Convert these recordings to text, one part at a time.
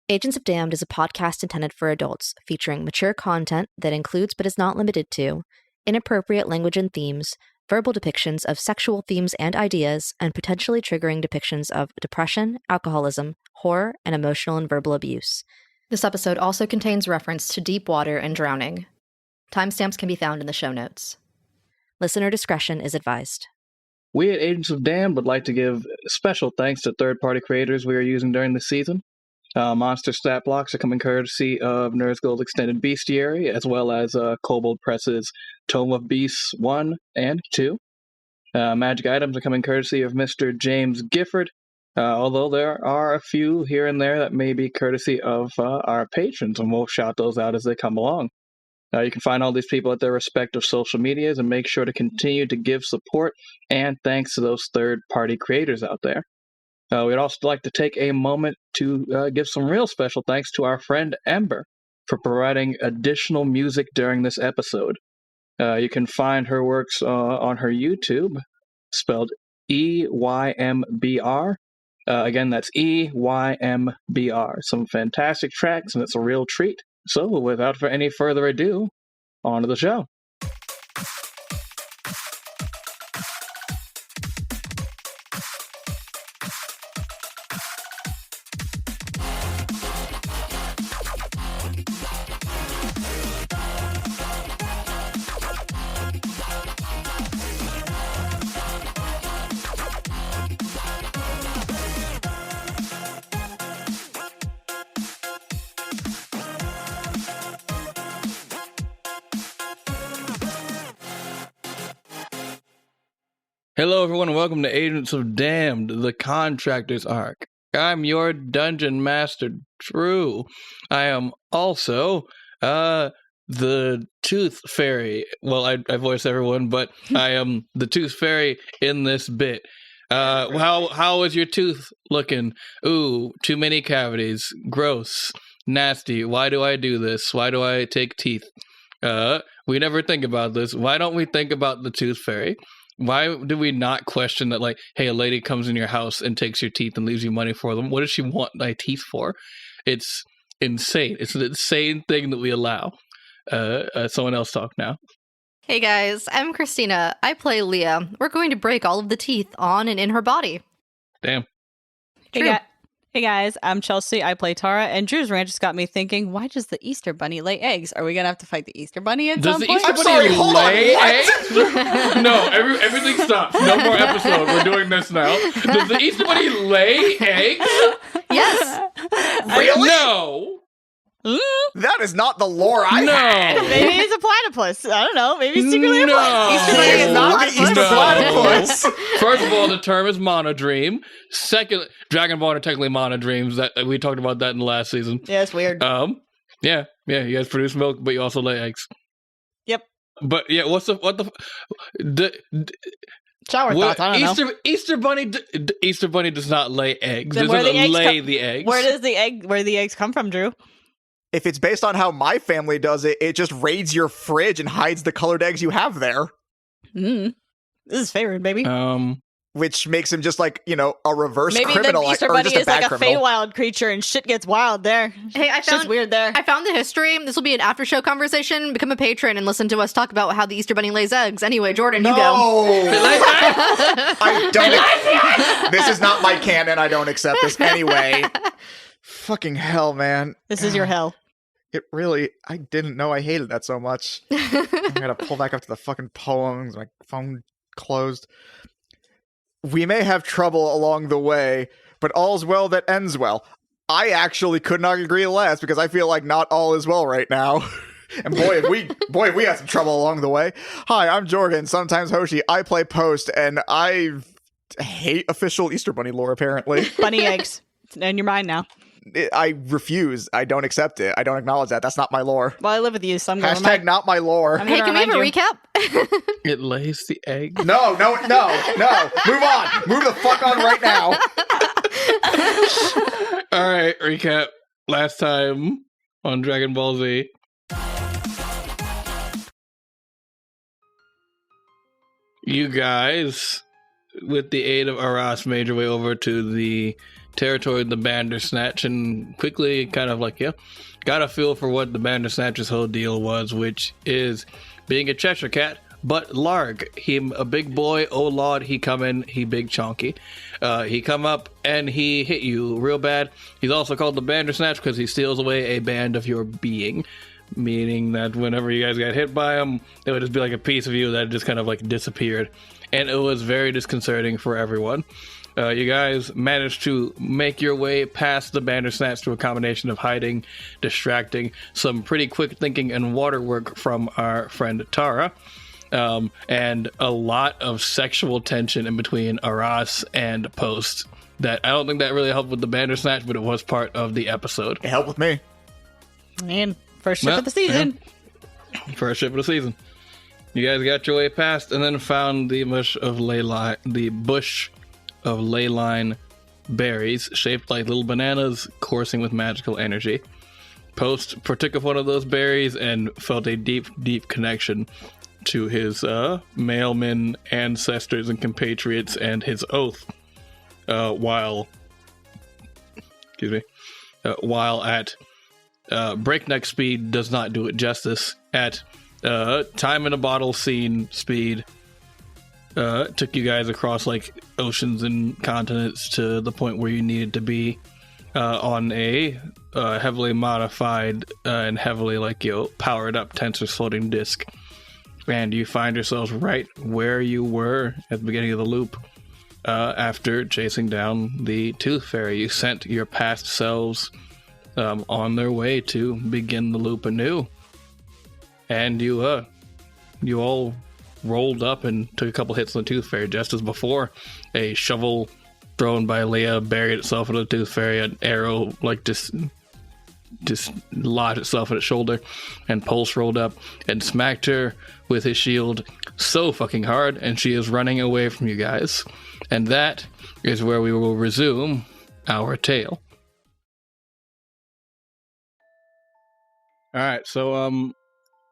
Agents of Damned is a podcast intended for adults, featuring mature content that includes but is not limited to inappropriate language and themes, verbal depictions of sexual themes and ideas, and potentially triggering depictions of depression, alcoholism, horror, and emotional and verbal abuse. This episode also contains reference to deep water and drowning. Timestamps can be found in the show notes. Listener discretion is advised. We at Agents of Damned would like to give special thanks to third-party creators we are using during this season. Monster stat blocks are coming courtesy of Nerds Gold Extended Bestiary, as well as Kobold Press's Tome of Beasts 1 and 2. Magic items are coming courtesy of Mr. James Gifford, although there are a few here and there that may be courtesy of our patrons, and we'll shout those out as they come along. You can find all these people at their respective social medias, and make sure to continue to give support and thanks to those third-party creators out there. We'd also like to take a moment to give some real special thanks to our friend Eymbr for providing additional music during this episode. You can find her works on her YouTube, spelled Eymbr. Again, that's Eymbr. Some fantastic tracks, and it's a real treat. So, without any further ado, on to the show. Hello everyone and welcome to Agents of Damned, the Contractor's Arc. I'm your Dungeon Master, Drew. I am also the Tooth Fairy. Well, I voice everyone, but I am the Tooth Fairy in this bit. How is your tooth looking? Ooh, too many cavities. Gross. Nasty. Why do I do this? Why do I take teeth? We never think about this. Why don't we think about the Tooth Fairy? Why do we not question that, like, hey, a lady comes in your house and takes your teeth and leaves you money for them? What does she want my teeth for? It's insane. It's an insane thing that we allow. Someone else talk now. Hey guys, I'm Christina. I play Leah. We're going to break all of the teeth on and in her body. Damn. Hey guys, I'm Chelsea. I play Tara, and Drew's rant just got me thinking, why does the Easter Bunny lay eggs? Are we going to have to fight the Easter Bunny at some point? Does the Easter Bunny lay eggs? No, everything stops. No more episode. We're doing this now. Does the Easter Bunny lay eggs? Yes. Really? No. That is not the lore I had. Maybe it's a platypus. I don't know. Maybe it's secretly a platypus. Easter Bunny is not the Easter platypus. First of all, the term is monodream. Second, Dragon Ball are technically monodreams. That we talked about that in the last season. Yeah, it's weird. Yeah. You guys produce milk, but you also lay eggs. Yep. But yeah, Shower thoughts. I don't know. Easter Bunny does not lay eggs. Then It doesn't lay the eggs. Where the eggs come from, Drew? If it's based on how my family does it, it just raids your fridge and hides the colored eggs you have there. This is favored, baby. Which makes him just like, a reverse Maybe criminal. Maybe the Easter Bunny is like a Feywild creature and shit gets wild there. Hey, Shit's weird there. I found the history. This will be an after show conversation. Become a patron and listen to us talk about how the Easter Bunny lays eggs. Anyway, Jordan, you go. I don't. This is not my canon. I don't accept this anyway. Fucking hell, man. This is your hell. It really, I didn't know I hated that so much. I gotta pull back up to the fucking poems. My phone closed. We may have trouble along the way, but all's well that ends well. I actually could not agree less because I feel like not all is well right now. And boy, if we had some trouble along the way. Hi, I'm Jordan, sometimes Hoshi. I play Post, and I hate official Easter Bunny lore, apparently. Bunny eggs. It's in your mind now. I refuse. I don't accept it. I don't acknowledge that. That's not my lore. Well, I live with you, so I'm going to Hashtag not my lore. Hey, can we have a recap? It lays the egg. No. Move on. Move the fuck on right now. All right, recap. Last time on Dragon Ball Z. You guys, with the aid of Aras, made your way over to the territory of the Bandersnatch and quickly kind of like, got a feel for what the Bandersnatch's whole deal was, which is being a Cheshire cat, but larg. Him a big boy, oh lord, he come in, he big chonky. He come up and he hit you real bad. He's also called the Bandersnatch because he steals away a band of your being, meaning that whenever you guys got hit by him, it would just be like a piece of you that just kind of like disappeared. And it was very disconcerting for everyone. You guys managed to make your way past the Bandersnatch through a combination of hiding, distracting, some pretty quick thinking, and water work from our friend Tara. And a lot of sexual tension in between Aras and Post. That I don't think that really helped with the Bandersnatch, but it was part of the episode. It helped with me. And first ship of the season. Yeah. First ship of the season. You guys got your way past and then found the bush of leyline berries shaped like little bananas coursing with magical energy. Post partook of one of those berries and felt a deep, deep connection to his mailman ancestors and compatriots and his oath while at breakneck speed does not do it justice. At time in a bottle scene speed, took you guys across like oceans and continents to the point where you needed to be on a heavily modified and heavily powered up tensor floating disk. And you find yourselves right where you were at the beginning of the loop after chasing down the Tooth Fairy. You sent your past selves on their way to begin the loop anew. And you all rolled up and took a couple hits on the Tooth Fairy just as before. A shovel thrown by Leah buried itself into the Tooth Fairy. An arrow just lodged itself in its shoulder, and Pulse rolled up and smacked her with his shield so fucking hard, and she is running away from you guys. And that is where we will resume our tale. Alright, so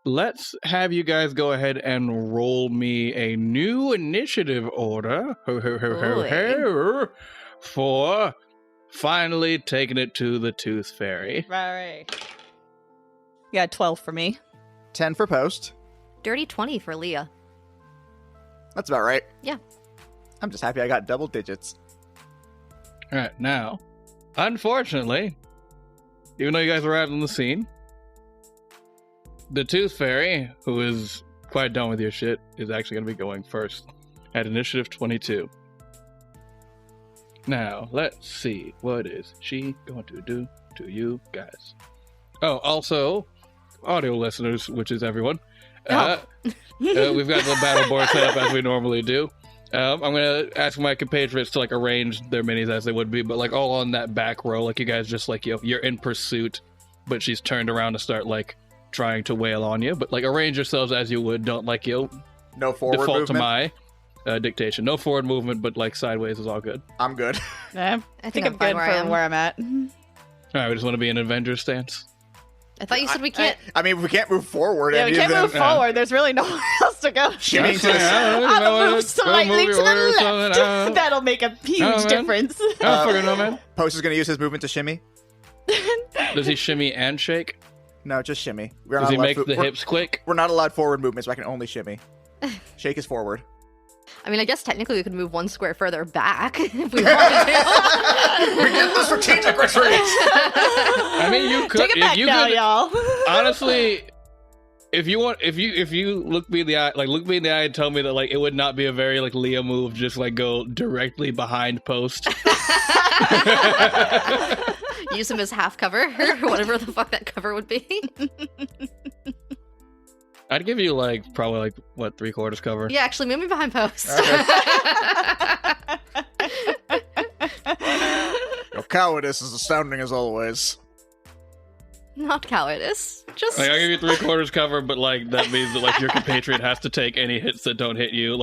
let's have you guys go ahead and roll me a new initiative order for finally taking it to the Tooth Fairy. Right. Yeah, 12 for me. 10 for Post. Dirty 20 for Leah. That's about right. Yeah. I'm just happy I got double digits. Alright, now, unfortunately, even though you guys arrived on the scene, the Tooth Fairy, who is quite done with your shit, is actually going to be going first at initiative 22. Now, let's see. What is she going to do to you guys? Oh, also, audio listeners, which is everyone, we've got the battle board set up as we normally do. I'm going to ask my compatriots to arrange their minis as they would be, but all on that back row, you guys just you're in pursuit, but she's turned around to start trying to wail on you, but arrange yourselves as you would. Don't no forward default movement. To my dictation. No forward movement, but sideways is all good. I'm good. Yeah, I think I'm good for where I'm at. Alright, we just want to be in Avenger stance. I thought you said we can't. I mean, we can't move forward. Yeah, we can't move forward. There's really nowhere else to go. Shimmy to I'll move slightly to the left. That'll make a huge difference. Man. Post is going to use his movement to shimmy. Does he shimmy and shake? No, just shimmy. Does he make the hips quick? We're not allowed forward movement, so I can only shimmy. Shake is forward. I mean, I guess technically we could move one square further back if we wanted to. We get the strategic retreat. I mean, you could. Take it back now, y'all. Honestly, if you look me in the eye, and tell me that it would not be a very Leah move, just go directly behind Post. Use him as half cover, or whatever the fuck that cover would be. I'd give you probably 3/4 cover. Yeah, actually, move me behind Post. Okay. Your cowardice is astounding as always. Not cowardice. Just I'll give you 3/4 cover, but that means that your compatriot has to take any hits that don't hit you.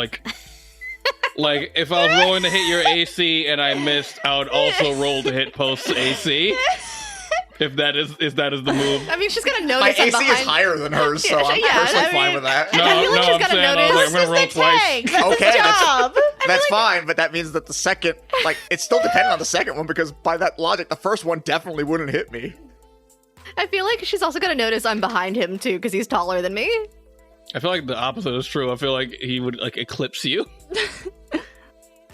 If I was rolling to hit your AC and I missed, I would also roll to hit Post's AC. If that is the move. I mean, she's gonna My notice. AC is higher than hers, so I'm personally fine with that. No, I feel like she's I'm gonna saying, notice. I'm gonna roll twice. Okay, Job. that's fine, but that means that the second, like, it's still dependent on the second one, because by that logic, the first one definitely wouldn't hit me. I feel like she's also gonna notice I'm behind him too, because he's taller than me. I feel like the opposite is true. I feel like he would like eclipse you.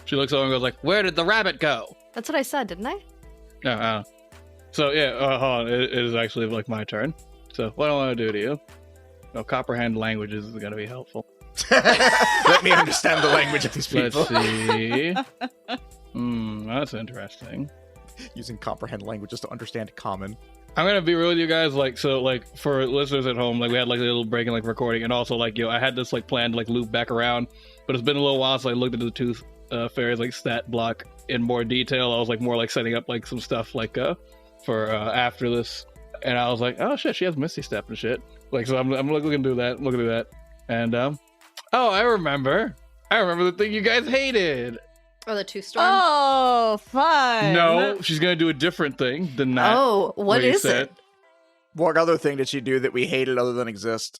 She looks over and goes like, "Where did the rabbit go?" That's what I said, didn't I? No. So yeah, hold on. It is actually like my turn. So what do I want to do to you? No, comprehend languages is going to be helpful. Let me understand the language of these people. Let's see. That's interesting. Using comprehend languages to understand common. I'm gonna be real with you guys, like, so, like, for listeners at home, like, we had, like, a little break in, like, recording, and also, like, I had this, like, plan to, like, loop back around, but it's been a little while since I looked into the Tooth Fairy's, like, stat block in more detail. I was, like, more, like, setting up, like, some stuff, like, for, after this, and I was like, oh, shit, she has Misty Step and shit. Like, so I'm looking to do that, and, oh, I remember the thing you guys hated! Or the Tooth Storm? Oh, fun. No, she's gonna do a different thing than that. Oh, what is it? What other thing did she do that we hated other than exist?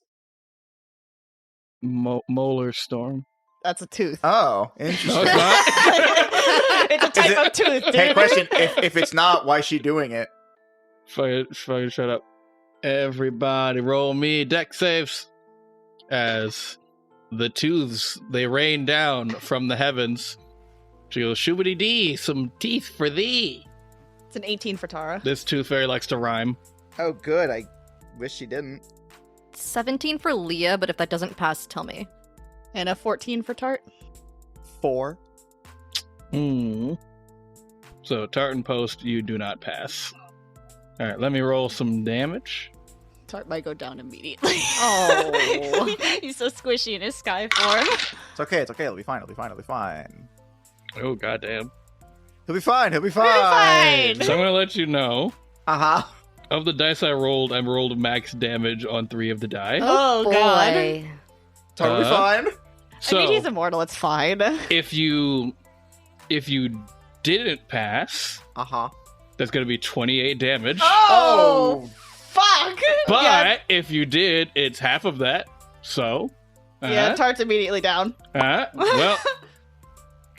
Molar Storm. That's a tooth. Oh, interesting. No, it's not. It's a type of tooth, dude. Hey, question, if it's not, why is she doing it? Fucking shut up. Everybody roll me deck saves. As the tooths, they rain down from the heavens. She goes, shoobity-dee, some teeth for thee. It's an 18 for Tara. This Tooth Fairy likes to rhyme. Oh, good. I wish she didn't. 17 for Leah, but if that doesn't pass, tell me. And a 14 for Tart. 4. So, Tartan Post, you do not pass. Alright, let me roll some damage. Tart might go down immediately. Oh. He's so squishy in his sky form. It's okay. It'll be fine. Oh, goddamn. He'll be fine. fine. So I'm gonna let you know, Uh-huh. of the dice I rolled max damage on 3 of the die. Oh, boy. God. Totally fine. So, I mean, he's immortal. It's fine. if you didn't pass, Uh-huh. that's gonna be 28 damage. Oh, fuck. But Yeah, if you did, it's half of that. So, yeah, Tart's immediately down. well,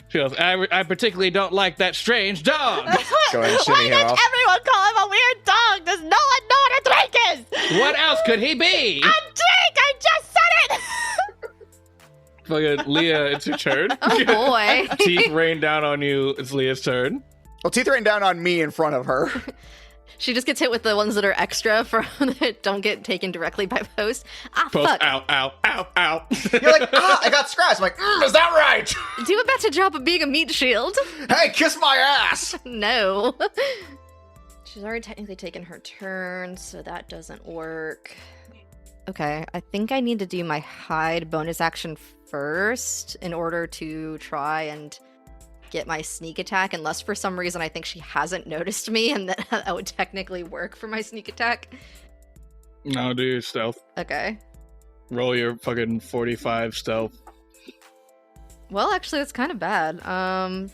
she goes, I particularly don't like that strange dog. Go ahead and shimmy Why him does off. everyone call him a weird dog? Does no one know what a drink is? What else could he be? A drink! I just said it! Fucking Leah, it's your turn. Oh, boy. Teeth rain down on you. It's Leah's turn. Well, teeth rain down on me in front of her. She just gets hit with the ones that are extra from that don't get taken directly by post. Ah, Post, fuck. ow, ow, ow, ow. You're like, I got scratched. I'm like, is that right? Do a better job of being a meat shield. Hey, kiss my ass. No. She's already technically taken her turn, so that doesn't work. Okay, I think I need to do my hide bonus action first in order to try and get my sneak attack, unless for some reason I think she hasn't noticed me, and that would technically work for my sneak attack. No, do your stealth. Okay. Roll your fucking 45 stealth. Well, actually, that's kind of bad.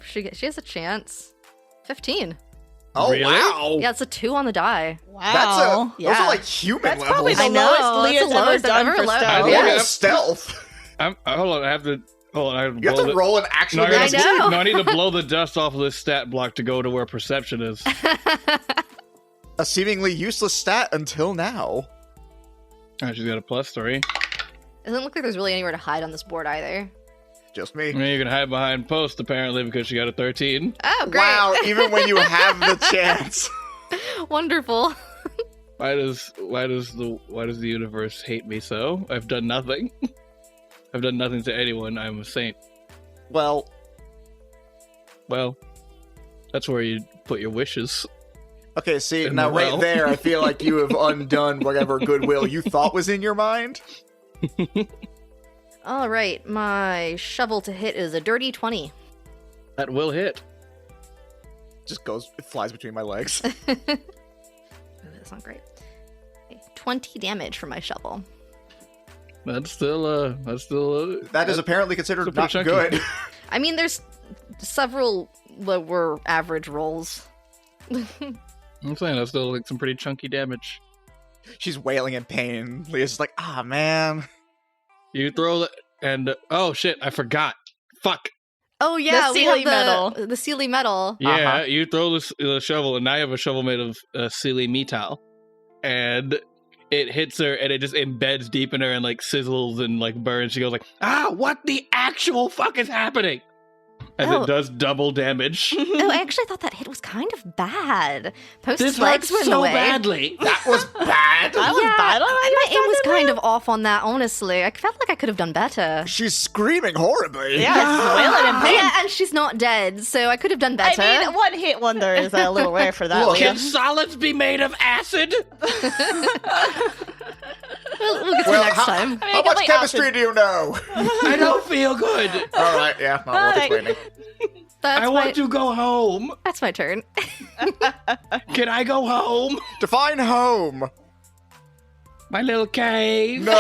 She has a chance. 15. Oh, Really? wow. Yeah, it's a 2 on the die. Wow. Those Yeah. are like human That's levels. probably the I know, lowest that's Leah's the ever lowest I've done ever for leveled. stealth. Yeah. Yeah, stealth. Hold on, I have to You have to roll an actual No, I know. No, I need to blow the dust off of this stat block to go to where perception is. A seemingly useless stat until now. Alright, she's got a +3. Doesn't look like there's really anywhere to hide on this board either. Just me. I mean, you can hide behind post, apparently, because she got a 13. Oh, great. Wow, even when you have the chance. Wonderful. Why does the universe hate me so? I've done nothing. I've done nothing to anyone. I'm a saint. Well, that's where you put your wishes. okay, see, In now the right well. there, I feel like you have undone whatever goodwill you thought was in your mind. All right, my shovel to hit is a dirty 20. That will hit. Just it flies between my legs. Ooh, that's not great. Okay, 20 damage for my shovel. That's still That is apparently considered That's not pretty chunky. good. I mean, there's several lower average rolls. I'm saying that's still like some pretty chunky damage. She's wailing in pain. Leah's just like, man. You throw the and oh shit, I forgot. Fuck. Oh yeah, The we have Sealy metal. the Sealy metal. Yeah, you throw the shovel, and now you have a shovel made of Sealy metal, and it hits her, and it just embeds deep in her, and like sizzles and like burns. She goes like, what the actual fuck is happening? As it does double damage. Oh, I actually thought that hit was kind of bad. Post's This legs hurts were in the so way. badly. That was bad. I was bad on My aim was kind of off on that, honestly. I felt like I could have done better. She's screaming horribly. Yeah, it's wailing in pain. Yeah, and she's not dead, so I could have done better. I mean, one hit wonder is a little rare for that. Look, Leah. Can solids be made of acid? We'll get to it next time. How much chemistry do you know? I don't feel good. All right, yeah, not worth explaining. I want to go home. That's my turn. Can I go home? Define home. My little cave. No.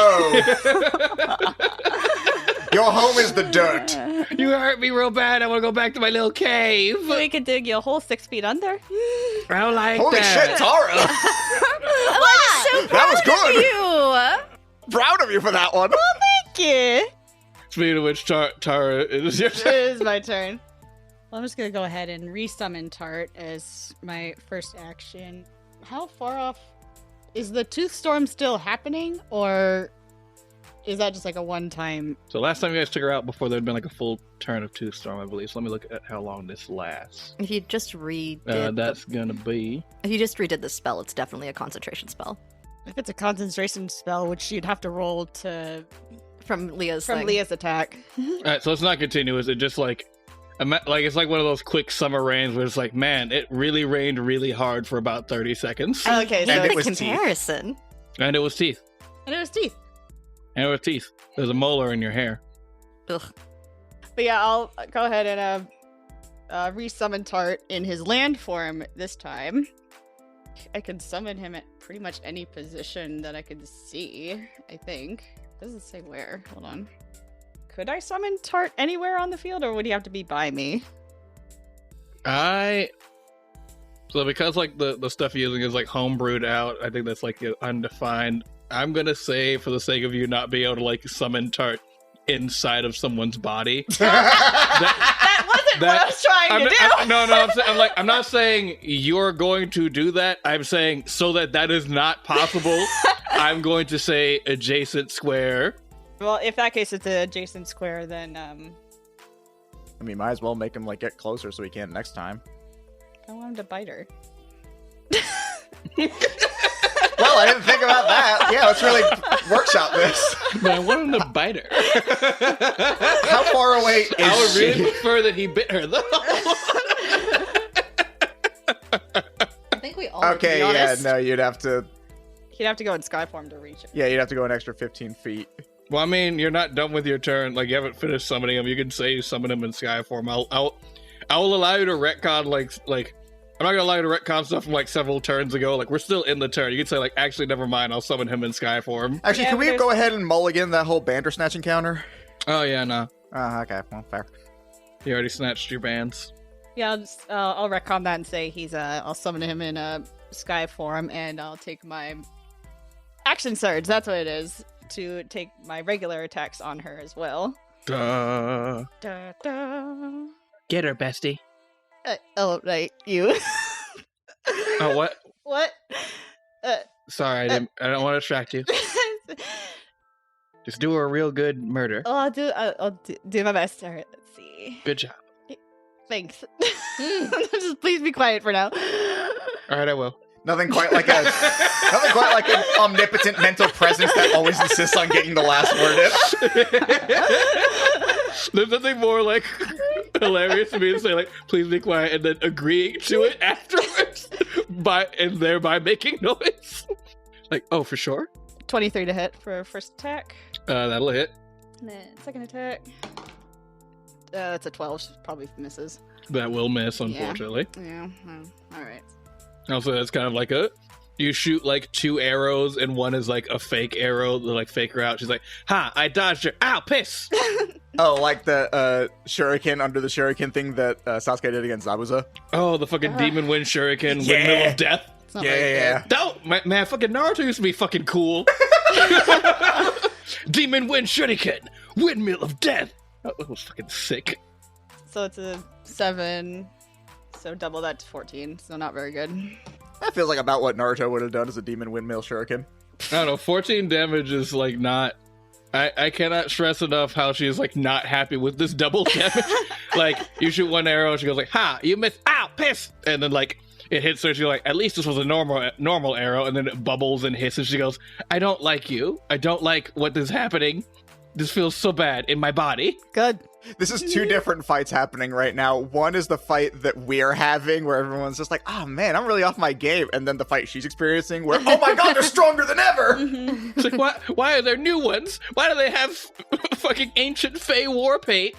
Your home is the dirt. You hurt me real bad. I want to go back to my little cave. We could dig you a hole 6 feet under. I don't like Holy that. shit, Tara. I'm so That was good. you. Proud of you for that one. Thank you. Speaking of which, Tara, it is your It turn. is my turn. Well, I'm just going to go ahead and resummon Tart as my first action. How far off? Is the Tooth Storm still happening? Or is that just like a one-time? So last time you guys took her out before there'd been like a full turn of Tooth Storm, I believe. So let me look at how long this lasts. If you just redid That's gonna be... if you just redid the spell, it's definitely a concentration spell. If it's a concentration spell, which you'd have to roll to From Leah's from thing. Leah's attack. Alright, so it's not continuous. It just like it's like one of those quick summer rains where it's like, man, it really rained really hard for about 30 seconds. Okay, so And it the was teeth. comparison. And it was teeth. and it was teeth. And it was teeth. There's a molar in your hair. Ugh. But yeah, I'll go ahead and resummon Tart in his land form this time. I can summon him at pretty much any position that I could see, I think. Doesn't say where. Hold on. Could I summon Tart anywhere on the field, or would he have to be by me? So because like the stuff you're using is like homebrewed out, I think that's like undefined. I'm gonna say, for the sake of you not being able to like summon Tart inside of someone's body. That wasn't what I was trying to do! I'm not saying you're going to do that. I'm saying so that is not possible. I'm going to say adjacent square. Well, if that case it's an adjacent square, then I mean, might as well make him like get closer so he can next time. I want him to bite her. Well, I didn't think about that. Yeah, let's really workshop this. But I want him to bite her. How far away is I would she? really prefer that he bit her though. I think we all Okay, yeah, no, you'd have to He'd have to go in sky form to reach it. you'd have to go an extra 15 feet. Well, I mean, you're not done with your turn. Like, you haven't finished summoning him. You can say you summon him in sky form. I will allow you to retcon, like, I'm not gonna allow you to retcon stuff from, like, several turns ago. Like, we're still in the turn. You can say, like, actually, never mind. I'll summon him in sky form. Actually, Yeah, can we there's- go ahead and mulligan that whole Bandersnatch encounter? Oh, yeah, no. Okay, well, fair. You already snatched your bands. Yeah, I'll retcon that and say I'll summon him in a sky form, and I'll take my action surge. That's what it is, to take my regular attacks on her as well. Duh. Da, da. Get her, bestie. Oh, right, you. Oh, what? What? Sorry, I don't want to distract you. Just do a real good murder. Oh, I'll do my best. All right, let's see. Good job. Thanks. Just please be quiet for now. All right, I will. Nothing quite like an omnipotent mental presence that always insists on getting the last word in. There's nothing more like hilarious to me to say like, please be quiet, and then agreeing to it afterwards and thereby making noise. Like, oh, for sure. 23 to hit for first attack. That'll hit. And then second attack. That's a 12. Probably misses. That will miss, unfortunately. Yeah. All right. Also, that's kind of like you shoot like 2 arrows, and one is like a fake arrow, like fake her out. She's like, ha, I dodged her. Ow, piss. Oh, like the shuriken under the shuriken thing that Sasuke did against Zabuza? Oh, the fucking demon wind shuriken, Yeah. windmill of death. not very Yeah. good. Don't, man, fucking Naruto used to be fucking cool. Demon Wind Shuriken, Windmill of Death. That was fucking sick. So it's a 7. So double that to 14. So not very good. That feels like about what Naruto would have done as a demon windmill shuriken. I don't know, 14 damage is like not... I cannot stress enough how she's like not happy with this double damage. Like, you shoot one arrow, she goes like, ha, you missed, ow, piss! And then like, it hits her, she's like, at least this was a normal arrow, and then it bubbles and hisses, she goes, I don't like you. I don't like what is happening. This feels so bad in my body. Good. This is two different fights happening right now. One is the fight that we're having where everyone's just like, oh man, I'm really off my game. And then the fight she's experiencing where, oh my god, they're stronger than ever! It's like, why are there new ones? Why do they have fucking ancient Fey war paint?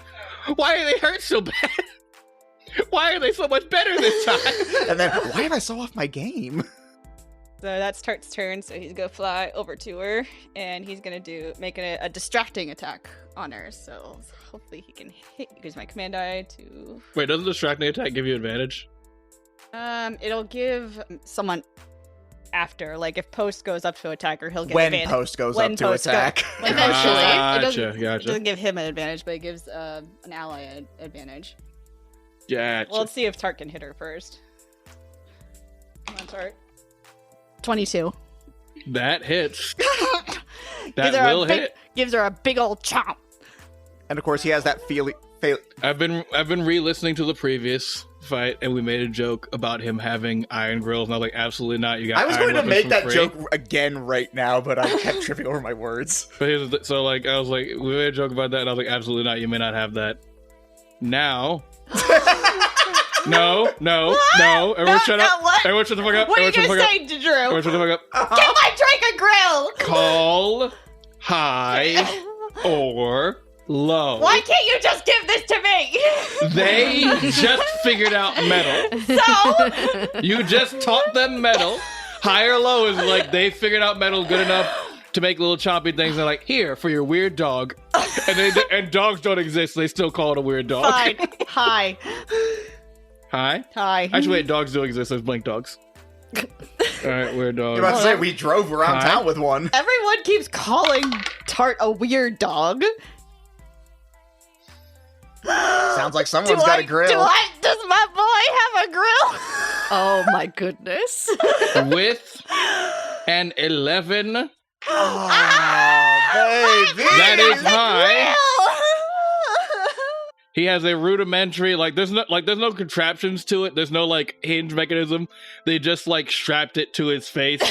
Why are they hurt so bad? Why are they so much better this time? And then, why am I so off my game? So that's Tart's turn, so he's gonna fly over to her, and he's gonna make a distracting attack on her. So hopefully he can hit. Use my command eye to. Wait, doesn't distracting attack give you advantage? It'll give someone after, like if Post goes up to attacker, he'll get When advantage. Post goes up to attack. Eventually, it Gotcha. doesn't give him an advantage, but it gives an ally an advantage. Gotcha. Well, let's see if Tart can hit her first. Come on, Tart. 22. That hits. Gives That her will hit. Gives her a big old chomp. And of course, he has that feeling. I've been re-listening to the previous fight, and we made a joke about him having iron grills, and I was like, absolutely not. You got. I was iron going to weapons make for that free. joke again right now, but I kept tripping over my words. But here's so like I was like, we made a joke about that, and I was like, absolutely not. You may not have that. Now. No. Everyone shut up. What? Everyone shut the fuck up. What are you Everyone gonna shut say, the fuck up. Drew? Everyone shut the fuck up. Get my drink a grill! Call high or low. Why can't you just give this to me? They just figured out metal. So? You just taught them metal. High or low is like they figured out metal good enough to make little choppy things. They're like, here for your weird dog. And dogs don't exist. They still call it a weird dog. Fine. Hi. Hi? Hi. Actually, wait, dogs do exist. There's blink dogs. All right, weird dog. You're about to say we drove around Hi. town with one. Everyone keeps calling Tart a weird dog. Sounds like someone's got a grill. Does my boy have a grill? Oh my goodness. With an 11. Oh, baby. That is high. He has a rudimentary, there's no contraptions to it. There's no like hinge mechanism. They just like strapped it to his face.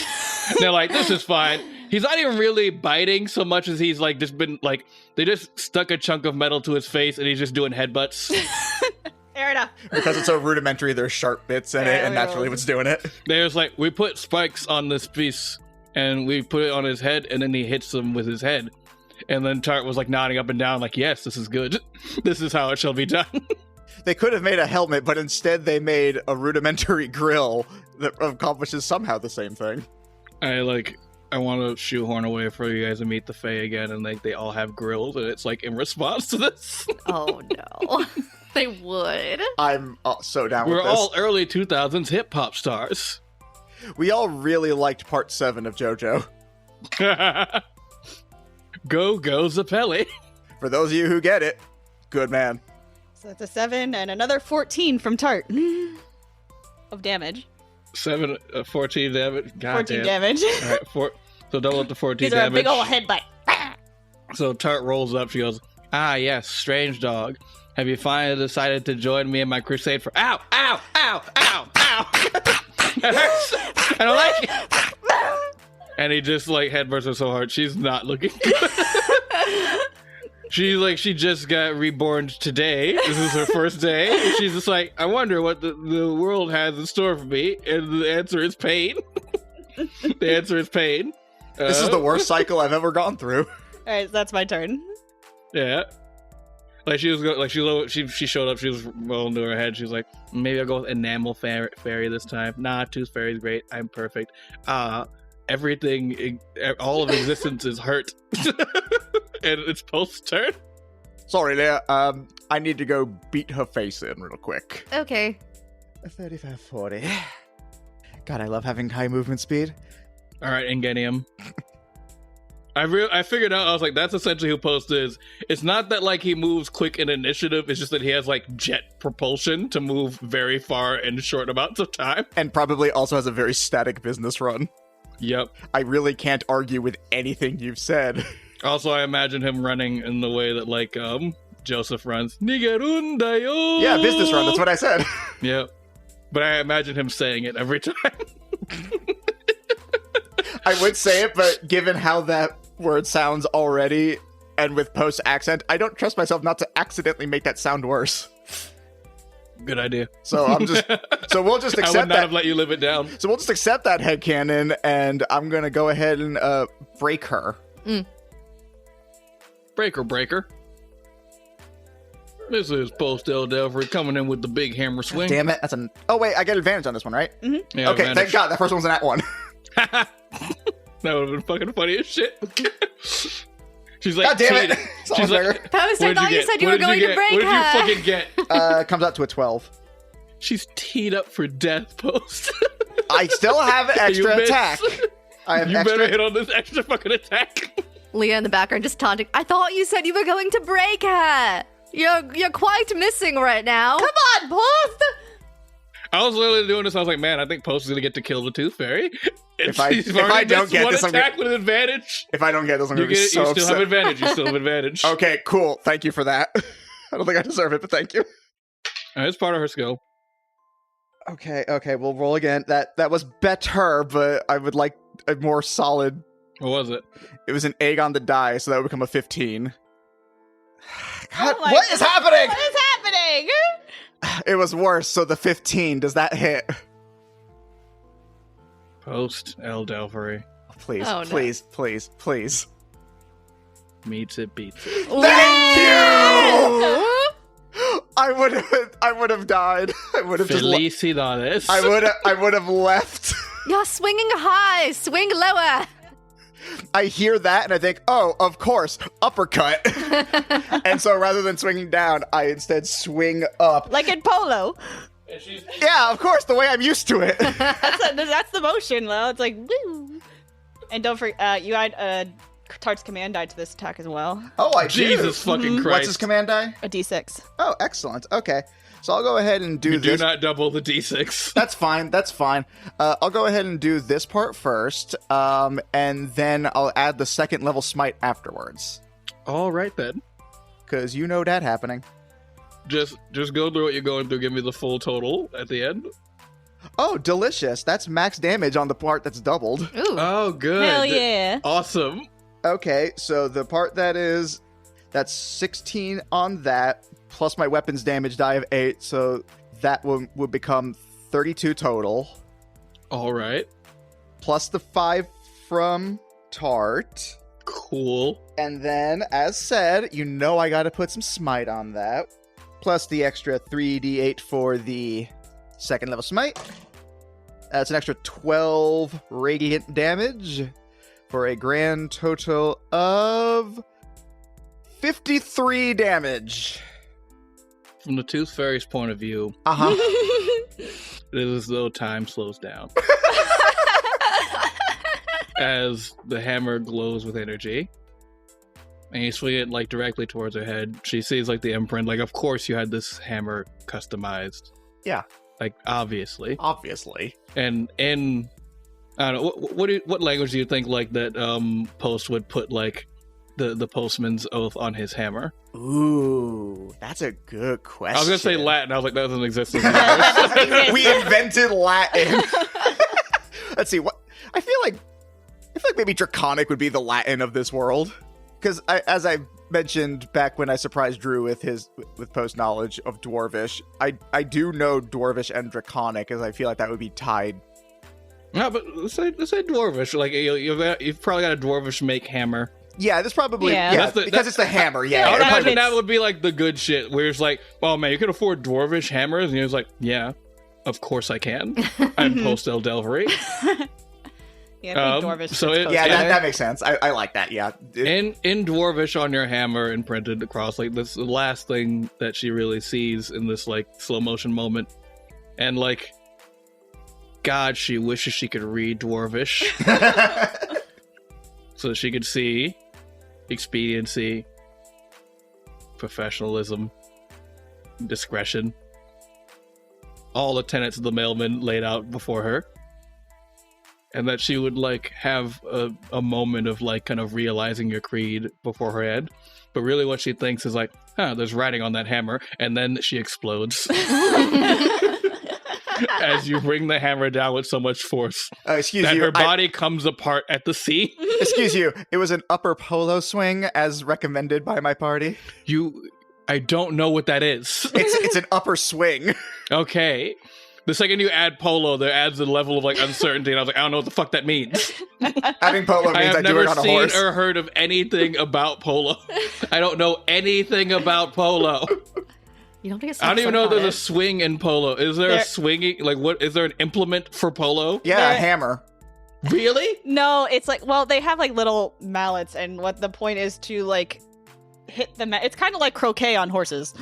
They're like, this is fine. He's not even really biting so much as he's like just been like, they just stuck a chunk of metal to his face and he's just doing headbutts. Fair enough. Because it's so rudimentary, there's sharp bits in it, and that's really what's doing it. There's like, we put spikes on this piece and we put it on his head and then he hits him with his head. And then Tart was like nodding up and down like, yes, this is good. This is how it shall be done. They could have made a helmet, but instead they made a rudimentary grill that accomplishes somehow the same thing. I want to shoehorn away for you guys to meet the Fae again, and like they all have grills, and it's like in response to this. Oh no. They would. I'm so down We're with this. all early 2000s hip hop stars. We all really liked part 7 of JoJo. Go Zappelli. For those of you who get it, good man. So it's a 7 and another 14 from Tart of damage. 14 damage. God 14 damn. damage. All right, so double up to 14 These are a damage. big old headbutt. So Tart rolls up. She goes, "Ah, yes, strange dog. Have you finally decided to join me in my crusade for ow, ow, ow, ow, ow? That hurts. I don't like it." And he just like headbutts her so hard. She's not looking good. She just got reborn today. This is her first day. And she's just like, I wonder what the world has in store for me. And the answer is pain. The answer is pain. This is the worst cycle I've ever gone through. All right, so that's my turn. Yeah. Like she was she showed up. She was rolling to her head. She was like, maybe I'll go with enamel fairy this time. Nah, tooth fairy's great. I'm perfect. Everything, all of existence is hurt. And it's Post's turn. Sorry, Leah. I need to go beat her face in real quick. Okay. 35, 40. God, I love having high movement speed. All right, Ingenium. I figured out, I was like, that's essentially who Post is. It's not that, like, he moves quick in initiative, it's just that he has, like, jet propulsion to move very far in short amounts of time. And probably also has a very static business run. Yep. I really can't argue with anything you've said. Also, I imagine him running in the way that, like, Joseph runs. Nigerundayo! Yeah, business run, that's what I said. Yep. But I imagine him saying it every time. I would say it, but given how that word sounds already, and with Post accent, I don't trust myself not to accidentally make that sound worse. Good idea. So we'll just accept I would not that. have let you live it down. So we'll just accept that headcanon, and I'm gonna go ahead and break her. Breaker. This is Post L. Delvery coming in with the big hammer swing. Damn it! Oh wait, I get advantage on this one, right? Mm-hmm. Yeah, Okay, advantage. thank God that first one was an at one. That would have been fucking funny as shit. She's like, God damn it! She's like, Post, I thought you said you were going to break What did her. you fucking get? Comes out to a 12. She's teed up for death, Post. I still have extra You missed. attack. I have You extra. better hit on this extra fucking attack. Leah in the background just taunting. I thought you said you were going to break her. You're quite missing right now. Come on, Post! I was literally doing this. I was like, man, I think Post is gonna get to kill the Tooth Fairy. And If I she's don't already get missed one this, I'm attack with an advantage. If I don't get this, I'm You gonna be get it. so You upset. still have advantage. You still have advantage. Okay, cool. Thank you for that. I don't think I deserve it, but thank you. It's part of her skill. Okay, we'll roll again. That was better, but I would like a more solid. What was it? It was an egg on the die, so that would become a 15. God, Oh my what is happening? What is happening? It was worse, so the 15, does that hit? Post L. Delvery Please, Oh, no. please. meets it, beats it. Thank you! I would have died. I would have just Felicidades. I would have left. You're swinging high. Swing lower. I hear that and I think, oh, of course, uppercut. And so rather than swinging down, I instead swing up. Like in polo. Yeah, of course, the way I'm used to it. That's the motion, though. It's like, woo. And don't forget, you add Tart's command die to this attack as well. Oh, I do. Jesus fucking Christ. What's his command die? A d6. Oh, excellent. Okay. So I'll go ahead and do You this. do not double the d6. That's fine. I'll go ahead and do this part first, and then I'll add the second level smite afterwards. All right, then. Because you know that happening. Just go through what you're going through. Give me the full total at the end. Oh, delicious. That's max damage on the part that's doubled. Ooh. Oh, good. Hell yeah. Awesome. Okay, so the part that's 16 on that, plus my weapons damage die of 8, so that would become 32 total. All right. Plus the 5 from Tart. Cool. And then, as said, you know I gotta put some smite on that. Plus the extra 3d8 for the second level smite. That's an extra 12 radiant damage for a grand total of 53 damage. From the Tooth Fairy's point of view, Uh-huh. it is as though time slows down. As the hammer glows with energy, and you swing it like directly towards her head, she sees like the imprint. Like, of course you had this hammer customized. Yeah. Like, obviously. Obviously. And in, I don't know, what language do you think like that Post would put like the postman's oath on his hammer? Ooh, that's a good question. I was gonna say Latin. I was like, that doesn't exist. In English. We invented Latin. Let's see. What I feel like maybe Draconic would be the Latin of this world, because as I mentioned back when I surprised Drew with Post knowledge of Dwarvish, I do know Dwarvish and Draconic, as I feel like that would be tied. No, but let's say Dwarvish. Like you've probably got a Dwarvish make hammer. Yeah, this probably Yeah. because it's the hammer. I Yeah, would it probably imagine that would be like the good shit, where it's like, oh man, you can afford Dwarvish hammers, and he was like, yeah, of course I can. I'm Post L. Delvery. Yeah, Dwarvish. so it- yeah, Yeah. that makes sense. I like that. Yeah, In Dwarvish on your hammer imprinted across, like this is the last thing that she really sees in this like slow motion moment. And like God, she wishes she could read Dwarvish. So she could see expediency, professionalism, discretion. All the tenets of the mailman laid out before her. And that she would, like, have a moment of, like, kind of realizing your creed before her head. But really what she thinks is like, there's writing on that hammer. And then she explodes. As you bring the hammer down with so much force her body comes apart at the sea. Excuse you, it was an upper polo swing as recommended by my party. I don't know what that is. It's an upper swing. Okay. The second you add polo, there adds a level of like uncertainty, and I was like, I don't know what the fuck that means. Adding polo means I do it on a horse. I have never seen or heard of anything about polo. I don't know anything about polo. You don't get I don't even know if there's a swing in polo. Is there a swinging? Like, what? Is there an implement for polo? Yeah, a hammer. Really? No, it's like, well, they have like little mallets, and what the point is to like hit the it's kind of like croquet on horses.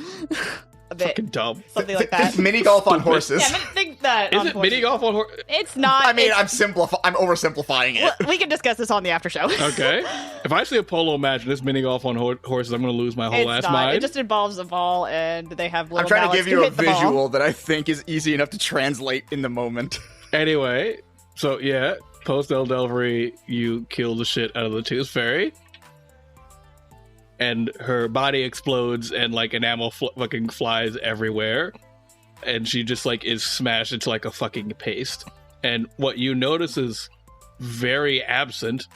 A bit. Fucking dumb. Something like that. Mini golf on horses. Yeah, I think that. Is it mini golf on horses? It's not. I mean, I'm oversimplifying it. We can discuss this on the after show. Okay. If I see a polo match and it's mini golf on horses, I'm going to lose my whole ass mind. It just involves a ball, and they have little I'm trying to give you a visual ball. that I think is easy enough to translate in the moment. Anyway, so yeah, post Eldelvery, you kill the shit out of the Tooth Fairy. And her body explodes and like enamel fucking flies everywhere. And she just like is smashed into like a fucking paste. And what you notice is very absent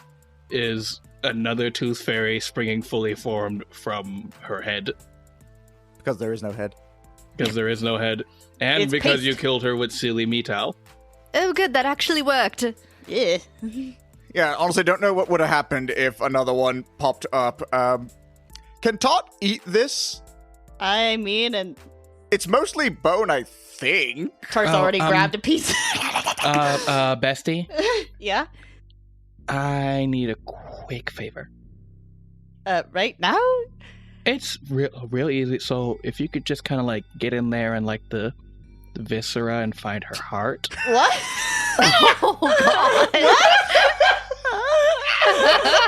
is another Tooth Fairy springing fully formed from her head. Because there is no head. Because there is no head. And It's because paste. you killed her with Silly Metal. Oh, good. That actually worked. Yeah. Yeah, honestly, don't know what would have happened if another one popped up. Can Tot eat this? I mean, and It's mostly bone, I think. Tart's already grabbed a piece. Bestie, Yeah. I need a quick favor. Right now? It's real easy. So if you could just kind of like get in there and like the viscera and find her heart. What? Oh,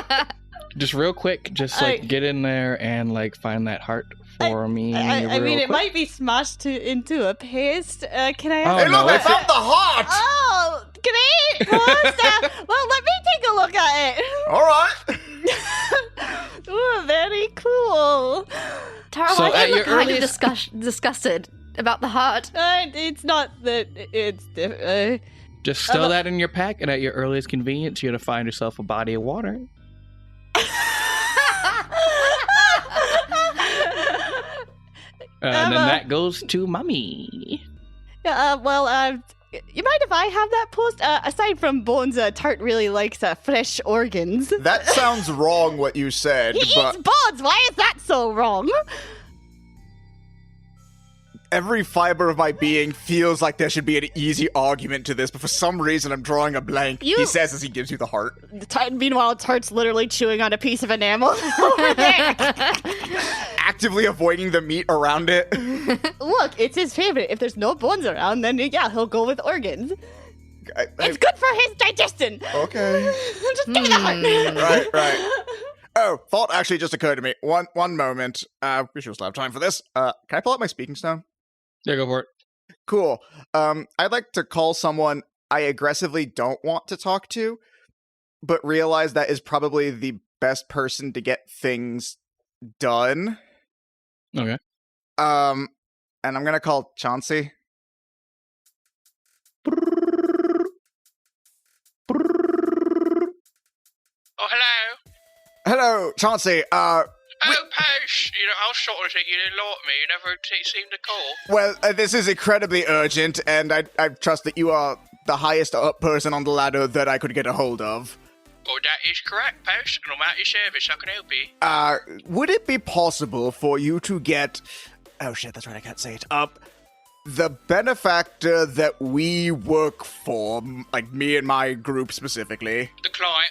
God. Just real quick, just like get in there and like find that heart for me. I mean, it quick. might be smashed into a paste. Can I? Oh, Hey, look, no, I it's found the heart! Oh, great! Well, let me take a look at it. All right. Ooh, very cool. Tara, So why at do you your look kind of earliest- disgusted about the heart? It's not that it's. Just stow that in your pack, and at your earliest convenience, you're gonna find yourself a body of water. And then that goes to Mummy. Well, you mind if I have that post? Aside from bones, Tart really likes fresh organs. That sounds wrong, what you said, He but eats bones. Why is that so wrong? every fiber of my being feels like there should be an easy argument to this, but for some reason I'm drawing a blank. He says as he gives you the heart. Meanwhile, Tart's literally chewing on a piece of enamel over there. Actively avoiding the meat around it. Look, it's his favorite. If there's no bones around, then yeah, he'll go with organs. It's good for his digestion. Okay. Just give me the heart. Right. Oh, thought actually just occurred to me. One moment. We should still have time for this. Can I pull out my speaking stone? Yeah, go for it. Cool. I'd like to call someone I aggressively don't want to talk to, but realize that is probably the best person to get things done. Okay. And I'm gonna call Chauncey. Oh, hello. Hello, Chauncey. Oh, Posh, I was sort of thinking you didn't like me. You never seemed to call. Well, this is incredibly urgent, and I trust that you are the highest up person on the ladder that I could get a hold of. Oh, that is correct, Posh. And I'm at your service. How can I help you? Would it be possible for you to get... Oh shit, that's right, I can't say it. The benefactor that we work for, like me and my group specifically. The client.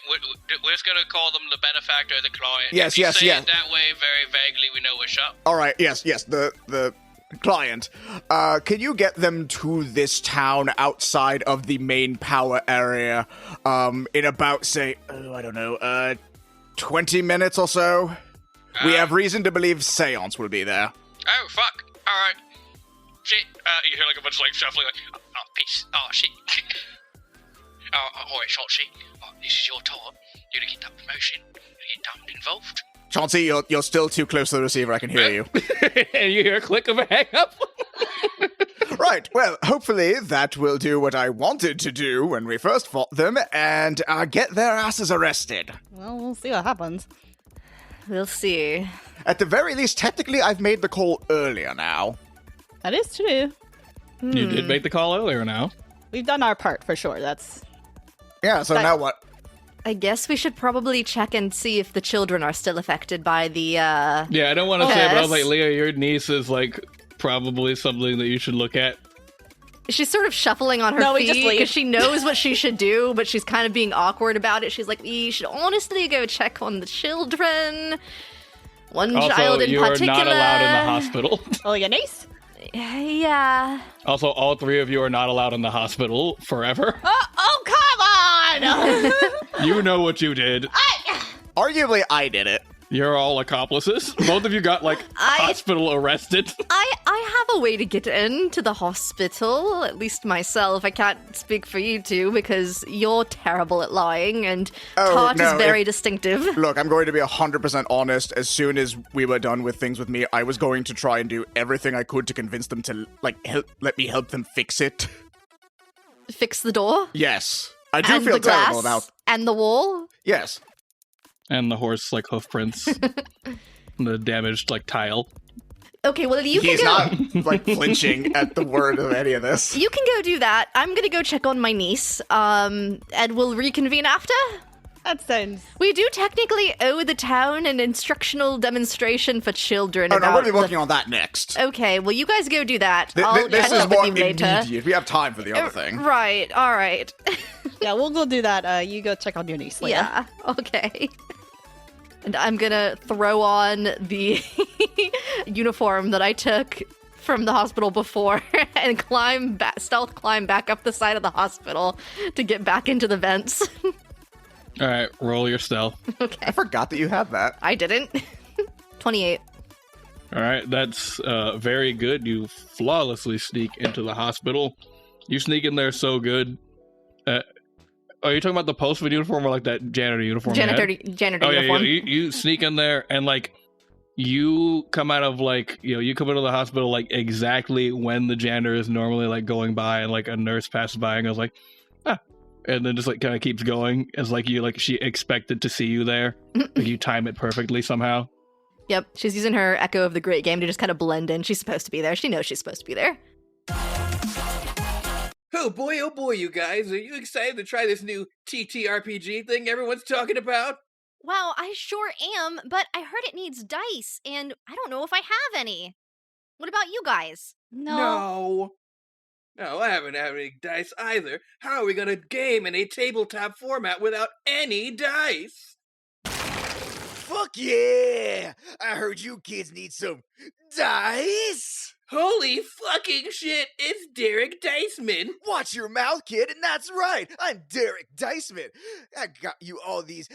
We're just going to call them the benefactor of the client. Yes, if you yes, say yes. it that way, very vaguely, we know what's up. All right, yes, the Client, can you get them to this town outside of the main power area in about, say, 20 minutes or so? We have reason to believe Seance will be there. Oh, fuck. Alright. Shit. You hear like a bunch of like shuffling, like, oh, peace. Oh, shit. Alright, Chauncey. This is your time. You're gonna get that promotion. You're gonna get damned involved. Chauncey, you're still too close to the receiver. I can hear you. And you hear a click of a hang-up. Right, well, hopefully that will do what I wanted to do when we first fought them and get their asses arrested. Well, we'll see what happens. We'll see. At the very least, technically, I've made the call earlier now. That is true. You did make the call earlier now. We've done our part for sure. That's Yeah, so now what? I guess we should probably check and see if the children are still affected by the, Yeah, I don't want to say, but I was Yes. like, Leah, your niece is like probably something that you should look at. She's sort of shuffling on her No, we feet just leave. because she knows what she should do, but she's kind of being awkward about it. She's like, we should honestly go check on the children. One Also, child in you particular. are not allowed in the hospital. oh, your niece. Yeah. Also, all three of you are not allowed in the hospital forever. Oh, come on! You know what you did. Arguably, I did it. You're all accomplices. Both of you got, like, hospital arrested. I have a way to get into the hospital, at least myself. I can't speak for you two because you're terrible at lying and Tot is very distinctive. Look, I'm going to be 100% honest. As soon as we were done with things with me, I was going to try and do everything I could to convince them to, like, let me help them fix it. Fix the door? Yes. I do and feel the glass, terrible about... and the wall? Yes. And the horse, like, hoof prints. The damaged, like, tile. Okay, well, you can He's go... not, like, flinching at the word of any of this. You can go do that. I'm gonna go check on my niece, and we'll reconvene after? That sounds. We do technically owe the town an instructional demonstration for children Oh, no, about we're going to be working on that next. Okay, well, you guys go do that. I'll This catch is up with more you later. immediate. We have time for the other thing. Right, all right. Yeah, we'll go do that. You go check on your niece later. Yeah, okay. And I'm gonna throw on the uniform that I took from the hospital before and stealth climb back up the side of the hospital to get back into the vents. All right, roll your stealth. Okay. I forgot that you had that. I didn't. 28. All right, that's very good. You flawlessly sneak into the hospital. You sneak in there so good. Are you talking about the postman uniform or like that janitor uniform? Janitor uniform. Yeah. You sneak in there and like you come out of like, you come into the hospital like exactly when the janitor is normally like going by and like a nurse passes by and goes like, ah. And then just like kind of keeps going as like she expected to see you there. Like you time it perfectly somehow. Yep, she's using her Echo of the Great Game to just kind of blend in. She's supposed to be there. She knows she's supposed to be there. Oh boy, you guys. Are you excited to try this new TTRPG thing everyone's talking about? Wow, I sure am, but I heard it needs dice, and I don't know if I have any. What about you guys? No, I haven't had any dice either. How are we gonna game in a tabletop format without any dice? Fuck yeah! I heard you kids need some dice! Holy fucking shit, it's Derek Diceman! Watch your mouth, kid, and that's right! I'm Derek Diceman! I got you all these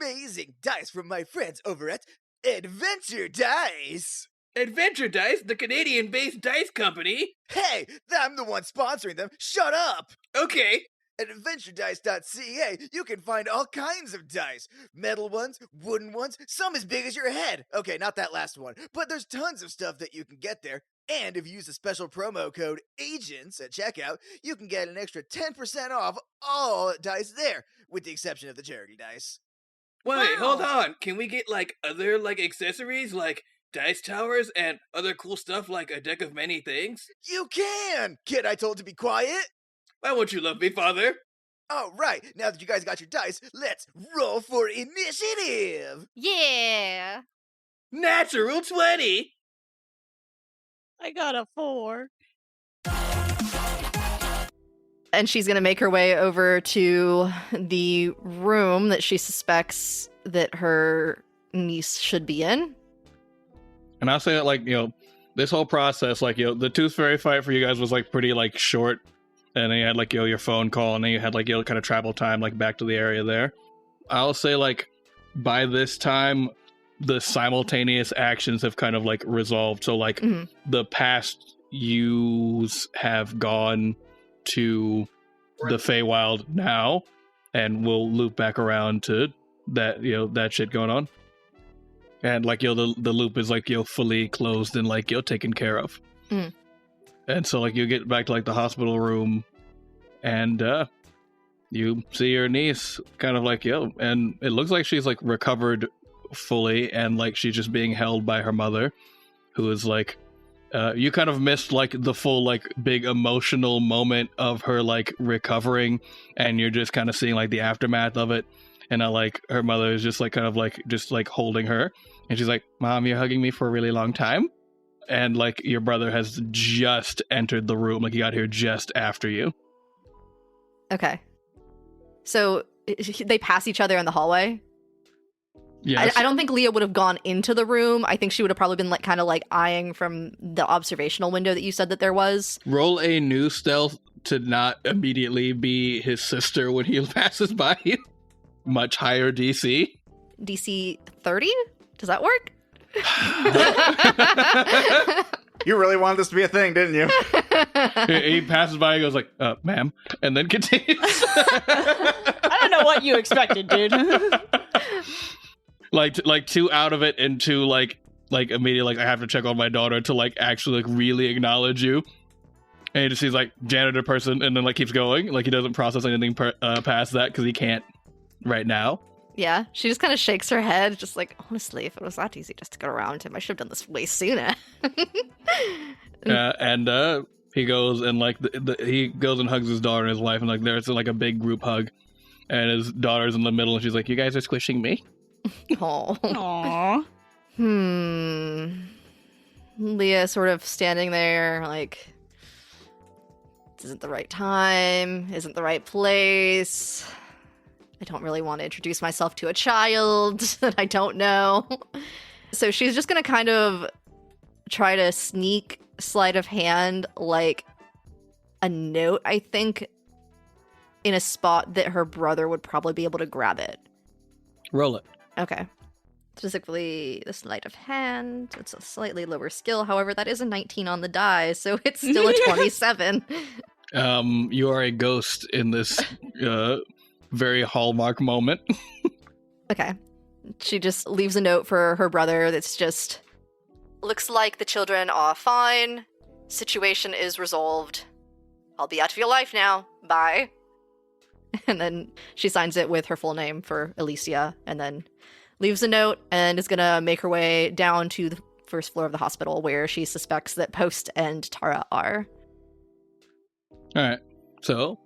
amazing dice from my friends over at Adventure Dice! Adventure Dice, the Canadian-based dice company? Hey, I'm the one sponsoring them! Shut up! Okay. At adventuredice.ca, you can find all kinds of dice. Metal ones, wooden ones, some as big as your head. Okay, not that last one, but there's tons of stuff that you can get there. And if you use the special promo code AGENTS at checkout, you can get an extra 10% off all dice there, with the exception of the charity dice. Wait, hold on. Can we get, like, other, like, accessories, like dice towers and other cool stuff like a deck of many things? You can! Kid, I told to be quiet. Why won't you love me, father? All right, now that you guys got your dice, let's roll for initiative! Yeah. Natural 20! I got a 4. And she's going to make her way over to the room that she suspects that her niece should be in. And I'll say that, like, this whole process, like, the Tooth Fairy fight for you guys was, like, pretty, like, short. And then you had, like, your phone call, and then you had, like, kind of travel time, like, back to the area there. I'll say, like, by this time, the simultaneous actions have kind of, like, resolved. So, like, the past yous have gone to the Feywild now, and we'll loop back around to that, that shit going on. And, like, the loop is, like, fully closed and, like, taken care of. And so, like, you get back to, like, the hospital room, and you see your niece kind of, like, and it looks like she's, like, recovered fully, and, like, she's just being held by her mother, who is, like, you kind of missed, like, the full, like, big emotional moment of her, like, recovering, and you're just kind of seeing, like, the aftermath of it. And, like, her mother is just, like, kind of, like, just, like, holding her. And she's like, Mom, you're hugging me for a really long time. And, like, your brother has just entered the room. Like, he got here just after you. Okay. So, they pass each other in the hallway? Yes. I don't think Leah would have gone into the room. I think she would have probably been, like, kind of, like, eyeing from the observational window that you said that there was. Roll a new stealth to not immediately be his sister when he passes by you. Much higher DC. DC 30? Does that work? You really wanted this to be a thing, didn't you? He passes by and goes like, ma'am, and then continues. I don't know what you expected, dude. like two out of it and two like immediately like I have to check on my daughter to like actually like really acknowledge you. And he just sees like janitor person and then like keeps going. Like he doesn't process anything past that because he can't right now. Yeah, she just kind of shakes her head, just like, honestly, if it was that easy just to get around him, I should have done this way sooner. And he goes and like he goes and hugs his daughter and his wife, and like there's like a big group hug, and his daughter's in the middle, and she's like, "You guys are squishing me." Aww. Leah sort of standing there, like, this isn't the right time, isn't the right place. I don't really want to introduce myself to a child that I don't know. So she's just going to kind of try to sneak sleight of hand, like, a note, I think, in a spot that her brother would probably be able to grab it. Roll it. Okay. Specifically, the sleight of hand. It's a slightly lower skill. However, that is a 19 on the die, so it's still a 27. You are a ghost in this very hallmark moment. Okay. She just leaves a note for her brother that's just, looks like the children are fine. Situation is resolved. I'll be out of your life now. Bye. And then she signs it with her full name for Alicia, and then leaves a note and is gonna make her way down to the first floor of the hospital where she suspects that Post and Tara are. Alright, so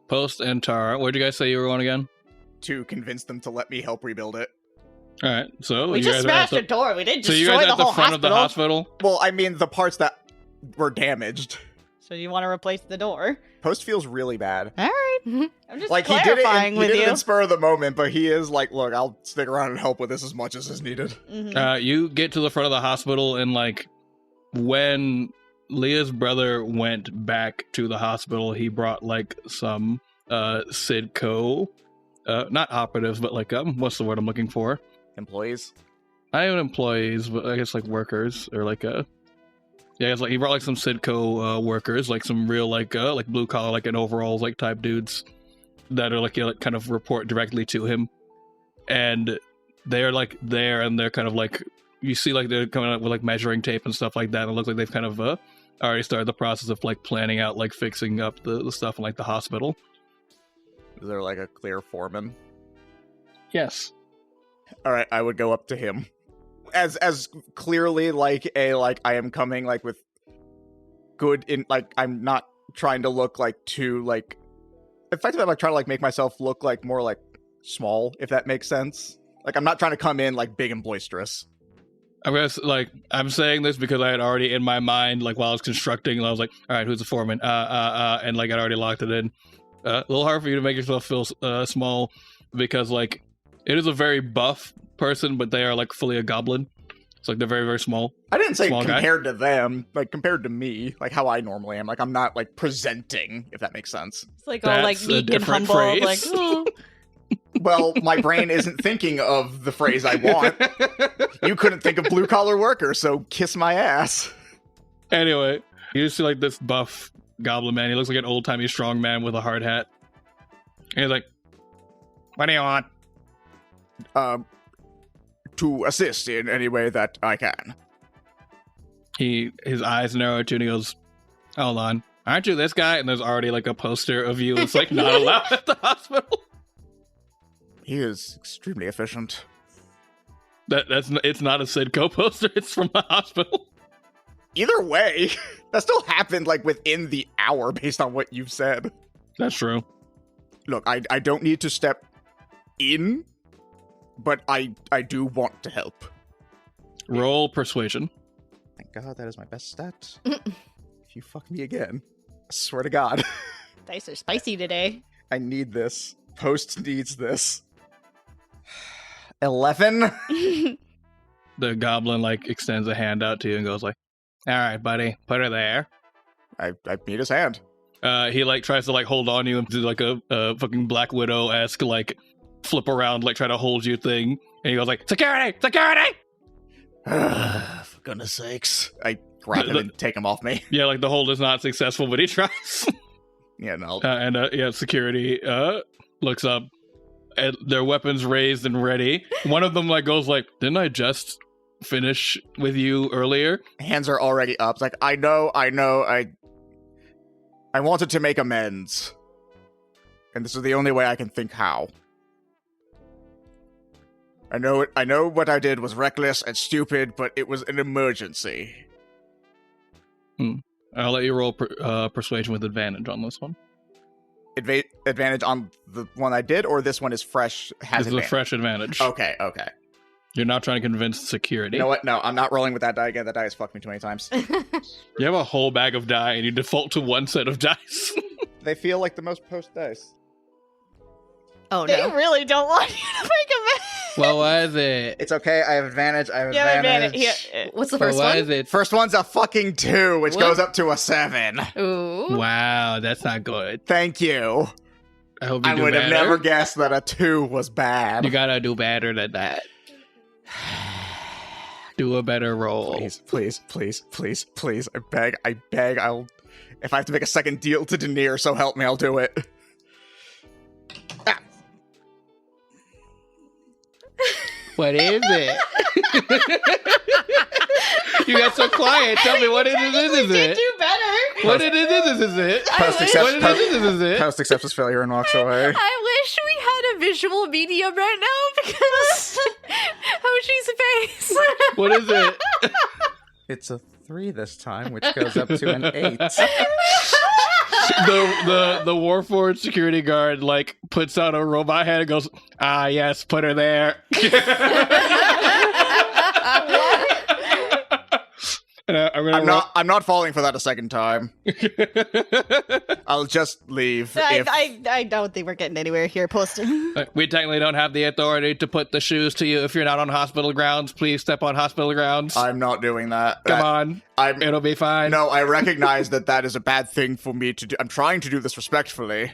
Post and Tara, where'd you guys say you were going again? To convince them to let me help rebuild it. Alright, so We you just guys smashed are the at the, door. We didn't so you destroy guys the at the whole front hospital. of the hospital? Well, I mean, the parts that were damaged. So you want to replace the door? Post feels really bad. All right. I'm just Like, he did clarifying it with you. in spur of the moment, but he is like, look, I'll stick around and help with this as much as is needed. Mhm. You get to the front of the hospital, and like when Leah's brother went back to the hospital, he brought like some Sidco, not operatives, but like what's the word I'm looking for? Employees? Not even employees, but I guess like workers or like yeah, it's like he brought like some Sidco workers, like some real like blue collar, like in overalls, like type dudes that are like, you know, like kind of report directly to him, and they're like there, and they're kind of like, you see like they're coming up with like measuring tape and stuff like that, and it looks like they've kind of already started the process of like planning out like fixing up the stuff in like the hospital. Is there like a clear foreman? Yes. All right, I would go up to him. As clearly like a like I am coming like with good in like I'm not trying to look like too like effectively I'm like trying to like make myself look like more like small, if that makes sense. Like I'm not trying to come in like big and boisterous. I'm saying this because I had already in my mind, like while I was constructing, I was like, all right, who's the foreman? And like I'd already locked it in. A little hard for you to make yourself feel small because like it is a very buff person, but they are like fully a goblin. It's like they're very, very small. I didn't say Small guy. compared to them, like compared to me, like how I normally am. Like I'm not like presenting, if that makes sense. It's like all like That's a meek and different humble, phrase. like oh. Well, my brain isn't thinking of the phrase I want. You couldn't think of blue collar worker, so kiss my ass. Anyway, you see like this buff goblin man. He looks like an old-timey strong man with a hard hat. And he's like, what do you want? To assist in any way that I can. His eyes narrow too, and he goes, hold on. Aren't you this guy? And there's already like a poster of you. It's like not allowed at the hospital. He is extremely efficient. It's not a Sidco poster. It's from the hospital. Either way, that still happened like within the hour based on what you've said. That's true. Look, I don't need to step in, but I do want to help. Roll persuasion. Thank God that is my best stat. If you fuck me again, I swear to God. Dice are spicy today. I need this. Post needs this. 11? The goblin like extends a hand out to you and goes like, all right, buddy, put her there. I beat his hand. He like tries to like hold on to you and do like a fucking Black Widow-esque like flip around, like try to hold you thing. And he goes like, security! Security! For goodness sakes. I grab him and take him off me. Yeah, like the hold is not successful, but he tries. Yeah, no. And security looks up, and their weapons raised and ready. One of them like goes like, didn't I just finish with you earlier? Hands are already up. It's like, I know. I wanted to make amends. And this is the only way I can think how. I know what I did was reckless and stupid, but it was an emergency. I'll let you roll persuasion with advantage on this one. Advantage on the one I did, or this one is fresh? This is a fresh advantage. Okay. You're not trying to convince security. You know what? No, I'm not rolling with that die again. That die has fucked me too many times. You have a whole bag of die, and you default to one set of dice. They feel like the most post dice. Oh They no. really don't want you to make a mess. What was it? It's okay. I have advantage. Yeah, advantage. Here. What's the first What one? is it? First one's a fucking 2, which What? goes up to a 7. Ooh. Wow, that's not good. Thank you. I hope you I do would better. have never guessed that a 2 was bad. You gotta do better than that. Do a better roll. Please. I beg. If I have to make a second deal to Denier, so help me, I'll do it. Ah. What is it? You got so quiet. Tell me what it is. Is it? Do better. What it is it? Post What accepts his failure and walks away. I wish we had a visual medium right now because Hoshi's face. What is it? It's a 3 this time, which goes up to an 8. The Warforged security guard like puts out a robot head and goes, ah yes, put her there. I'm not falling for that a second time. I'll just leave. I don't think we're getting anywhere here, posting. We technically don't have the authority to put the shoes to you if you're not on hospital grounds. Please step on hospital grounds. I'm not doing that. Come on. It'll be fine. No, I recognize that is a bad thing for me to do. I'm trying to do this respectfully.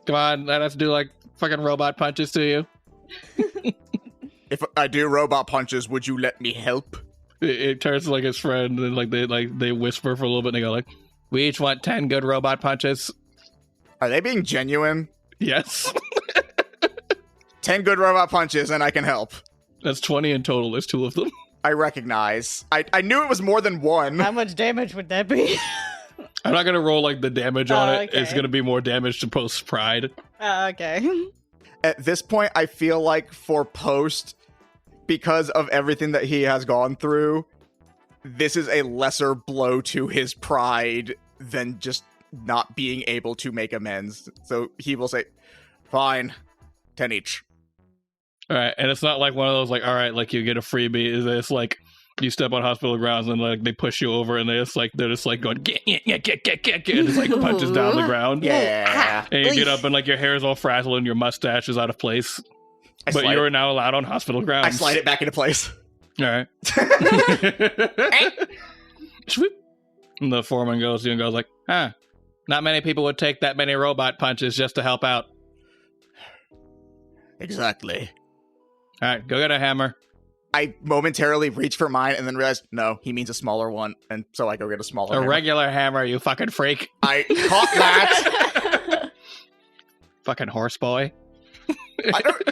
Come on. Let us do like fucking robot punches to you. If I do robot punches, would you let me help? It turns to like his friend and they whisper for a little bit and they go like, we each want 10 good robot punches. Are they being genuine? Yes. 10 good robot punches and I can help. That's 20 in total. There's 2 of them. I recognize. I knew it was more than 1. How much damage would that be? I'm not going to roll like the damage on it. Okay. It's going to be more damage to post pride. Okay. At this point, I feel like for post, because of everything that he has gone through, this is a lesser blow to his pride than just not being able to make amends. So he will say, fine, 10 each. All right. And it's not like one of those like, all right, like you get a freebie. It's like you step on hospital grounds and like they push you over and they're just like going, get, and just like punches down the ground. Yeah. And you get up and like your hair is all frazzled and your mustache is out of place. But you're now allowed on hospital grounds. I slide it back into place. All right. Swoop. And the foreman goes like, not many people would take that many robot punches just to help out. Exactly. All right, go get a hammer. I momentarily reach for mine and then realize, no, he means a smaller one. And so I go get a smaller hammer. Regular hammer, you fucking freak. I caught that. Fucking horse boy. I don't,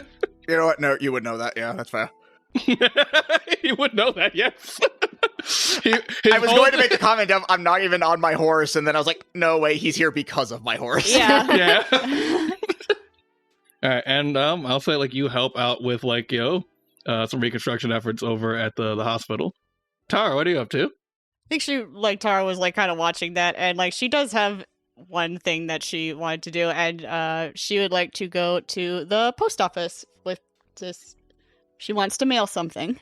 you know what? No, you would know that. Yeah, that's fair. You would know that, yes. I was going to make a comment of, I'm not even on my horse, and then I was like, no way, he's here because of my horse. Yeah. All right, and I'll say, like, you help out with, like, some reconstruction efforts over at the hospital. Tara, what are you up to? I think Tara was, like, kind of watching that, and, like, she does have one thing that she wanted to do, and she would like to go to the post office with this. She wants to mail something.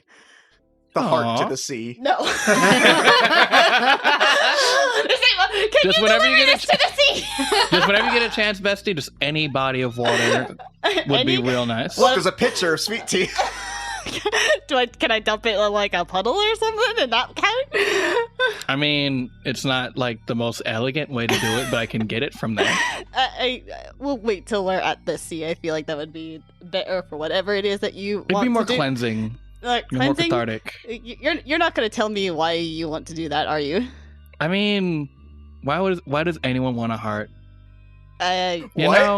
The heart to the sea. No. Just whenever you get to the sea? Just whenever you get a chance, Bestie, just any body of water would be real nice. Look, there's a pitcher of sweet tea. Can I dump it in like a puddle or something and not count? I mean, it's not like the most elegant way to do it, but I can get it from there. We'll wait till we're at the sea. I feel like that would be better for whatever it is that you It'd want be more to do. cleansing. Cleansing? More cathartic. You're not going to tell me why you want to do that, are you? I mean, why does anyone want a heart? You What? know,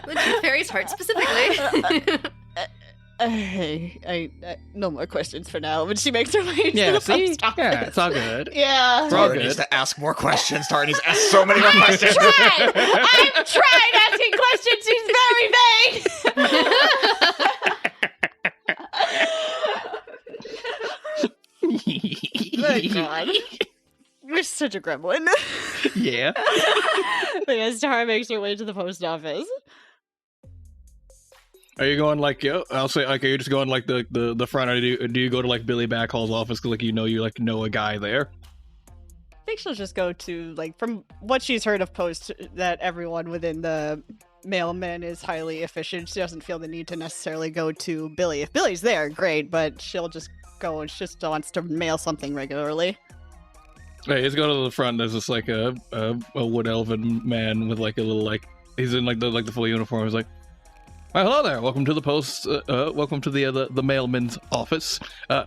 The Tooth Fairy's heart specifically. I no more questions for now. But she makes her way to the post office. Yeah, it's all good. Yeah. We're all Tara good. needs to ask more questions. Tara needs to ask so many more questions. I'm trying asking questions. She's very vague. My God. You're such a gremlin. Yeah. But as Tara makes her way to the post office. Are you going like, I'll say, like, are you just going like the front, or do you go to like Billy Backhall's office because like you know a guy there? I think she'll just go to, like, from what she's heard of Post, that everyone within the mailman is highly efficient. She doesn't feel the need to necessarily go to Billy. If Billy's there, great, but she'll just go and she just wants to mail something regularly. Hey, let's go to the front. There's just like a wood elven man with like a little like he's in like the full uniform. He's like, "Well, hello there. Welcome to the post. Welcome to the mailman's office.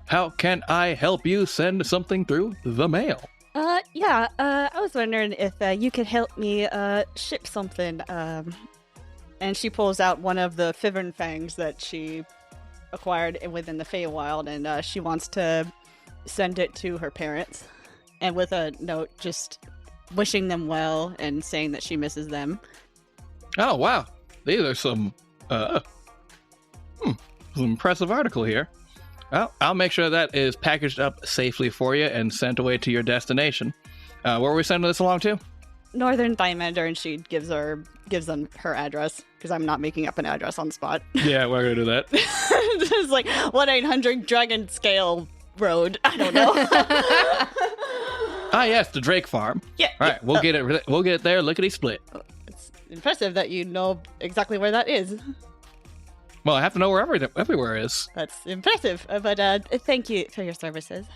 How can I help you send something through the mail?" I was wondering if you could help me ship something. And she pulls out one of the Fivern fangs that she acquired within the Feywild, and she wants to send it to her parents. And with a note just wishing them well and saying that she misses them. Oh, wow. These are some impressive article here. Well, I'll make sure that is packaged up safely for you and sent away to your destination. Where are we sending this along to? Northern Thymender, and she gives them her address, because I'm not making up an address on the spot. Yeah, we're going to do that. It's like 1-800 Dragon Scale Road. I don't know. Yes, the Drake Farm. Yeah. All right, we'll get it there, lickety split. It's impressive that you know exactly where that is. Well, I have to know where everywhere is. That's impressive. But thank you for your services.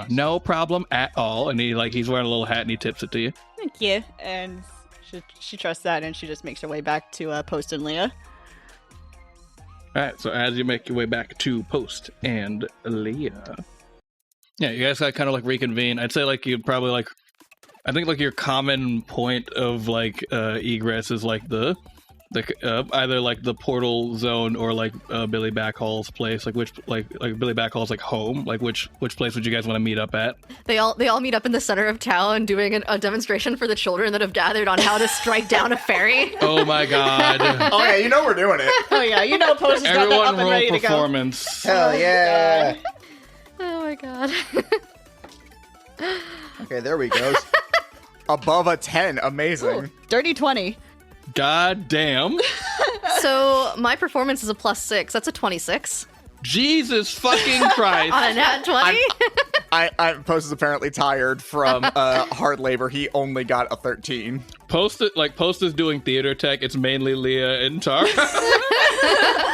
No problem at all. And he's wearing a little hat and he tips it to you. Thank you. And she trusts that, and she just makes her way back to Post and Leah. All right, so as you make your way back to Post and Leah, yeah, you guys got kind of like reconvene. I'd say like you probably like, I think like your common point of like egress is like the either like the portal zone or like Billy Backhall's place. Like which like Billy Backhall's like home. Like which place would you guys want to meet up at? They all meet up in the center of town doing a demonstration for the children that have gathered on how to strike down a fairy. Oh my God! Oh yeah, you know we're doing it. Oh yeah, you know Post has got that up and ready to go. Performance. Hell yeah! Oh my God. Okay, there we go. Above a 10, amazing. Ooh, dirty 20. God damn. So my performance is a +6. That's a 26. Jesus fucking Christ. On a nat 20? Post is apparently tired from hard labor. He only got a 13. Post is doing theater tech. It's mainly Leah and Tar.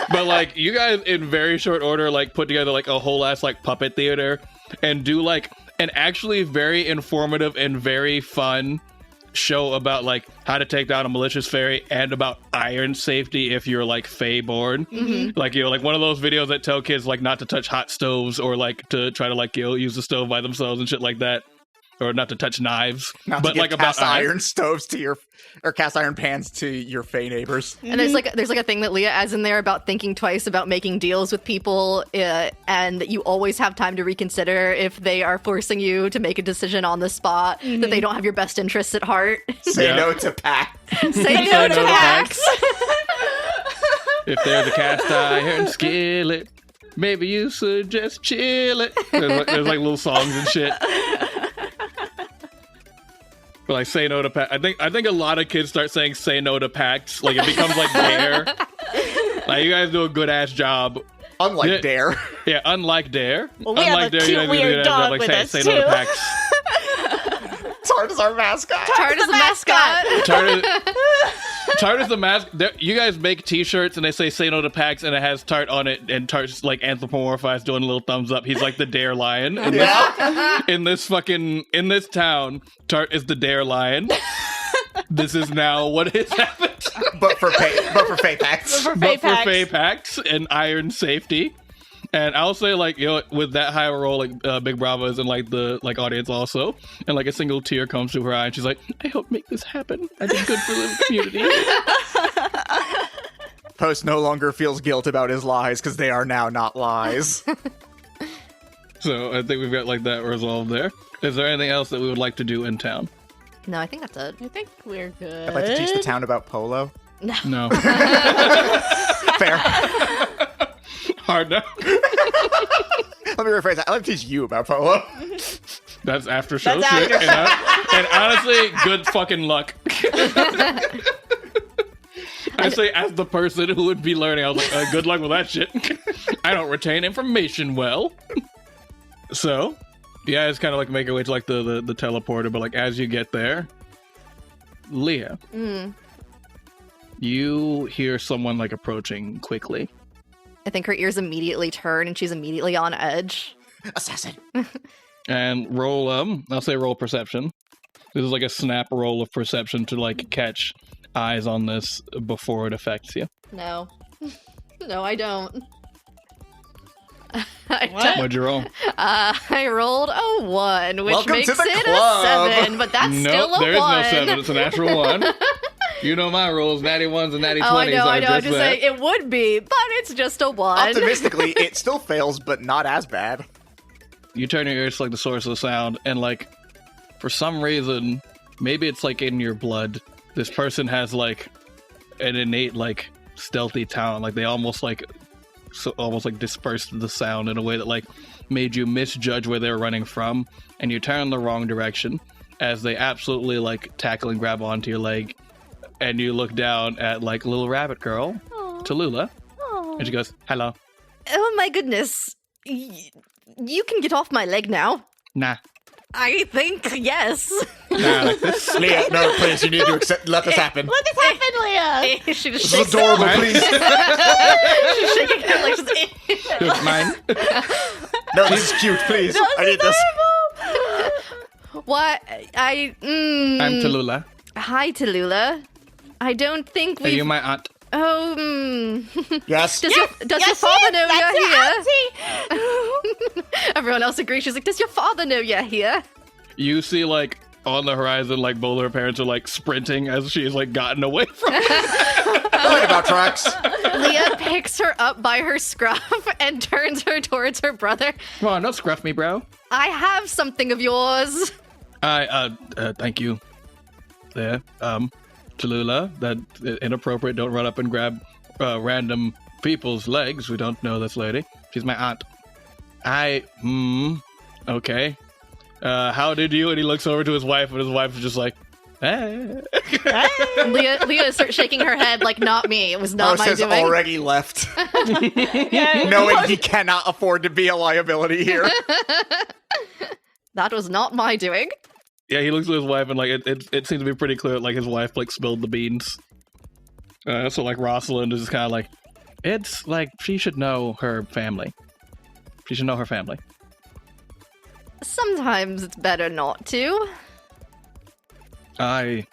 But like you guys in very short order like put together like a whole ass like puppet theater and do like an actually very informative and very fun show about like how to take down a malicious fairy and about iron safety if you're like Fae born. Mm-hmm. Like, you know, like one of those videos that tell kids like not to touch hot stoves or like to try to like, you know, use the stove by themselves and shit like that. Or not to touch knives. Not but to get like cast about iron stoves to your, or cast iron pans to your Fae neighbors. And there's like a thing that Leah adds in there about thinking twice about making deals with people, and that you always have time to reconsider if they are forcing you to make a decision on the spot, that they don't have your best interests at heart. Say no to pack. Say no to packs. If there's a cast iron skillet, maybe you should just chill it. There's like little songs and shit. But like say no to packs. I think a lot of kids start saying say no to packs. Like it becomes like Dare. Like you guys do a good ass job. Unlike Dare. Yeah, unlike Dare. Well, we unlike have a Dare, cute you guys do a weird good ass job, dog like, with us, say no to too. packs. Tart is our mascot. Tart is a mascot. Tart is the mask. You guys make T-shirts and they say no to packs and it has Tart on it and Tart's like anthropomorphized doing a little thumbs up. He's like the Dare Lion. In this town, Tart is the Dare Lion. This is now what has happened. But for Fae packs. For But Fae for Fae packs and iron safety. And I'll say, like, you know, with that high roll, like, Big Bravo is in, like, the, like, audience also. And, like, a single tear comes to her eye, and she's like, I hope make this happen. I did good for the community. Post no longer feels guilt about his lies, because they are now not lies. So, I think we've got, like, that resolved there. Is there anything else that we would like to do in town? No, I think that's it. I think we're good. I'd like to teach the town about polo. No. Fair. Hard no. Let me rephrase that. I'd like to teach you about polo. That's after show That's shit. after And honestly, good fucking luck. I say, as the person who would be learning, I was like, good luck with that shit. I don't retain information well. So, yeah, it's kind of like make your way to like the teleporter, but like as you get there, Leah, you hear someone like approaching quickly. I think her ears immediately turn and she's immediately on edge. Assassin. And roll, I'll say roll perception. This is like a snap roll of perception to like catch eyes on this before it affects you. No. No, I don't. What? What'd you roll? I rolled a 1, which Welcome makes to the it club. a 7, but that's still Nope, a there is 1. no 7. It's a natural 1. You know my rules, natty 1s and natty 20s. Oh, I know. I'm just just that. saying it would be, but it's just a 1. Optimistically, it still fails, but not as bad. You turn your ears to like the source of the sound, and like for some reason, maybe it's like in your blood, this person has like an innate like stealthy talent. Like they almost like dispersed the sound in a way that like made you misjudge where they're running from, and you turn the wrong direction as they absolutely like tackle and grab onto your leg, and you look down at like little rabbit girl, Tallulah, and she goes, "Hello." Oh my goodness. You can get off my leg now. Nah. I think yes. Nah, like this. Leah, no, please, you need to let this happen. Let this happen, Leah! She just This shakes is adorable, Mine? please. she's shaking her like just, Just mine. No, this is cute, please. I need this. What? I'm Tallulah. Hi, Tallulah. I don't think Are we. you my aunt? Oh. Yes. Does your father know you're here? Everyone else agrees. She's like, does your father know you're here? You see, like, on the horizon, like, both her parents are, like, sprinting as she's, like, gotten away from her. Right about tracks. Leah picks her up by her scruff and turns her towards her brother. Come on, don't scruff me, bro. I have something of yours. Thank you. There, Tallulah, that inappropriate. Don't run up and grab random people's legs. We don't know this lady. She's my aunt. Okay. How did you? And he looks over to his wife, and his wife is just like, Leah starts shaking her head like, not me. It was not my has doing. already left, knowing he cannot afford to be a liability here. That was not my doing. Yeah, he looks at his wife and like it seems to be pretty clear like his wife like spilled the beans. So like Rosalind is kind of like, it's like she should know her family. She should know her family. Sometimes it's better not to. I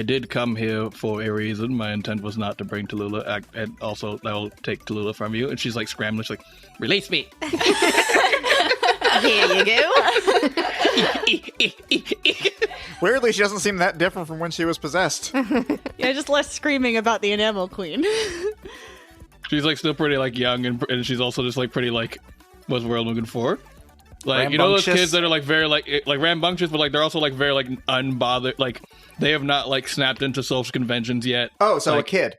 did come here for a reason. My intent was not to bring Tallulah, and also I will take Tallulah from you. And she's like scrambling. She's like, release me. Here you go. Weirdly, she doesn't seem that different from when she was possessed. Yeah, just less screaming about the enamel queen. She's like still pretty like young, and she's also just like pretty like, what's the word I'm looking for? Like, you know those kids that are like very like rambunctious, but like they're also like very like unbothered. Like they have not like snapped into social conventions yet. Oh, so like, a kid.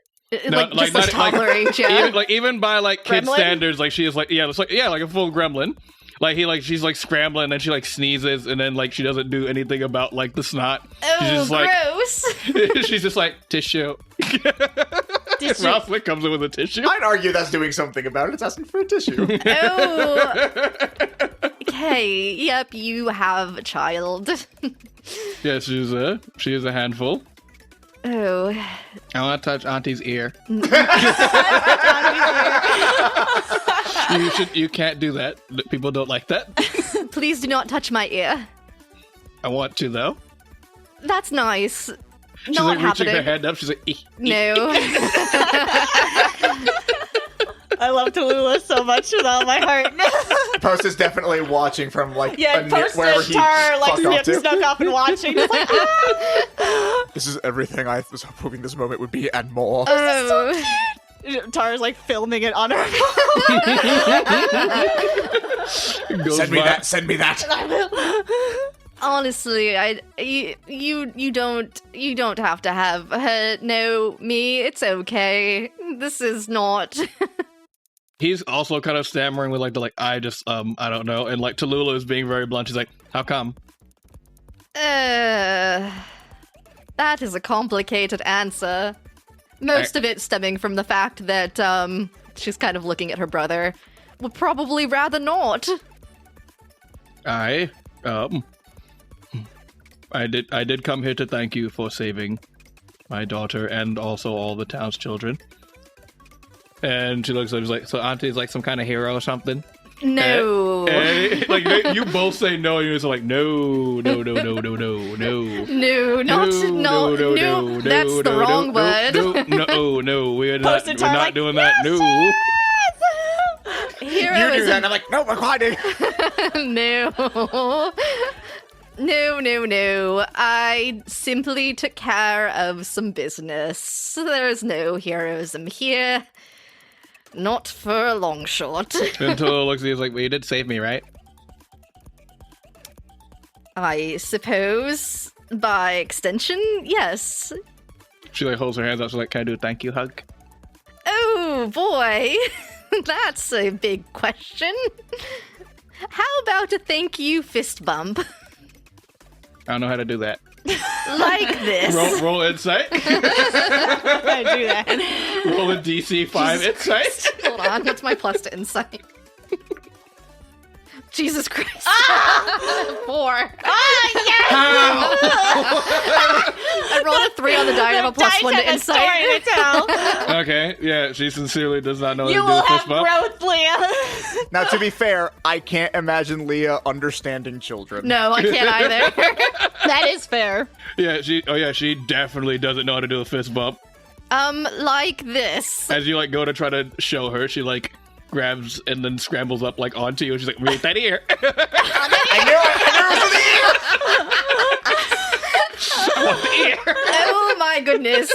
No, Like, just a toddler age, yeah. Even by like kid Gremlin? standards, like she is like like a full gremlin. Like she's like scrambling, and then she like sneezes, and then like she doesn't do anything about like the snot. She's just gross. like she's just like tissue. Rosalind comes in with a tissue. I'd argue that's doing something about it. It's asking for a tissue. Oh. Okay, yep, you have a child. Yeah, she is a handful. Oh. I want to touch Auntie's ear. You can't do that. People don't like that. Please do not touch my ear. I want to though. That's nice. She's Not like reaching happening. her hand up. She's like, No. I love Tallulah so much with all my heart. Post is definitely watching from like Yeah, wherever he Tar like fucked off to. snuck off and watching. Just like, This is everything I was hoping this moment would be and more. Oh. Tar's like filming it on her phone. Send me that. Honestly, you don't have to have her know me. It's okay. This is not. He's also kind of stammering with like the I don't know, and like Tallulah is being very blunt. She's like, how come? That is a complicated answer. Most of it stemming from the fact that she's kind of looking at her brother. Would probably rather not. I did come here to thank you for saving my daughter and also all the town's children. And she looks at him like, so Auntie's like some kind of hero or something? No. Like you both say no, and you're just like no. No, that's the wrong word. No, we're not doing that. No. Hero You do is that, and I'm like, no, we're hiding. No. I simply took care of some business. There's no heroism here. Not for a long shot. And Tallulah looks at you like, well, you did save me, right? I suppose, by extension, yes. She like holds her hands up, so like, can I do a thank you hug? Oh boy, that's a big question. How about a thank you fist bump? I don't know how to do that. Like this. Roll insight. I do that. Roll a DC 5 insight. Hold on, what's my plus to insight? Jesus Christ. 4. I rolled a 3 on the die and have a plus 1 to insight. Okay, yeah, she sincerely does not know how You to do will a have fist bump. growth, Leah. Now, to be fair, I can't imagine Leah understanding children. No, I can't either. That is fair. Yeah, she definitely doesn't know how to do a fist bump. Like this. As you like go to try to show her, she like grabs and then scrambles up like onto you, and she's like, "Wait, that ear." I knew it was the ear. Oh my goodness.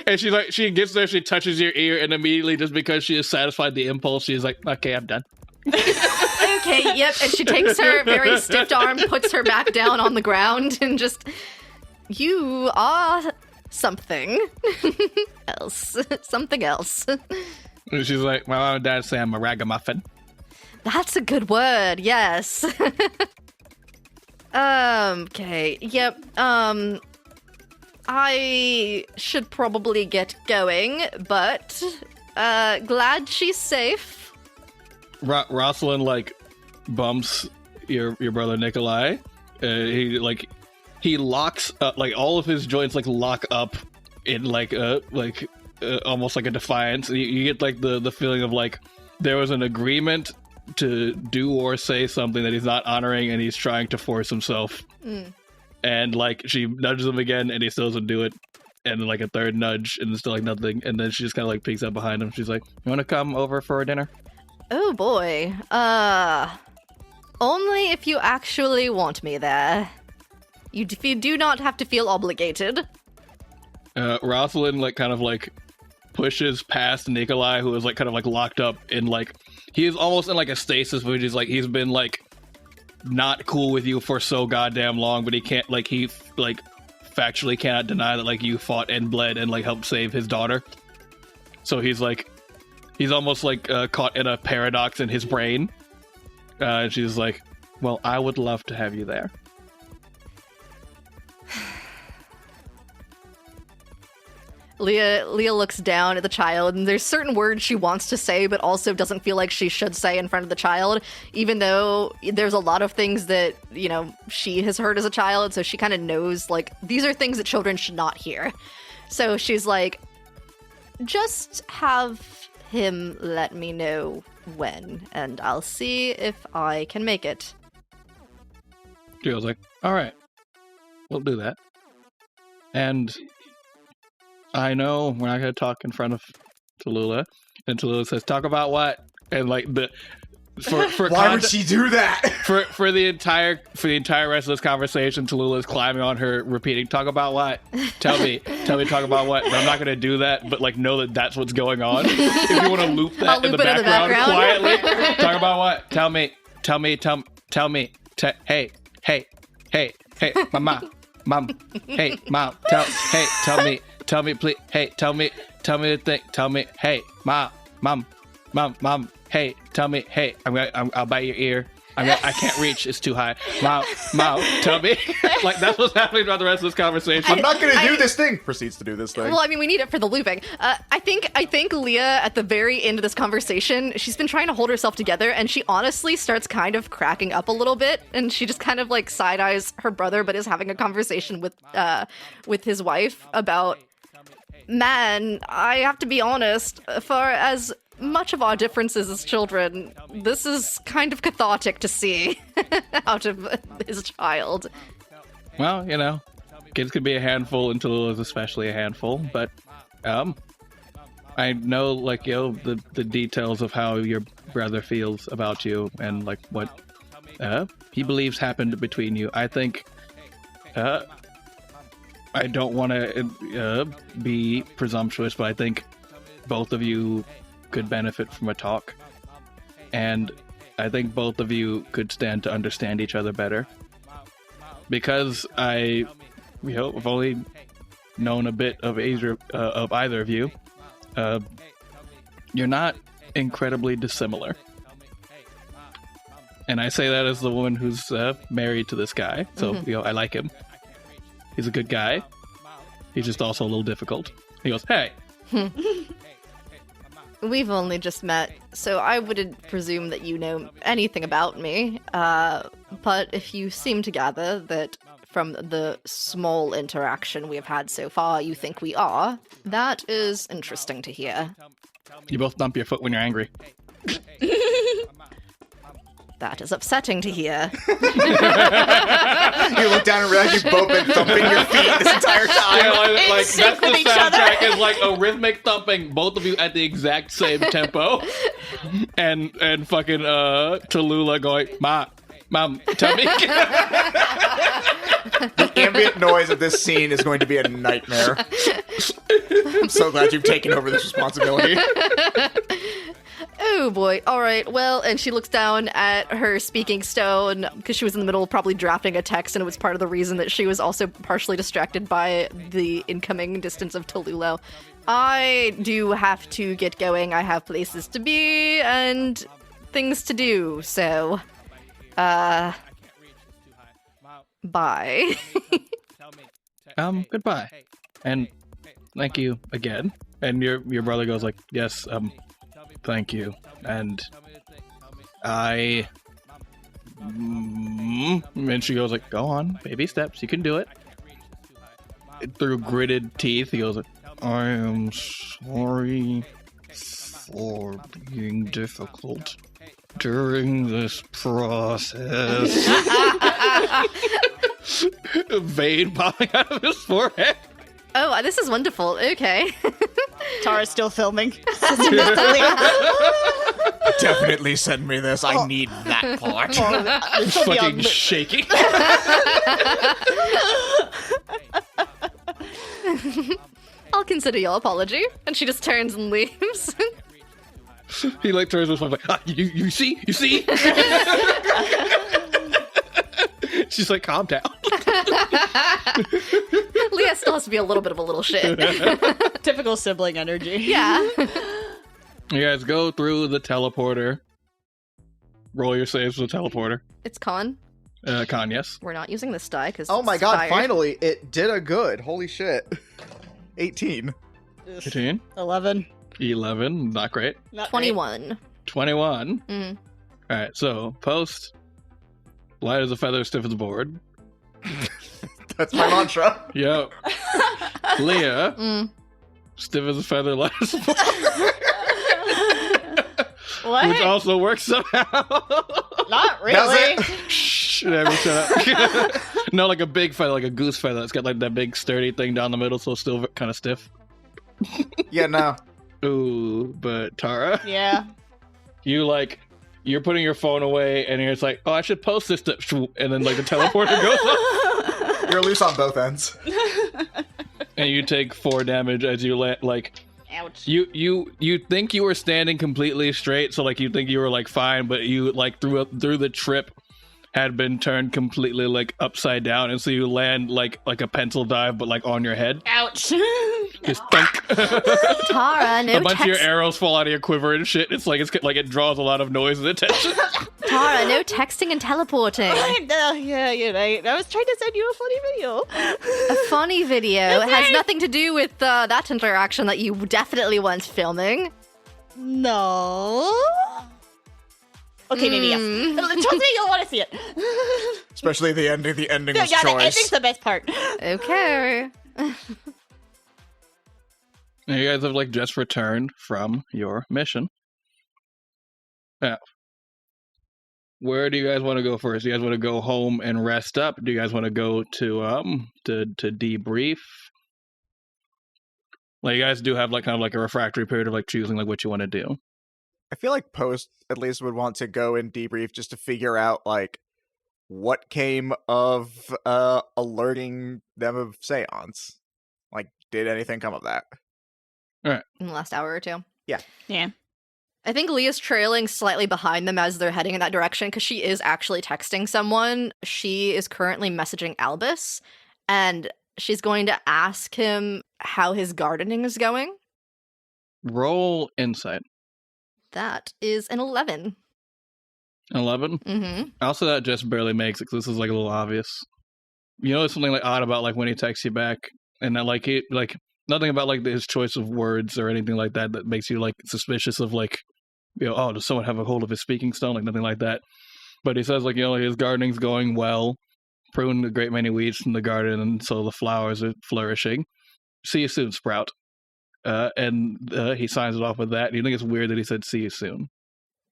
And she's like, she gets there, she touches your ear, and immediately, just because she has satisfied the impulse, she's like, "Okay, I'm done." Okay, yep. And she takes her very stiff arm, puts her back down on the ground, and just, you are something else. Something else. And she's like, "My mom and dad say I'm a ragamuffin." That's a good word, yes. Okay, yep, I should probably get going, but, glad she's safe. Rosalind, like, bumps your brother Nikolai. He locks up, like, all of his joints, like, lock up in, like, almost like a defiance. You get, like, the feeling of, like, there was an agreement to do or say something that he's not honoring, and he's trying to force himself. And, like, she nudges him again, and he still doesn't do it. And then, like, a third nudge, and it's still, like, nothing. And then she just kind of, like, peeks up behind him. She's like, you want to come over for a dinner? Oh, boy. Only if you actually want me there. You do not have to feel obligated. Rosalind, like, kind of, like, pushes past Nikolai, who is, like, kind of, like, locked up in, like, he is almost in, like, a stasis, which is, like, he's been, like, not cool with you for so goddamn long, but he can't, like, he, like, factually cannot deny that, like, you fought and bled and, like, helped save his daughter. So he's, like, he's almost, like, caught in a paradox in his brain. And she's like, well, I would love to have you there. Leah looks down at the child, and there's certain words she wants to say, but also doesn't feel like she should say in front of the child, even though there's a lot of things that, you know, she has heard as a child, so she kind of knows, like, these are things that children should not hear. So she's like, just have him let me know when, and I'll see if I can make it. Jill's like, all right, we'll do that. And I know we're not going to talk in front of Tallulah. And Tallulah says, talk about what? And, like, for why would she do that? For the entire rest of this conversation, Tallulah is climbing on her, repeating, talk about what? Tell me, talk about what? But I'm not going to do that, but, like, know that that's what's going on. If you want to loop that in the background quietly, talk about what? Tell me, hey, mom, hey, mom, tell me, please, hey, tell me the thing, tell me, hey, mom, hey, tell me, hey, I'll bite your ear. I can't reach, it's too high. Mom, tell me. Like, that's what's happening throughout the rest of this conversation. I'm not going to do this thing. Proceeds to do this thing. Well, I mean, we need it for the looping. I think Leah, at the very end of this conversation, she's been trying to hold herself together, and she honestly starts kind of cracking up a little bit, and she just kind of, like, side-eyes her brother, but is having a conversation with his wife about, man, I have to be honest, for as much of our differences as children, this is kind of cathartic to see out of his child. Well, you know, kids can be a handful, and Tallulah's especially a handful, but I know, like, you know, the details of how your brother feels about you and, like, what he believes happened between you. I think I don't want to be presumptuous, but I think both of you could benefit from a talk, and I think both of you could stand to understand each other better, because I've only known a bit of either of you. You're not incredibly dissimilar, and I say that as the woman who's married to this guy, so you know, I like him. He's a good guy. He's just also a little difficult. He goes, hey. We've only just met, so I wouldn't presume that you know anything about me. But if you seem to gather that from the small interaction we have had so far, you think we are, that is interesting to hear. You both thump your foot when you're angry. That is upsetting to hear. You look down and realize you've both been thumping your feet this entire time. Yeah, like that's the soundtrack is like a rhythmic thumping, both of you at the exact same tempo, and fucking Tallulah going, Mom, tell me. The ambient noise of this scene is going to be a nightmare. I'm so glad you've taken over this responsibility. Oh boy, alright, well, and she looks down at her speaking stone, because she was in the middle of probably drafting a text, and it was part of the reason that she was also partially distracted by the incoming distance of Tallulah. I do have to get going, I have places to be, and things to do, so bye. Goodbye. And thank you again. And your brother goes like, yes, thank you. And and she goes like, go on, baby steps, you can do it. Through gritted teeth, he goes like, I am sorry for being difficult during this process. A vein popping out of his forehead. Oh, this is wonderful. Okay. Tara's still filming. Definitely send me this. I need that part. Fucking shaking. I'll consider your apology. And she just turns and leaves. He like turns his wife like, you see? She's like, calm down. Leah still has to be a little bit of a little shit. Typical sibling energy. Yeah. You guys go through the teleporter. Roll your saves for the teleporter. It's con. Con, yes. We're not using this die because Oh my god, finally, it did a good. Holy shit. 18. 18. 11. 11, not great. Not 21. 21. Mm. Alright, so post. Light as a feather, stiff as a board. That's my mantra. Yep. Leah. Stiff as a feather, light as a board. What? Which also works somehow. Not really. Does Shh, Abby, shut up. No, like a big feather, like a goose feather. It's got like that big sturdy thing down the middle, so it's still kind of stiff. Yeah, no. Ooh, but Tara, Yeah. you're putting your phone away, and you're just like, oh, I should post this, and then like the teleporter goes up, You're loose on both ends. and you take 4 damage as you land. Like, Ouch. you think you were standing completely straight, so like you think you were like fine, but you like through the trip had been turned completely like upside down, and so you land like a pencil dive, but like on your head. Ouch. Just thunk. Tara, no A bunch of your arrows fall out of your quiver and shit. It's like it draws a lot of noise and attention. Tara, no texting and teleporting. Yeah, you're right. I was trying to send you a funny video. A funny video. It has nothing to do with that interaction that you definitely weren't filming. No. Okay, maybe yes. Trust me, you'll want to see it. Especially the ending. The ending was Yeah, the choice. ending's the best part. Okay. And you guys have like just returned from your mission. Now, where do you guys want to go first? Do you guys want to go home and rest up? Do you guys want to go to debrief? Like, you guys do have like kind of like a refractory period of like choosing like what you want to do. I feel like Post at least would want to go and debrief just to figure out like what came of alerting them of seance. Like, did anything come of that? In the last hour or two. Yeah. I think Leah's trailing slightly behind them as they're heading in that direction because she is actually texting someone. She is currently messaging Albus, and she's going to ask him how his gardening is going. Roll insight. That is an 11. 11? Mm-hmm. Also, that just barely makes it because this is like a little obvious. You know, something like odd about like when he texts you back, and that like it like nothing about like his choice of words or anything like that that makes you like suspicious of like, you know, oh, does someone have a hold of his speaking stone? Like nothing like that. But he says like, you know, like, his gardening's going well, pruned a great many weeds from the garden, and so the flowers are flourishing. See you soon, Sprout. And he signs it off with that. Do you think it's weird that he said see you soon?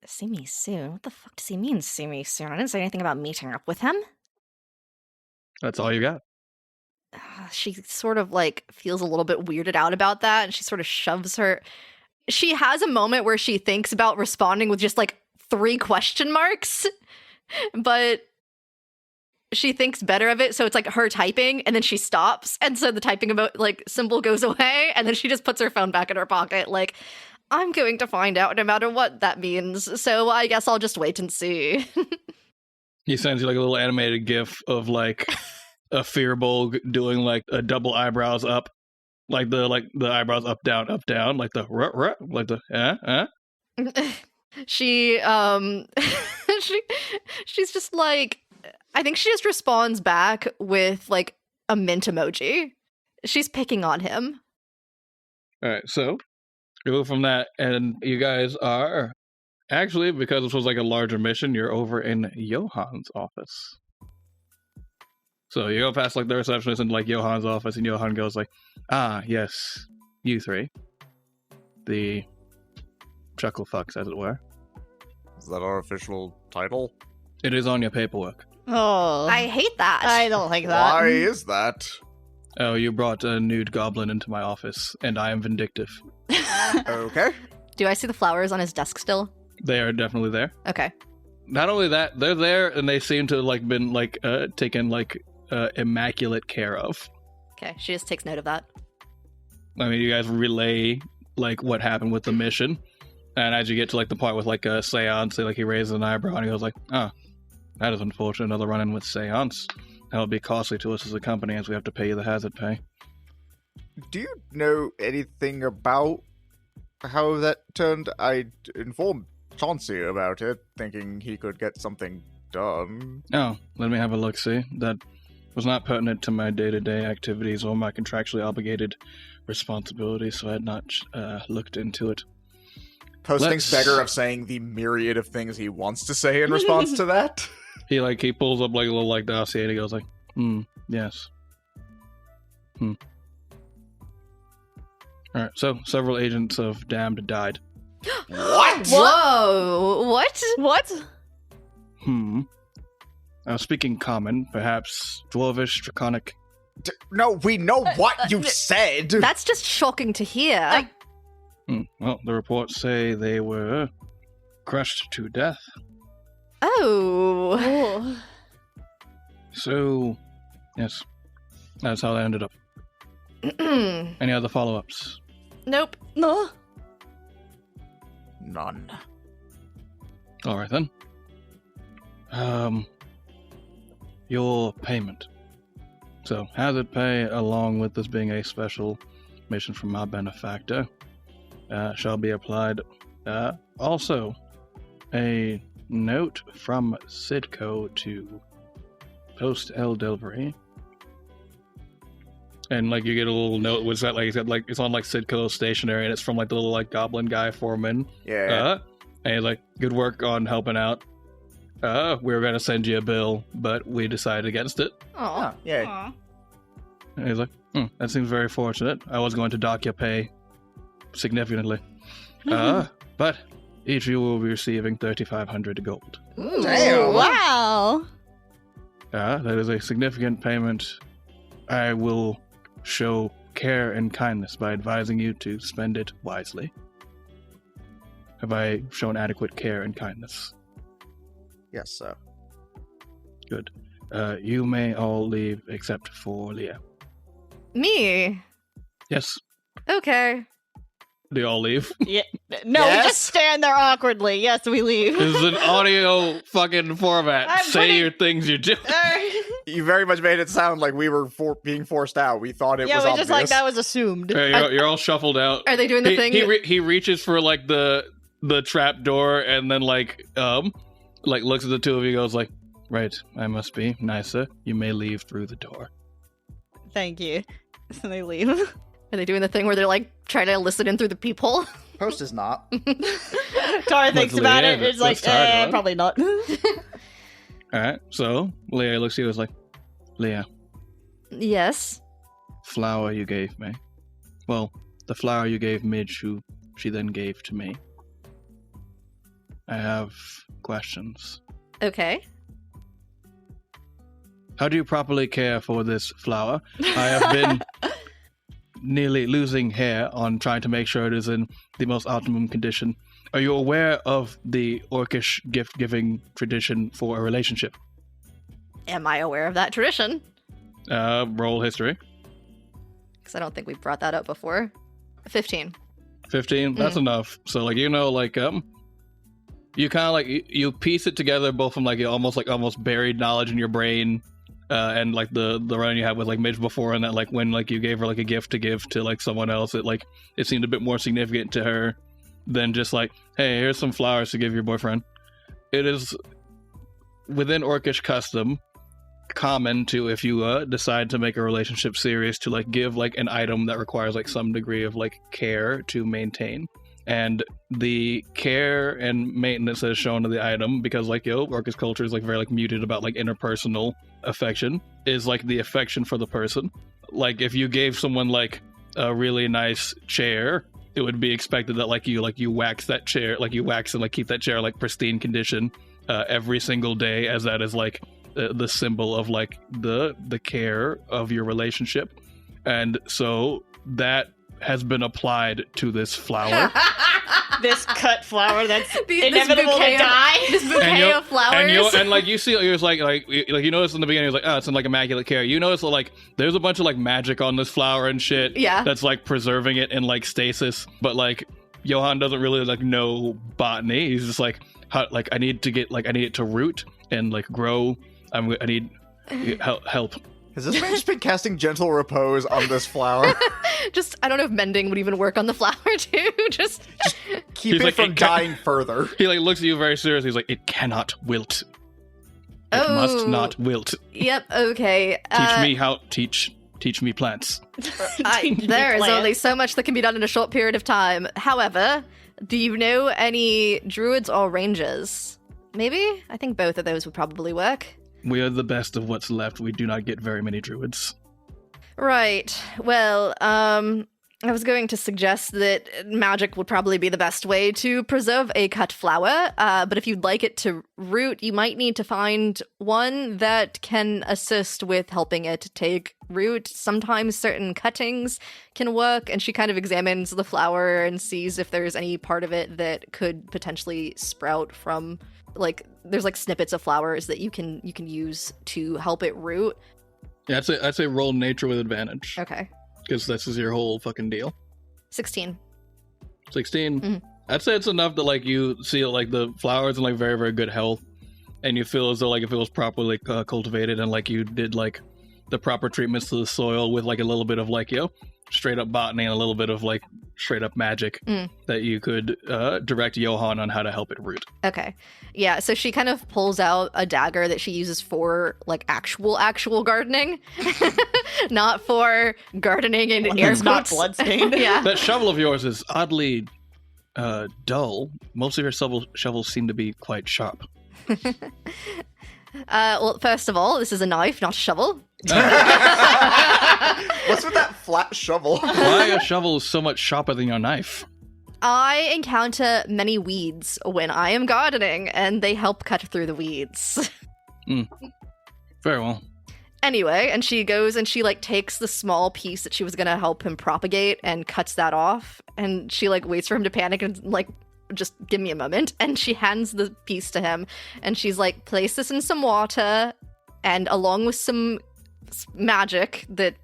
See me soon? What the fuck does he mean, see me soon? I didn't say anything about meeting up with him. That's all you got. She sort of like feels a little bit weirded out about that, and she sort of shoves her. She has a moment where she thinks about responding with just like 3 question marks, but she thinks better of it, so it's like her typing, and then she stops, and so the typing about like symbol goes away, and then she just puts her phone back in her pocket, like, I'm going to find out no matter what that means, so I guess I'll just wait and see. He sends you like a little animated gif of like a Fearbulg doing like a double eyebrows up, like the eyebrows up down, like the ruh, ruh, like the She she's just like, I think she just responds back with like a mint emoji. She's picking on him. All right, so you go from that, and you guys are actually, because this was like a larger mission, you're over in Johan's office. So you go past like the receptionist into like Johan's office, and Johan goes like, "Ah, yes, you three, the chuckle fucks, as it were. Is that our official title? It is on your paperwork. Oh, I hate that. I don't like that. Why is that? Oh, you brought a nude goblin into my office, and I am vindictive. Okay. Do I see the flowers on his desk still? They are definitely there. Okay. Not only that, they're there, and they seem to like been like taken like immaculate care of. Okay, she just takes note of that. I mean, you guys relay like what happened with the mission, and as you get to like the part with like a seance, like he raises an eyebrow and he goes like, "Ah, that is unfortunate. Another run-in with seance. That will be costly to us as a company, as we have to pay you the hazard pay." Do you know anything about how that turned? I informed Chauncey about it, thinking he could get something done. Oh, let me have a look-see. That was not pertinent to my day-to-day activities or my contractually obligated responsibilities, so I had not looked into it. Posting's beggar of saying the myriad of things he wants to say in response to that. He pulls up like a little like dossier and he goes like, yes. Alright, so several agents of Damned died. What? Whoa! What? What? I was speaking common, perhaps Dwarvish, Draconic. No, we know what you said! That's just shocking to hear. Well, the reports say they were crushed to death. Oh. So, yes, that's how they ended up. Any other follow-ups? Nope. No. None. Alright then. Your payment. So, hazard pay, along with this being a special mission from my benefactor, shall be applied. Also, a note from Sidco to Post El Delvery. And like you get a little note, was that like it's on like Sidco stationery, and it's from like the little like goblin guy foreman. Yeah. And he's like, "Good work on helping out. We were gonna send you a bill, but we decided against it." Oh, yeah. Aw. And he's like, "That seems very fortunate. I was going to dock your pay significantly. But each of you will be receiving 3,500 gold. Ooh. Damn. Wow. That is a significant payment. I will show care and kindness by advising you to spend it wisely. Have I shown adequate care and kindness? Yes, sir. Good. You may all leave except for Leah. Me? Yes. Okay. Do you all leave? Yeah. No, we Yes? just stand there awkwardly. Yes, we leave. This is an audio fucking format. I'm Say putting- your things you do. You very much made it sound like we were being forced out. We thought it Yeah, was we obvious. just like that was assumed. You're all shuffled out. Are they doing the thing? He reaches for like the trap door and then like looks at the two of you, goes like, "Right, I must be nicer. You may leave through the door." Thank you. And they leave. Are they doing the thing where they're like trying to listen in through the peephole? Post is not. Tara thinks Let's about leave. it. It's like, Let's start it, huh? probably not. All right, so Leah looks at you, is like, "Leah, Yes. flower you gave me. Well, the flower you gave Midge, who she then gave to me. I have questions. Okay. How do you properly care for this flower? I have been nearly losing hair on trying to make sure it is in the most optimum condition. Are you aware of the orcish gift-giving tradition for a relationship? Am I aware of that tradition? Roll history. Because I don't think we brought that up before. 15. 15? That's enough. So, like, you know, like, you kind of, like, you piece it together both from, like, almost buried knowledge in your brain, and, like, the run you had with, like, Midge before, and that, like, when, like, you gave her, like, a gift to give to, like, someone else, it seemed a bit more significant to her than just like, hey, here's some flowers to give your boyfriend. It is within Orcish custom common to, if you decide to make a relationship serious, to like give like an item that requires like some degree of like care to maintain. And the care and maintenance that is shown to the item, because like Orcish culture is like very like muted about like interpersonal affection, is like the affection for the person. Like if you gave someone like a really nice chair, it would be expected that like you wax that chair, like you wax and like keep that chair like pristine condition every single day, as that is like the symbol of like the care of your relationship. And so that has been applied to this flower. This cut flower that's This inevitable bouquet to die. This bouquet of flowers. And like you see, it was like you notice in the beginning, it was like, oh, it's in like immaculate care. You notice like there's a bunch of like magic on this flower and shit. Yeah. That's like preserving it in like stasis. But like Johan doesn't really like know botany. He's just like, I need it to root and like grow. I need help. Has this man just been casting gentle repose on this flower? Just, I don't know if mending would even work on the flower too. Just Keep He's it like, from it dying further. He like looks at you very seriously. He's like, it cannot wilt. It must not wilt. Yep. Okay. Teach me plants. There is only so much that can be done in a short period of time. However, do you know any druids or rangers? Maybe? I think both of those would probably work. We are the best of what's left. We do not get very many druids. Right. Well, I was going to suggest that magic would probably be the best way to preserve a cut flower, but if you'd like it to root, you might need to find one that can assist with helping it take root. Sometimes certain cuttings can work, and she kind of examines the flower and sees if there's any part of it that could potentially sprout from, like, there's like snippets of flowers that you can use to help it root. Yeah, I'd say roll nature with advantage. Okay. Because this is your whole fucking deal. 16. 16? Mhm. I'd say it's enough that, like, you see, like, the flowers in, like, very, very good health. And you feel as though, like, if it was properly cultivated and, like, you did, like, the proper treatments to the soil with, like, a little bit of, like, straight up botany and a little bit of, like, straight up magic, that you could direct Johan on how to help it root. Okay. Yeah, so she kind of pulls out a dagger that she uses for, like, actual gardening. Not for gardening in air It's not quotes. bloodstained. Yeah. That shovel of yours is oddly dull. Most of your shovels seem to be quite sharp. Well, first of all, this is a knife, not a shovel. What's with that flat shovel? Why are shovels so much sharper than your knife? I encounter many weeds when I am gardening, and they help cut through the weeds. Very well. Anyway, and she goes and she, like, takes the small piece that she was gonna help him propagate and cuts that off, and she, like, waits for him to panic and, like, just give me a moment, and she hands the piece to him, and she's like, place this in some water, and along with some magic that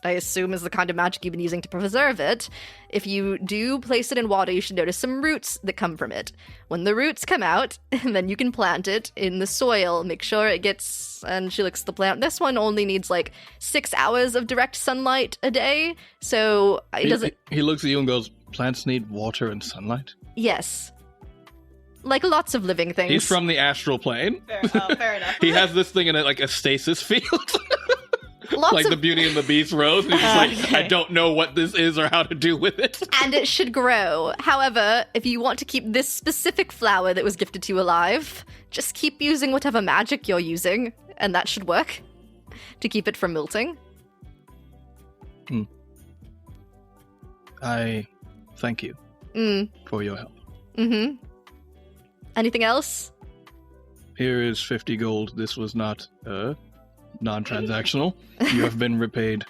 I assume is the kind of magic you've been using to preserve it, if you do place it in water, you should notice some roots that come from it. When the roots come out, then you can plant it in the soil. Make sure it gets, and she looks at the plant. This one only needs like 6 hours of direct sunlight a day, so it doesn't... He looks at you and goes, plants need water and sunlight? Yes. Like lots of living things. He's from the astral plane. Fair enough. He has this thing in it, like a stasis field. Lots like of... the Beauty and the Beast rose. And he's just like, Okay. I don't know what this is or how to do with it. And it should grow. However, if you want to keep this specific flower that was gifted to you alive, just keep using whatever magic you're using, and that should work to keep it from wilting. I thank you for your help. Mm-hmm. Anything else? Here is 50 gold. This was not non-transactional. You have been repaid.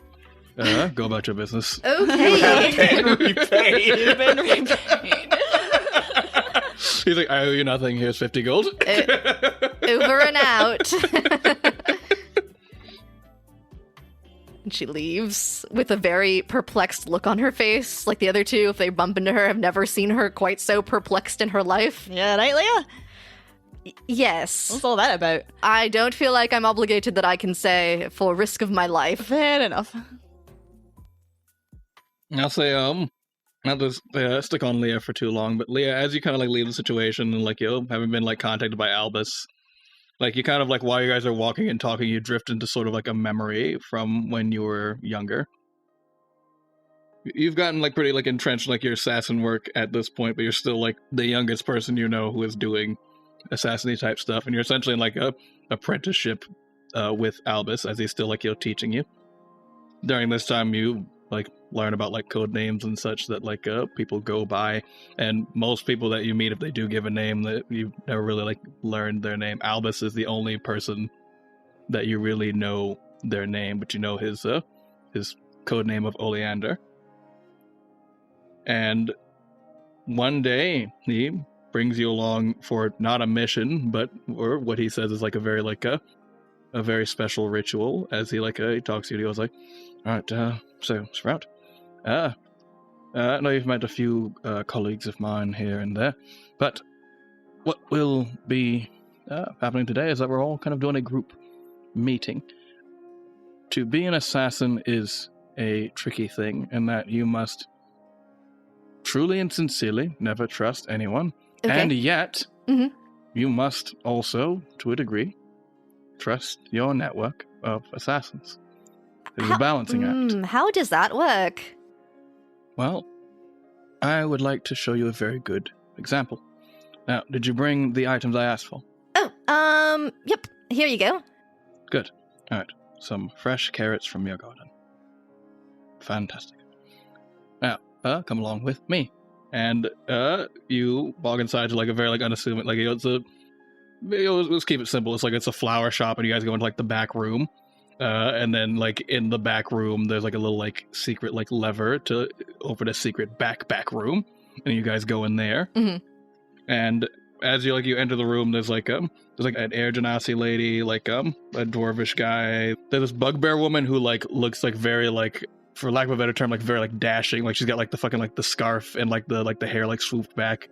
Go about your business. Okay. You've been repaid. He's like, I owe you nothing. Here's 50 gold. Over and out. And she leaves with a very perplexed look on her face. Like the other two, if they bump into her, have never seen her quite so perplexed in her life. Yeah, right, Leah? Yes. What's all that about? I don't feel like I'm obligated that I can say for risk of my life. Fair enough. I'll say, Not to stick on Leah for too long, but Leah, as you kind of like leave the situation and like you having been like contacted by Albus, like you kind of like while you guys are walking and talking, you drift into sort of like a memory from when you were younger. You've gotten like pretty like entrenched like your assassin work at this point, but you're still like the youngest person you know who is doing assassin-y type stuff, and you're essentially in like a apprenticeship with Albus as he's still like teaching you. During this time, you like learn about like code names and such that like people go by, and most people that you meet, if they do give a name, that you've never really like learned their name. Albus is the only person that you really know their name, but you know his code name of Oleander. And one day he brings you along for not a mission, but or what he says is like a very special ritual. As he like he talks to you, he goes like, "All right, so Sprout, I know you've met a few colleagues of mine here and there, but what will be happening today is that we're all kind of doing a group meeting. To be an assassin is a tricky thing, in that you must truly and sincerely never trust anyone, and yet you must also, to a degree, trust your network of assassins. It's a balancing act. How does that work? Well, I would like to show you a very good example. Now, did you bring the items I asked for? Oh, yep. Here you go. Good. All right. Some fresh carrots from your garden. Fantastic. Now, come along with me. And you walk inside to like a very like unassuming, like let's keep it simple. It's like it's a flower shop, and you guys go into like the back room. And then like in the back room, there's like a little like secret like lever to open a secret back room, and you guys go in there. And as you enter the room, there's like an air genasi lady, like a dwarvish guy. There's this bugbear woman who like looks like very like, for lack of a better term, like very like dashing. Like she's got like the fucking like the scarf and like the hair like swooped back.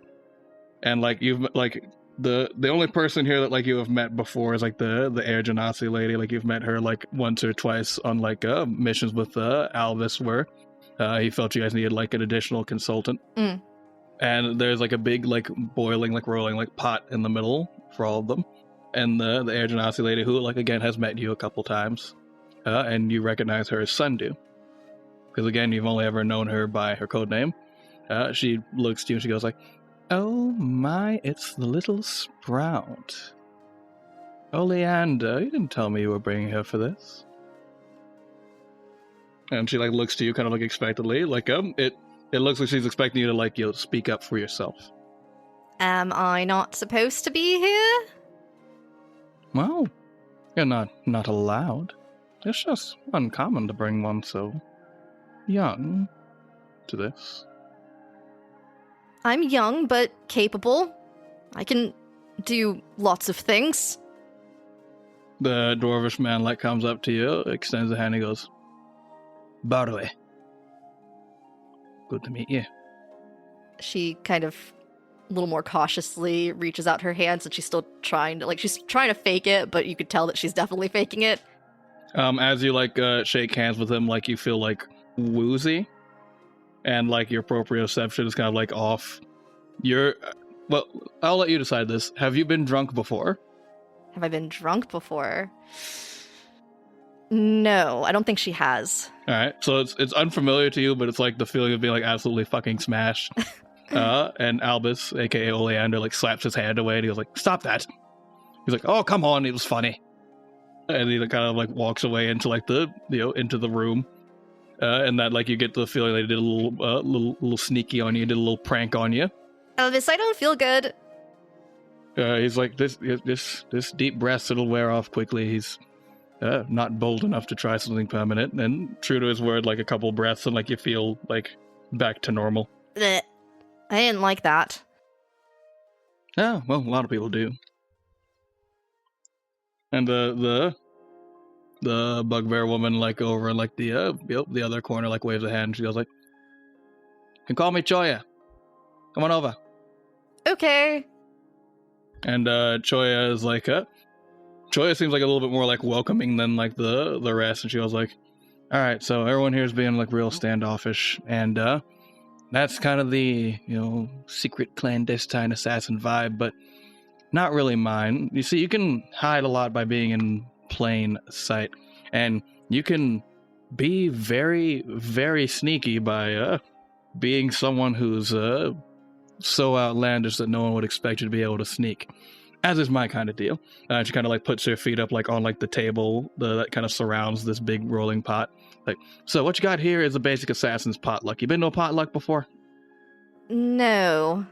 And like you've like the only person here that like you have met before is like the air genasi lady. Like you've met her like once or twice on like missions with Albus, where he felt you guys needed like an additional consultant. And there's like a big like boiling like rolling like pot in the middle for all of them. And the air genasi lady, who like again has met you a couple times, and you recognize her as Sundu, because again you've only ever known her by her code name. She looks to you and she goes like, "Oh my, it's the little Sprout. Oleander, you didn't tell me you were bringing her for this." And she like looks to you kind of like expectantly, like it looks like she's expecting you to like speak up for yourself. Am I not supposed to be here? Well, you're not allowed. It's just uncommon to bring one so young to this. I'm young, but capable. I can do lots of things. The dwarvish man like comes up to you, extends a hand, and goes, "Barley. Good to meet you." She kind of a little more cautiously reaches out her hands, and she's still trying to fake it, but you could tell that she's definitely faking it. As you like shake hands with him, like you feel like woozy, and like your proprioception is kind of like off. Well, I'll let you decide this. Have you been drunk before? Have I been drunk before? No, I don't think she has. All right, so it's unfamiliar to you, but it's like the feeling of being like absolutely fucking smashed. And Albus, aka Oleander, like slaps his hand away, and he goes like, "Stop that!" He's like, "Oh, come on, it was funny." And he kind of like walks away into like the into the room, and that like you get the feeling they did a little sneaky on you, did a little prank on you. Elvis, I don't feel good. He's like, this deep breath, it'll wear off quickly. He's not bold enough to try something permanent, and true to his word, like a couple breaths and like you feel like back to normal. Blech. I didn't like that. Yeah, well, a lot of people do. And the bugbear woman like over in like the other corner like waves a hand. She goes like, "You can call me Choya. Come on over." Okay. And Choya is like Choya seems like a little bit more like welcoming than like the rest, and she was like, "All right, so everyone here is being like real standoffish, and That's kind of the, secret clandestine assassin vibe, but not really mine. You see, you can hide a lot by being in plain sight, and you can be very, very sneaky by being someone who's so outlandish that no one would expect you to be able to sneak. As is my kind of deal. She kind of like puts her feet up like on like the table that kind of surrounds this big rolling pot. Like, so what you got here is a basic assassin's potluck. You been to a potluck before? No.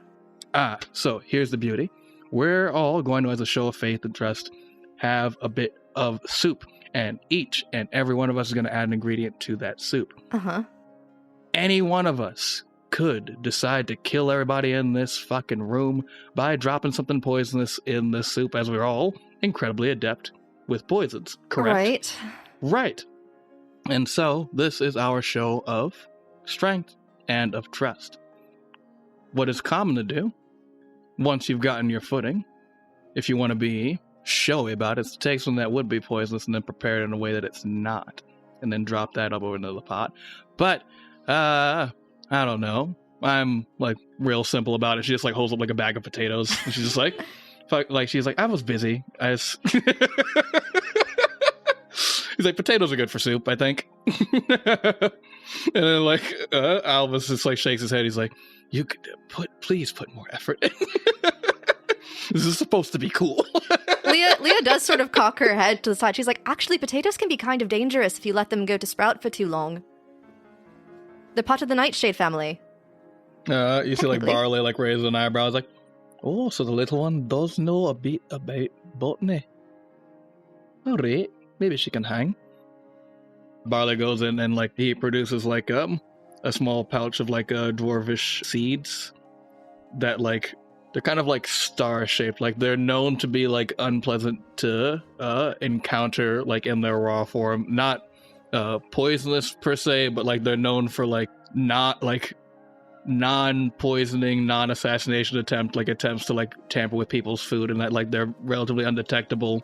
So here's the beauty. We're all going to, as a show of faith and trust, have a bit of soup. And each and every one of us is going to add an ingredient to that soup. Uh-huh. Any one of us could decide to kill everybody in this fucking room by dropping something poisonous in the soup, as we're all incredibly adept with poisons. Correct? Right. And so, this is our show of strength and of trust. What is common to do, once you've gotten your footing, if you want to be showy about it, is to take something that would be poisonous and then prepare it in a way that it's not, and then drop that up over into the pot. But, I don't know. I'm, like, real simple about it. She just, like, holds up, like, a bag of potatoes. And she's just like, she's like, I was busy. He's like, potatoes are good for soup, I think. And then, like, Albus just, like, shakes his head. He's like, you could please put more effort in. This is supposed to be cool. Leah does sort of cock her head to the side. She's like, actually, potatoes can be kind of dangerous if you let them go to sprout for too long. They're part of the nightshade family. You see, like, Barley, like, raises an eyebrow. Like, oh, so the little one does know a bit about botany. All right. Maybe she can hang. Barley goes in and, like, he produces, like, a small pouch of, like, dwarvish seeds that, like, they're kind of, like, star-shaped. Like, they're known to be, like, unpleasant to encounter, like, in their raw form. Not poisonous, per se, but, like, they're known for, like, not, like, non-poisoning, non-assassination attempts to, like, tamper with people's food, and that, like, they're relatively undetectable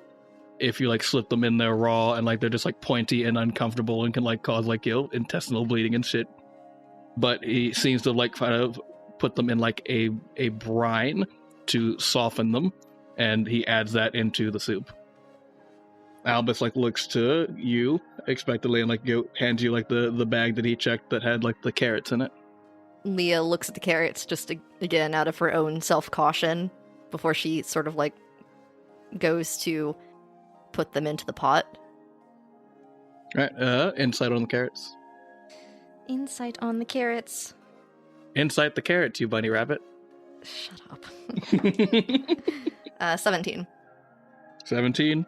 if you, like, slip them in there raw, and, like, they're just, like, pointy and uncomfortable and can, like, cause, like, intestinal bleeding and shit. But he seems to, like, kind of put them in, like, a brine to soften them, and he adds that into the soup. Albus, like, looks to you expectantly and, like, hands you, like, the bag that he checked that had, like, the carrots in it. Leah looks at the carrots just again out of her own self-caution before she sort of, like, goes to put them into the pot. Right, insight on the carrots. Insight on the carrots. Insight the carrots, you bunny rabbit. Shut up. 17. 17?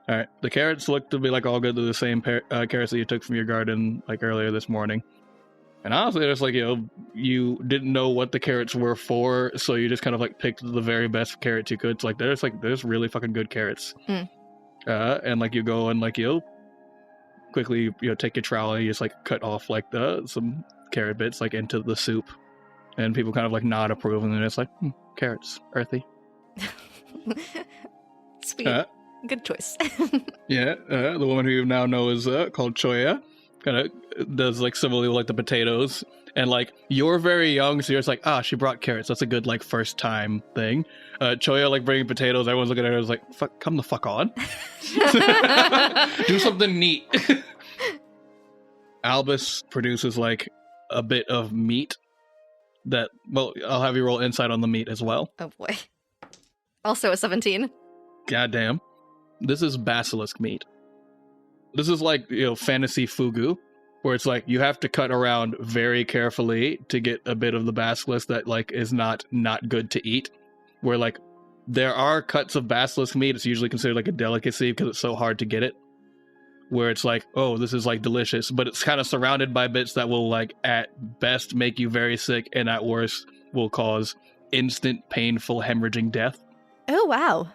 Alright, the carrots look to be, like, all good. They're the same carrots that you took from your garden, like, earlier this morning. And honestly, it's like, you didn't know what the carrots were for, so you just kind of, like, picked the very best carrots you could. It's like, there's really fucking good carrots. And, like, you go and, like, quickly, take your trowel, you just, like, cut off, like, some carrot bits, like, into the soup. And people kind of, like, nod approving, and it's like, carrots, earthy. Sweet. Good choice. Yeah, the woman who you now know is called Choya. Kind of does, like, similarly with, like, the potatoes. And, like, you're very young, so you're just like, she brought carrots. That's a good, like, first time thing. Choya, like, bringing potatoes, everyone's looking at her, like, come the fuck on. Do something neat. Albus produces, like, a bit of meat that, well, I'll have you roll insight on the meat as well. Oh boy. Also a 17. Goddamn. This is basilisk meat. This is like, fantasy fugu, where it's like you have to cut around very carefully to get a bit of the basilisk that, like, is not good to eat. Where, like, there are cuts of basilisk meat, it's usually considered, like, a delicacy because it's so hard to get it. Where it's like, oh, this is, like, delicious, but it's kind of surrounded by bits that will, like, at best make you very sick, and at worst will cause instant, painful, hemorrhaging death. Oh, wow.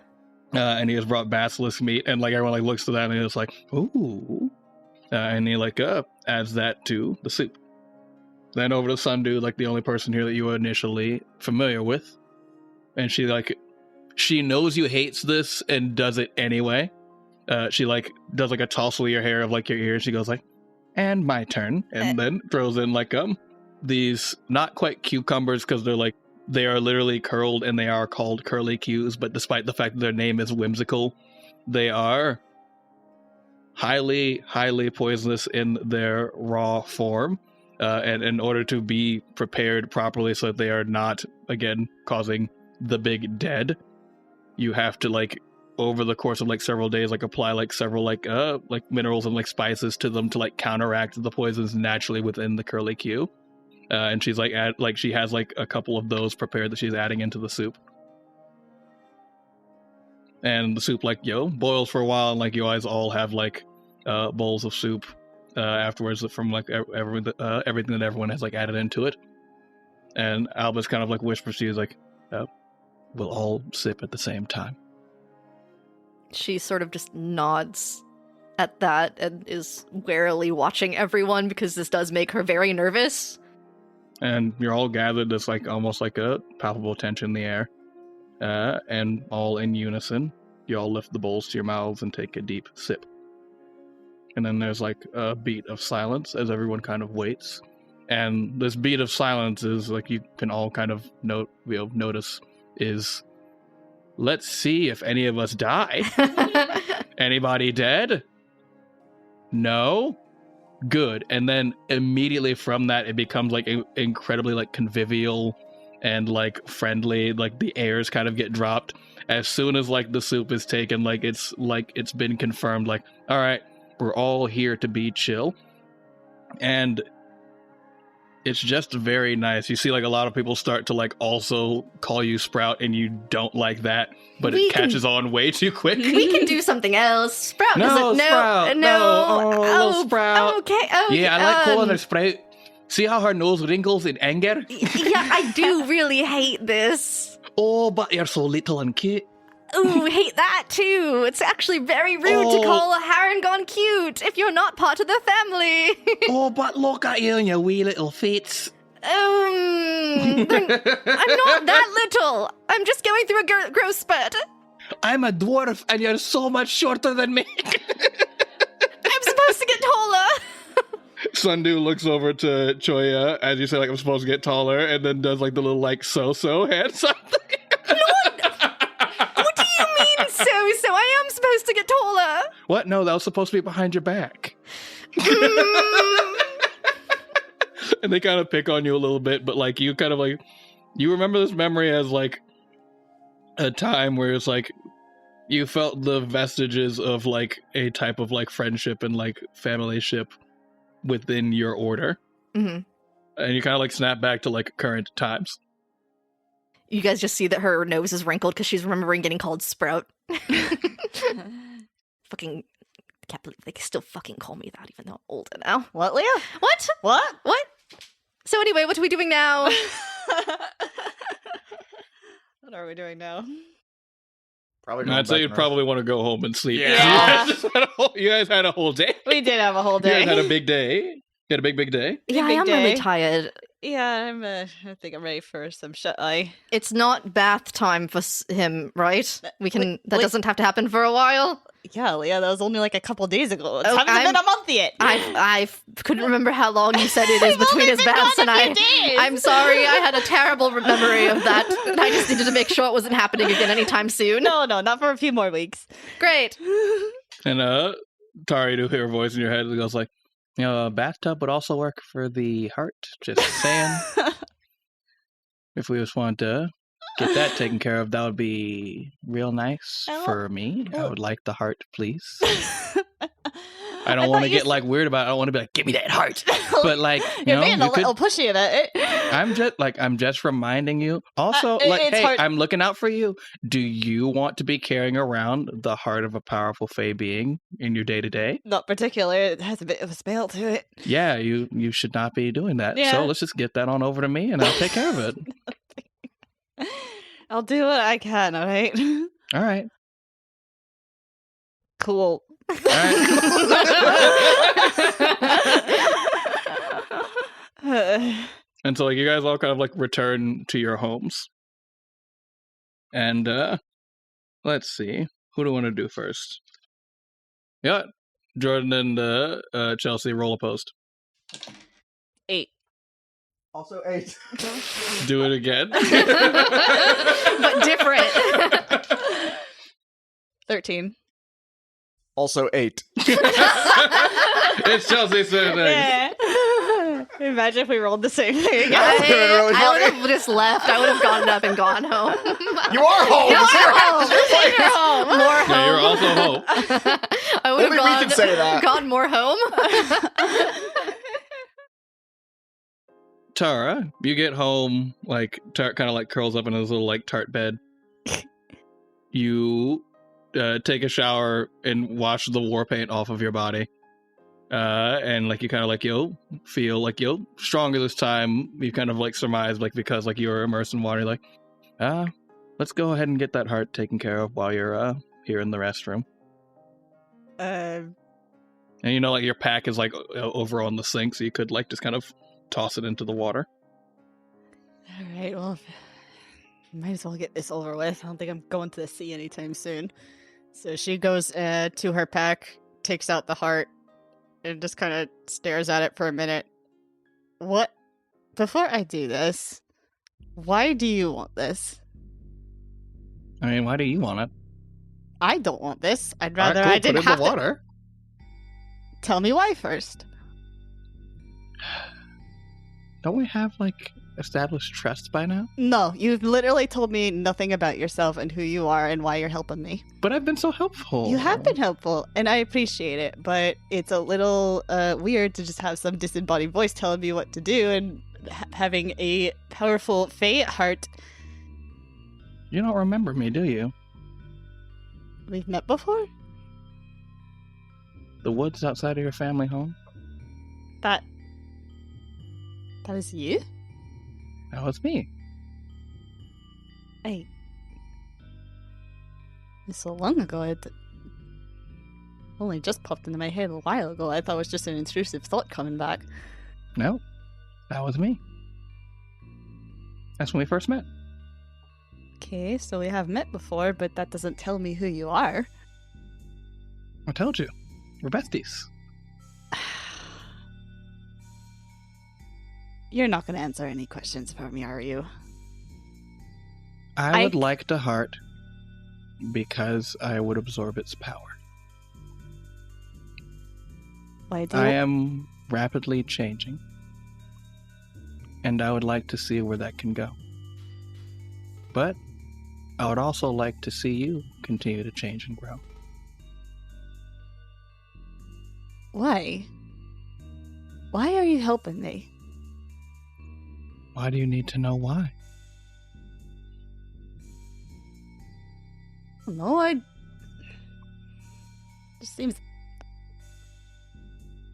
And he has brought basilisk meat, and, like, everyone, like, looks to that and he's like, ooh. And he, like, adds that to the soup. Then over to Sundew, like, the only person here that you were initially familiar with. And she, like, she knows you hates this and does it anyway. She, like, does, like, a tousle of your hair of, like, your ear. She goes, like, and my turn. And then throws in, like, these not quite cucumbers because they are literally curled and they are called curly cues, but despite the fact that their name is whimsical, they are highly, highly poisonous in their raw form. And in order to be prepared properly so that they are not, again, causing the big dead, you have to, over the course of, several days, apply, several, minerals and, spices to them to, counteract the poisons naturally within the curly Q. And she's, she has, a couple of those prepared that she's adding into the soup. And the soup, boils for a while, and, you guys all have, bowls of soup afterwards from everything that everyone has added into it. And Albus kind of whispers to you, we'll all sip at the same time. She sort of just nods at that and is warily watching everyone because this does make her very nervous. And you're all gathered. There's almost a palpable tension in the air, and all in unison, you all lift the bowls to your mouths and take a deep sip. And then there's a beat of silence as everyone kind of waits. And this beat of silence is you can all kind of notice is, let's see if any of us die. Anybody dead? No? Good. And then immediately from that, it becomes incredibly convivial and friendly. The airs kind of get dropped as soon as the soup is taken. It's been confirmed. All right. We're all here to be chill. And it's just very nice. You see a lot of people start to also call you Sprout, and you don't like that, but it catches on way too quick. We can do something else. Sprout no, doesn't Sprout, no. Sprout. Okay. Yeah, I like calling her Sprout. See how her nose wrinkles in anger? Yeah, I do really hate this. Oh, but you're so little and cute. Ooh, hate that too. It's actually very rude to call a Harangon cute if you're not part of the family. Oh, but look at you and your wee little feet. I'm not that little. I'm just going through a growth spurt. I'm a dwarf and you're so much shorter than me. I'm supposed to get taller. Sundu looks over to Choya as you say, I'm supposed to get taller, and then does the little so-so hand something. So I am supposed to get taller. What? No, that was supposed to be behind your back. And they kind of pick on you a little bit, but you kind of you remember this memory as a time where it's you felt the vestiges of a type of friendship and familyship within your order. Mm-hmm. And you kind of snap back to current times. You guys just see that her nose is wrinkled because she's remembering getting called Sprout. Fucking can't believe they still fucking call me that even though I'm older now. What, Leah? What? What? So anyway, what are we doing now? What are we doing now? Probably. I'd say you'd probably want to go home and sleep. Yeah. You guys had a whole day. We did have a whole You day. guys had a big day. You had a big day. Yeah, I big am day. really tired. Yeah, I think I'm ready for some shut-eye. It's not bath time for him, right? We can. That wait. doesn't have to happen for a while. Yeah, Leah, that was only a couple days ago. It Oh, hasn't been a month yet. I couldn't remember how long you said it is between his baths, and I'm sorry. I had a terrible memory of that. And I just needed to make sure it wasn't happening again anytime soon. No, not for a few more weeks. Great. And Tari, to hear her voice in your head, it goes a bathtub would also work for the heart. Just saying. If we just want to get that taken care of, that would be real nice for me. I would like the heart, please. I don't want to get weird about it. I don't want to be give me that heart. But you're being a little pushy about it. I'm just reminding you. Also, hey, hard. I'm looking out for you. Do you want to be carrying around the heart of a powerful Fey being in your day to day? Not particular. It has a bit of a spell to it. Yeah, you should not be doing that. Yeah. So let's just get that on over to me, and I'll take care of it. I'll do what I can. All right. All right. Cool. All right. And so you guys all kind of return to your homes. And let's see. Who do I want to do first? Yeah. Jordan and Chelsea, roll a post. 8. Also 8. Do it again. But different. 13. Also 8. It's Chelsea Sanders. Yeah. Imagine if we rolled the same thing. That would've been really I would funny. have just left. I would have gotten up and gone home. You are home. You It's your are house. home. It's your place. More home. Yeah, you're also home. I would Only have we can say that. gone more home. Tara, you get home, like, Tart kind of like curls up in his little, like, tart bed. You take a shower and wash the war paint off of your body. And, like, you kind of, like, feel like, stronger this time. You kind of, like, surmise, like, because, like, you're immersed in water, like, let's go ahead and get that heart taken care of while you're, here in the restroom. And, you know, like, your pack is, like, over on the sink, so you could, like, just kind of toss it into the water. All right, well, might as well get this over with. I don't think I'm going to the sea anytime soon. So she goes to her pack, takes out the heart, and just kind of stares at it for a minute. What? Before I do this, why do you want this? I mean, why do you want it? I don't want this. I'd All right, rather cool, I didn't put it in have the to. water. Tell me why first. Don't we have, like, established trust by now? No, you've literally told me nothing about yourself and who you are and why you're helping me. But I've been so helpful. You have been helpful, and I appreciate it, but it's a little weird to just have some disembodied voice telling me what to do and having a powerful fate heart. You don't remember me, do you? We've met before? The woods outside of your family home? That is you? That was me. It's so long ago. It only just popped into my head a while ago. I thought it was just an intrusive thought coming back. No, that was me. That's when we first met. Okay, so we have met before, but that doesn't tell me who you are. I told you. We're besties. You're not going to answer any questions for me, are you? I would like to heart because I would absorb its power. Why do I am rapidly changing. And I would like to see where that can go. But I would also like to see you continue to change and grow. Why? Why are you helping me? Why do you need to know why? No, just seems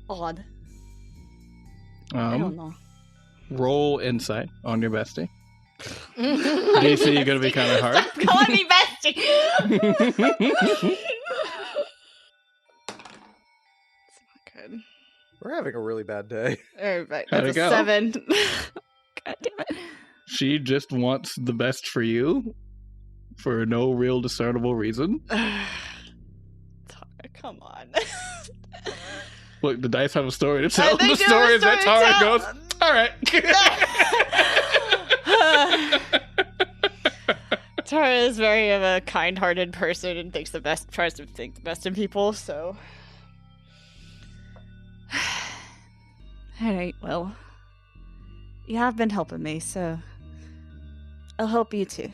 odd. I don't know. Roll insight on your bestie. DC, you're gonna be kind of hard. Stop calling me bestie. It's not good. We're having a really bad day. Alright, How'd that's it a go? 7. God damn it. She just wants the best for you for no real discernible reason. Come on. Look, the dice have a story to tell. They The do have story a is that story to Tara tell. goes, alright. Tara is very of a kind-hearted person and tries to think the best in people, so... Alright, well... You have been helping me, so... I'll help you too.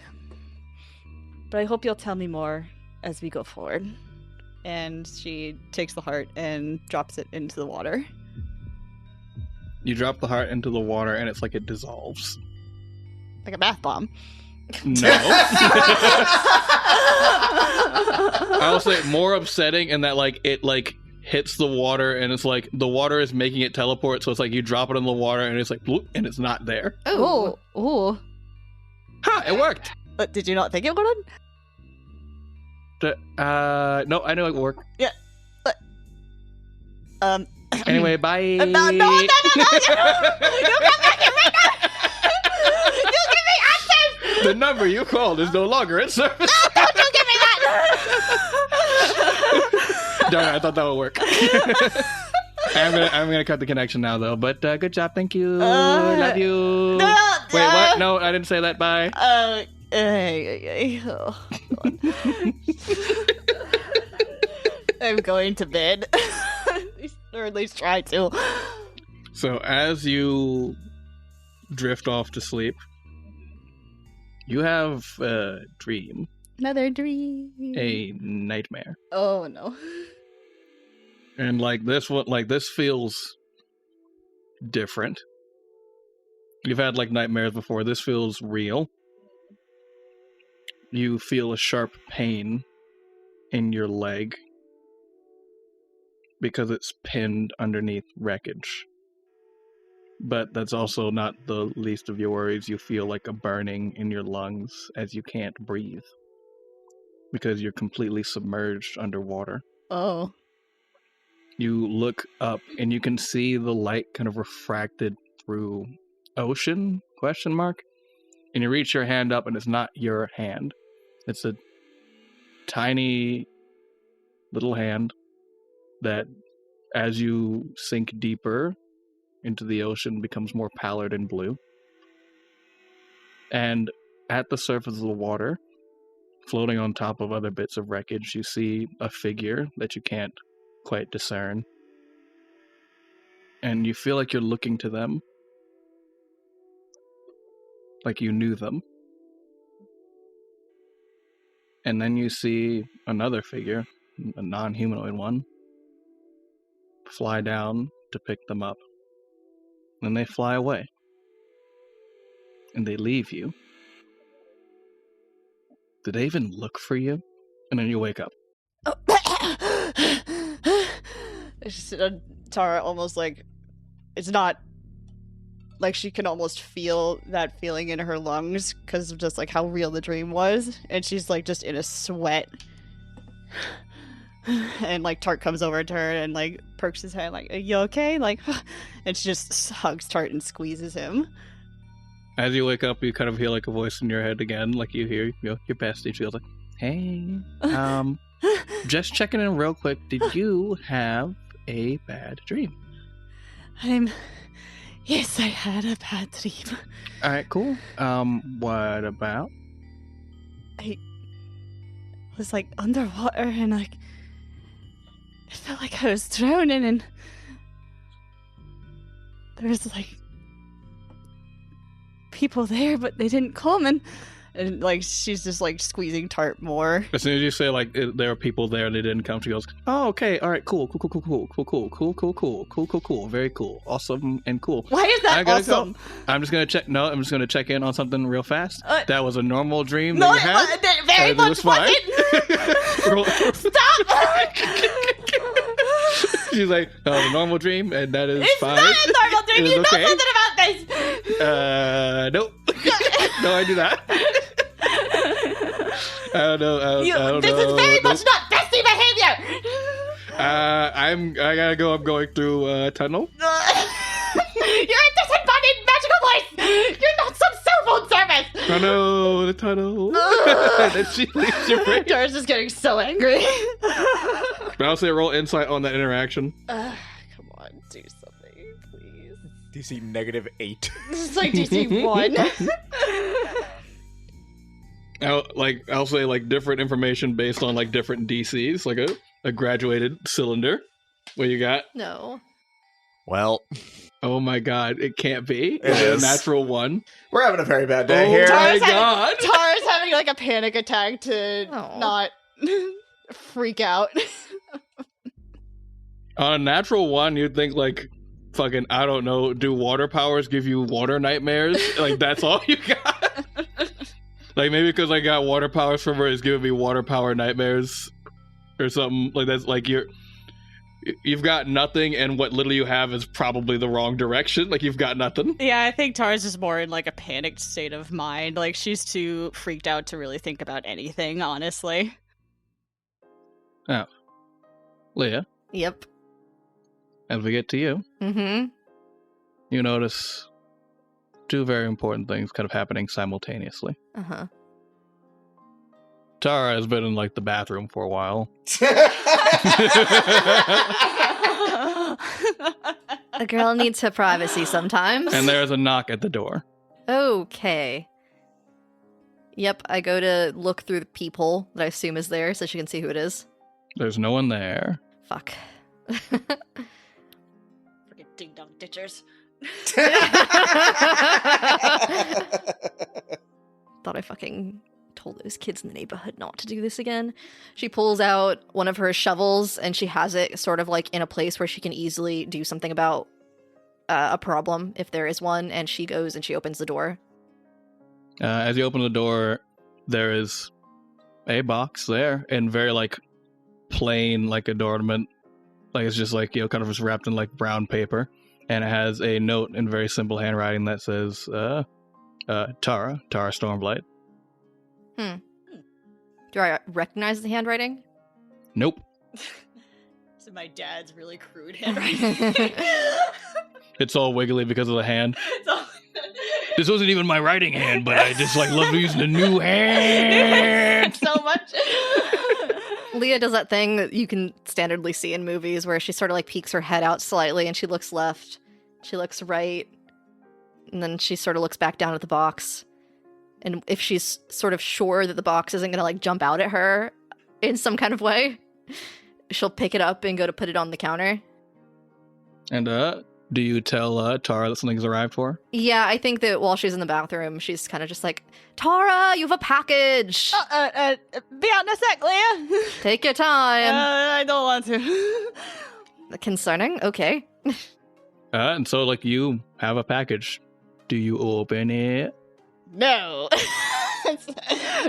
But I hope you'll tell me more as we go forward. And she takes the heart and drops it into the water. You drop the heart into the water and it's like it dissolves. Like a bath bomb. No. I will say more upsetting in that like it like hits the water and it's like the water is making it teleport, so it's like you drop it in the water and it's like bloop, and it's not there. Oh. Oh. Ha! It worked. But did you not think it would? No, I know it would work. Anyway, bye. No, you come back here right now! You give me answers! The number you called is no longer in service. No, don't you give me that! Darn it, I thought that would work. I'm gonna cut the connection now though. But good job, thank you, love you. Wait, what? No, I didn't say that. Bye. I'm going to bed, or at least try to. So as you drift off to sleep, you have a dream, Another dream. a nightmare, Oh no. and this feels different. You've had like nightmares before. This feels real. You feel a sharp pain in your leg because it's pinned underneath wreckage. But that's also not the least of your worries. You feel like a burning in your lungs as you can't breathe because you're completely submerged underwater. Oh. You look up and you can see the light kind of refracted through ocean, ? And you reach your hand up and it's not your hand. It's a tiny little hand that, as you sink deeper into the ocean, becomes more pallid and blue. And at the surface of the water, floating on top of other bits of wreckage, you see a figure that you can't quite discern. And you feel like you're looking to them, like you knew them. And then you see another figure, a non-humanoid one, fly down to pick them up. And they fly away. And they leave you. Did they even look for you? And then you wake up. It's just, Tara almost like, it's not like she can almost feel that feeling in her lungs because of just like how real the dream was, and she's like just in a sweat. And like Tart comes over to her and like perks his head like, "Are you okay?" Like, and she just hugs Tart and squeezes him. As you wake up, you kind of hear like a voice in your head again, like you hear your bestie. She goes like, "Hey, just checking in real quick. Did you have a bad dream?" Yes, I had a bad dream. All right, cool. What about? I was like underwater and like it felt like I was drowning, and there was like people there, but they didn't come, and like she's just like squeezing Tart more. As soon as you say like there are people there and they didn't come, she goes, "Oh, okay, all right, cool, very cool, awesome and cool." Why is that awesome? Go. I'm just gonna check. No, I'm just gonna check in on something real fast. That was a normal dream no, that you had. That very much wasn't. Stop! She's like, "Oh, a normal dream, and that is it's fine." It's not a normal dream. You okay. know something about this. Nope. No, I do not. I don't know. This is very much not bestie behavior. I gotta go. I'm going through a tunnel. You're a disembodied magical voice. You're not some cell phone service. Oh no, the tunnel. Then she leaves your brain. Doris is getting so angry. But I'll say roll insight on that interaction. Come on, do something, please. DC -8. This is like DC 1. I'll say like different information based on like different DCs, like a graduated cylinder. What you got? No. Well, oh my god, it can't be. It is. A natural one. We're having a very bad day Oh here. my god. Tara's having like a panic attack to not freak out. On a natural one, you'd think like fucking, I don't know, do water powers give you water nightmares? Like that's all you got? Like maybe because I got water powers from her, it's giving me water power nightmares or something. Like that's like you've got nothing, and what little you have is probably the wrong direction. Like you've got nothing. Yeah, I think Tara's is more in like a panicked state of mind. Like she's too freaked out to really think about anything, honestly. Oh. Leah, Yep. as we get to you, you notice two very important things kind of happening simultaneously. Uh-huh. Tara has been in like the bathroom for a while. A girl needs her privacy sometimes. And there's a knock at the door. Okay. Yep, I go to look through the peephole that I assume is there so she can see who it is. There's no one there. Fuck. Freaking ding-dong ditchers. Thought I fucking told those kids in the neighborhood not to do this again. She pulls out one of her shovels and she has it sort of like in a place where she can easily do something about a problem if there is one, and she goes and she opens the door. As you open the door, there is a box there, and very like plain like adornment. Like it's just like, kind of just wrapped in like brown paper, and it has a note in very simple handwriting that says, Tara Stormblight. Do I recognize the handwriting? Nope. So my dad's really crude handwriting. It's all wiggly because of the hand. It's all- This wasn't even my writing hand, but I just like love using the new hand. so much. Leah does that thing that you can standardly see in movies where she sort of like peeks her head out slightly and she looks left, she looks right, and then she sort of looks back down at the box. And if she's sort of sure that the box isn't going to like jump out at her in some kind of way, she'll pick it up and go to put it on the counter. And do you tell Tara that something's arrived for her? Yeah, I think that while she's in the bathroom, she's kind of just like, Tara, you have a package! Be out in a sec, Leah. Take your time. I don't want to. Concerning? Okay. And so like you have a package. Do you open it? No.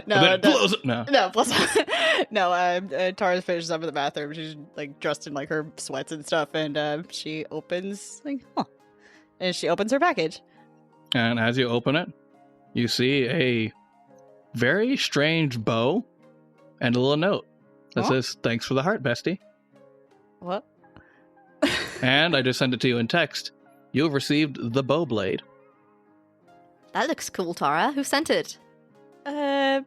No. No, plus no. Tara finishes up in the bathroom. She's like dressed in like her sweats and stuff, and she opens and she opens her package. And as you open it, you see a very strange bow and a little note that says, "Thanks for the heart, bestie." What? And I just sent it to you in text. You have received the bow blade. That looks cool, Tara. Who sent it? Friend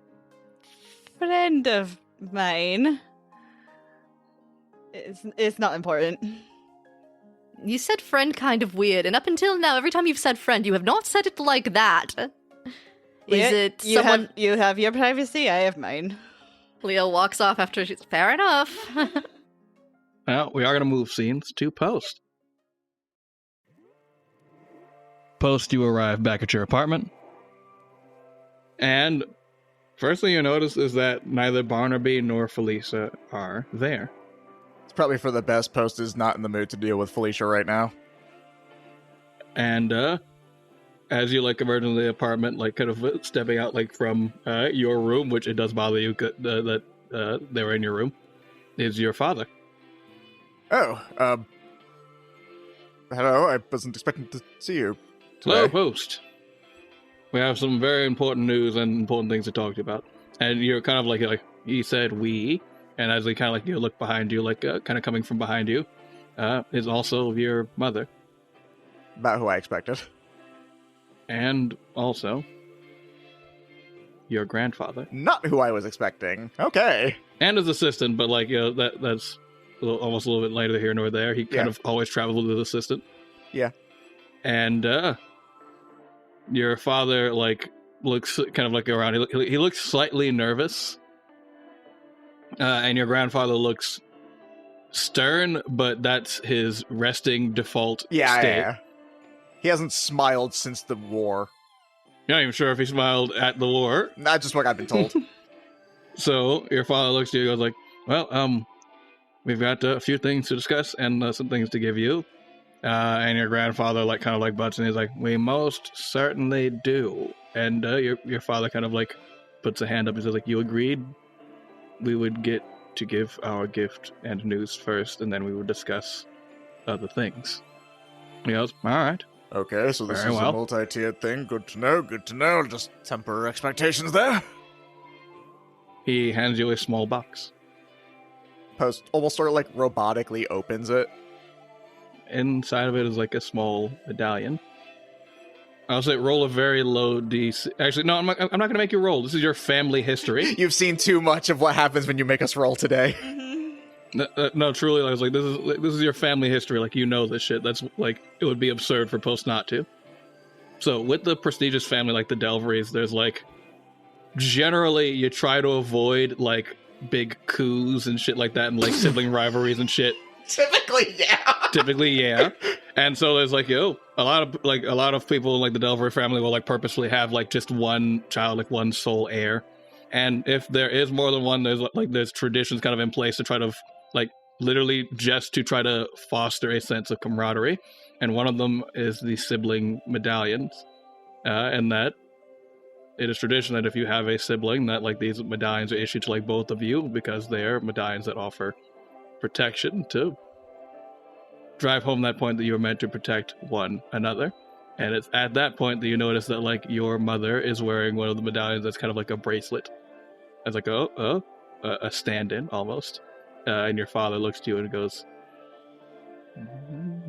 of mine. It's not important. You said friend kind of weird, and up until now, every time you've said friend, you have not said it like that. Is it you someone... You have your privacy, I have mine. Leo walks off after she's... Fair enough. Well, we are going to move scenes to post. Post, you arrive back at your apartment. And first thing you notice is that neither Barnaby nor Felicia are there. It's probably for the best. Post is not in the mood to deal with Felicia right now. And as you like emerge into the apartment, like kind of stepping out like from your room, which it does bother you that they were in your room, is your father. Oh, hello. I wasn't expecting to see you today. Hello, Post. We have some very important news and important things to talk to you about. And you're kind of like he said we, and as they kind of like you look behind you, like kind of coming from behind you, is also your mother. About who I expected. And also your grandfather. Not who I was expecting. Okay. And his assistant, but like that's almost a little bit later here nor there. He kind of always travels with his assistant. Yeah. And your father like looks kind of like around. He looks slightly nervous. And your grandfather looks stern, but that's his resting default state. Yeah. He hasn't smiled since the war. You're not even sure if he smiled at the war. Not just what I've been told. So your father looks to you and goes like, well, we've got a few things to discuss and some things to give you. And your grandfather like kind of like butts and he's like, we most certainly do. And your father kind of like puts a hand up and says like, you agreed we would get to give our gift and news first, and then we would discuss other things. He goes, all right. Okay, so this Very is well. a multi-tiered thing. Good to know, good to know. Just temper expectations there. He hands you a small box. Post almost sort of like robotically opens it. Inside of it is like a small medallion. I'll say roll a very low DC. Actually, no, I'm not going to make you roll. This is your family history. You've seen too much of what happens when you make us roll today. No, truly, I was like, this is your family history. Like, you know this shit. That's like, it would be absurd for Post not to. So with the prestigious family like the Delverys, there's like, generally you try to avoid like big coups and shit like that, and like sibling rivalries and shit. Typically, yeah. And so there's like, a lot of people in like the Delvery family will like purposefully have like just one child, like one sole heir. And if there is more than one, there's traditions kind of in place to try to like literally just to try to foster a sense of camaraderie. And one of them is the sibling medallions, and that it is tradition that if you have a sibling, that like these medallions are issued to like both of you, because they're medallions that offer protection to drive home that point that you were meant to protect one another. And it's at that point that you notice that like your mother is wearing one of the medallions that's kind of like a bracelet, as like a stand-in almost. And your father looks to you and goes,